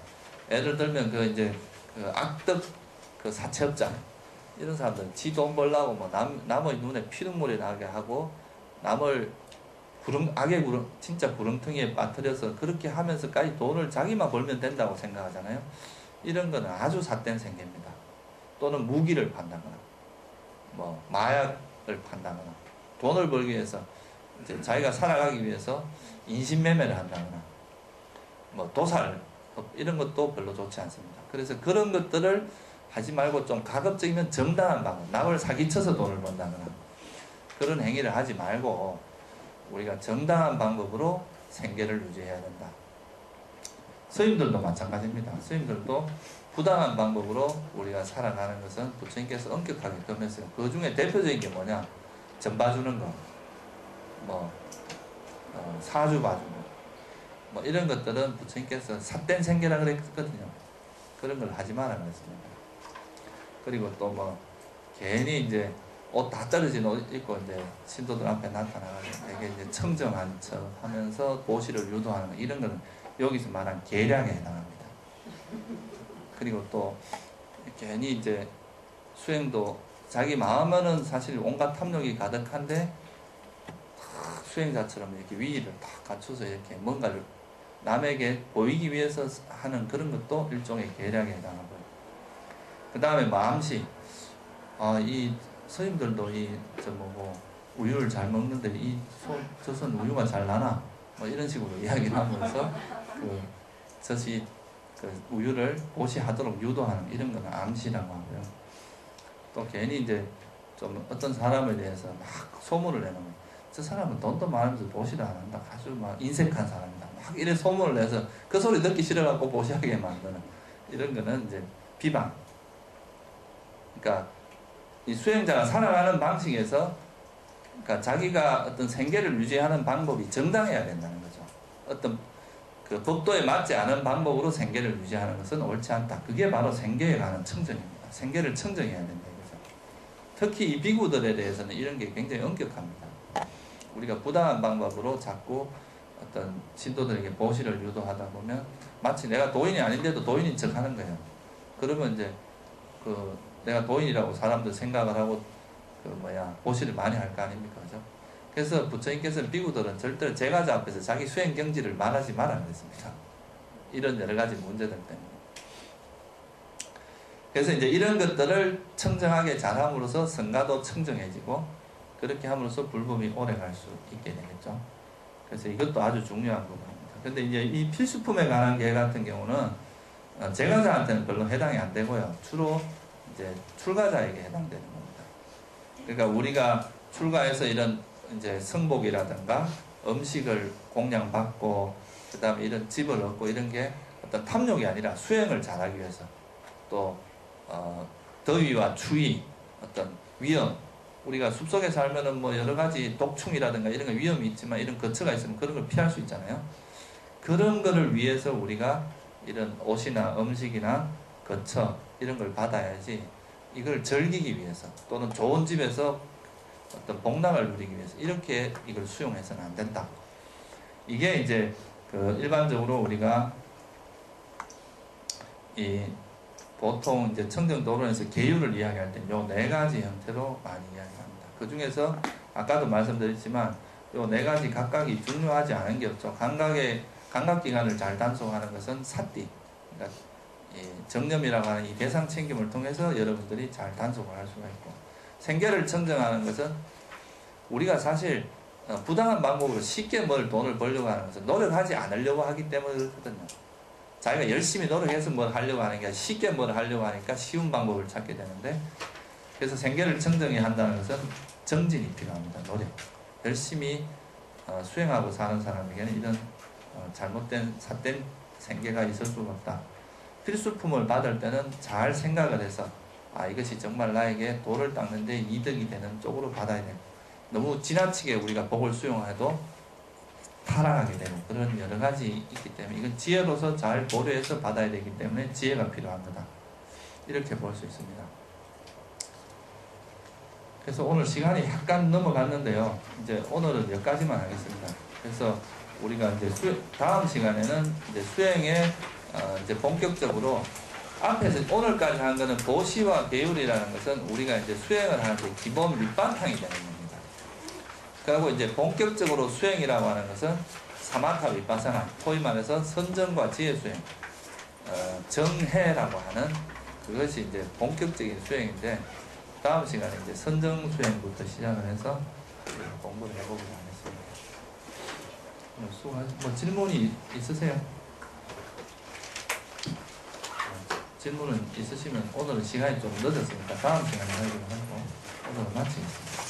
Speaker 1: 예를 들면 그 악덕 그 사채업자 이런 사람들 지 돈 벌라고 뭐 남의 눈에 피눈물이 나게 하고 남을 악의 진짜 구렁텅이에 빠뜨려서 그렇게 하면서까지 돈을 자기만 벌면 된다고 생각하잖아요. 이런 거는 아주 삿된 생계입니다. 또는 무기를 판다거나 뭐 마약을 판다거나 돈을 벌기 위해서 이제 자기가 살아가기 위해서 인신매매를 한다거나 뭐 도살 이런 것도 별로 좋지 않습니다. 그래서 그런 것들을 하지 말고 좀 가급적이면 정당한 방법, 남을 사기쳐서 돈을 번다거나 그런 행위를 하지 말고 우리가 정당한 방법으로 생계를 유지해야 된다. 스님들도 마찬가지입니다. 스님들도 부당한 방법으로 우리가 살아가는 것은 부처님께서 엄격하게 금했어요. 그 중에 대표적인 게 뭐냐? 전 봐주는 거, 뭐 사주 봐주는 거, 뭐 이런 것들은 부처님께서 삿된 생계라 그랬거든요. 그런 걸 하지 마라 그랬습니다. 그리고 또 뭐 괜히 이제 옷 다 떨어진 옷 입고 이제 신도들 앞에 나타나가지고 되게 이제 청정한 척 하면서 보시를 유도하는 거, 이런 거는 여기서 말한 계략에 해당합니다. 그리고 또 괜히 이제 수행도 자기 마음에는 사실 온갖 탐욕이 가득한데 수행자처럼 이렇게 위의를 다 갖춰서 이렇게 뭔가를 남에게 보이기 위해서 하는 그런 것도 일종의 계략에 해당하고요. 그 다음에 마음씨. 이 스님들도 우유를 잘 먹는데 저선 우유가 잘 나나? 뭐 이런 식으로 이야기를 하면서 우유를 보시하도록 유도하는 이런 거는 암시라고 하고요. 또 괜히 이제 좀 어떤 사람에 대해서 막 소문을 내놓으면 저 사람은 돈도 많으면서 보시를 안 한다. 아주 막 인색한 사람이다. 막 이런 소문을 내서 그 소리 듣기 싫어갖고 보시하게 만드는 이런 거는 이제 비방. 그러니까 이 수행자가 살아가는 방식에서 그러니까 자기가 어떤 생계를 유지하는 방법이 정당해야 된다는 거죠. 어떤 그 법도에 맞지 않은 방법으로 생계를 유지하는 것은 옳지 않다. 그게 바로 생계에 관한 청정입니다. 생계를 청정해야 된다 이거죠. 특히 이 비구들에 대해서는 이런 게 굉장히 엄격합니다. 우리가 부당한 방법으로 자꾸 어떤 신도들에게 보시를 유도하다 보면 마치 내가 도인이 아닌데도 도인인 척 하는 거예요. 그러면 이제 내가 도인이라고 사람들 생각을 하고 보시를 많이 할 거 아닙니까? 그죠? 그래서 부처님께서는 비구들은 절대로 제가자 앞에서 자기 수행 경지를 말하지 말아 그랬습니다. 이런 여러 가지 문제들 때문에. 그래서 이제 이런 것들을 청정하게 잘함으로써 성가도 청정해지고 그렇게 함으로써 불법이 오래 갈 수 있게 되겠죠. 그래서 이것도 아주 중요한 부분입니다. 근데 이제 이 필수품에 관한 계 같은 경우는 제가자한테는 별로 해당이 안 되고요. 주로 이제 출가자에게 해당되는 겁니다. 그러니까 우리가 출가해서 이런 이제 성복이라든가 음식을 공양받고 그 다음에 이런 집을 얻고 이런 게 어떤 탐욕이 아니라 수행을 잘하기 위해서 또 더위와 추위 어떤 위험 우리가 숲속에 살면은 뭐 여러 가지 독충이라든가 이런 거 위험이 있지만 이런 거처가 있으면 그런 걸 피할 수 있잖아요. 그런 거를 위해서 우리가 이런 옷이나 음식이나 거처 이런 걸 받아야지 이걸 즐기기 위해서 또는 좋은 집에서 어떤 복락을 누리기 위해서 이렇게 이걸 수용해서는 안 된다. 이게 이제 일반적으로 우리가 보통 이제 청정도론에서 계율을 이야기할 때 요 네 가지 형태로 많이 이야기합니다. 그 중에서 아까도 말씀드렸지만 요 네 가지 각각이 중요하지 않은 게 없죠. 감각기관을 잘 단속하는 것은 사띠, 그러니까 정념이라고 하는 이 대상 챙김을 통해서 여러분들이 잘 단속을 할 수가 있고, 생계를 청정하는 것은 우리가 사실 부당한 방법으로 쉽게 돈을 벌려고 하는 것은 노력하지 않으려고 하기 때문에 그렇거든요. 자기가 열심히 노력해서 뭘 하려고 하는 게 아니라 쉽게 뭘 하려고 하니까 쉬운 방법을 찾게 되는데, 그래서 생계를 청정해야 한다는 것은 정진이 필요합니다. 노력. 열심히 수행하고 사는 사람에게는 이런 잘못된 삿된 생계가 있을 수가 없다. 필수품을 받을 때는 잘 생각을 해서 이것이 정말 나에게 도를 닦는 데 이득이 되는 쪽으로 받아야 돼요. 너무 지나치게 우리가 복을 수용해도 타락하게 되고 그런 여러 가지 있기 때문에 이건 지혜로서 잘 고려해서 받아야 되기 때문에 지혜가 필요한 거다. 이렇게 볼 수 있습니다. 그래서 오늘 시간이 약간 넘어갔는데요. 이제 오늘은 여기까지만 하겠습니다. 그래서 우리가 이제 다음 시간에는 이제 수행에 이제 본격적으로 앞에서 오늘까지 한 거는 보시와 계율이라는 것은 우리가 이제 수행을 하는데 기본 밑바탕이 되는 겁니다. 그리고 이제 본격적으로 수행이라고 하는 것은 사마타 위파사나, 소위 말해서 선정과 지혜 수행, 정해라고 하는 그것이 이제 본격적인 수행인데, 다음 시간에 이제 선정 수행부터 시작을 해서 공부를 해보기로 하겠습니다. 뭐 질문이 있으세요? 질문은 있으시면 오늘은 시간이 좀 늦었으니까 다음 시간에 하기로 하고 오늘은 마치겠습니다.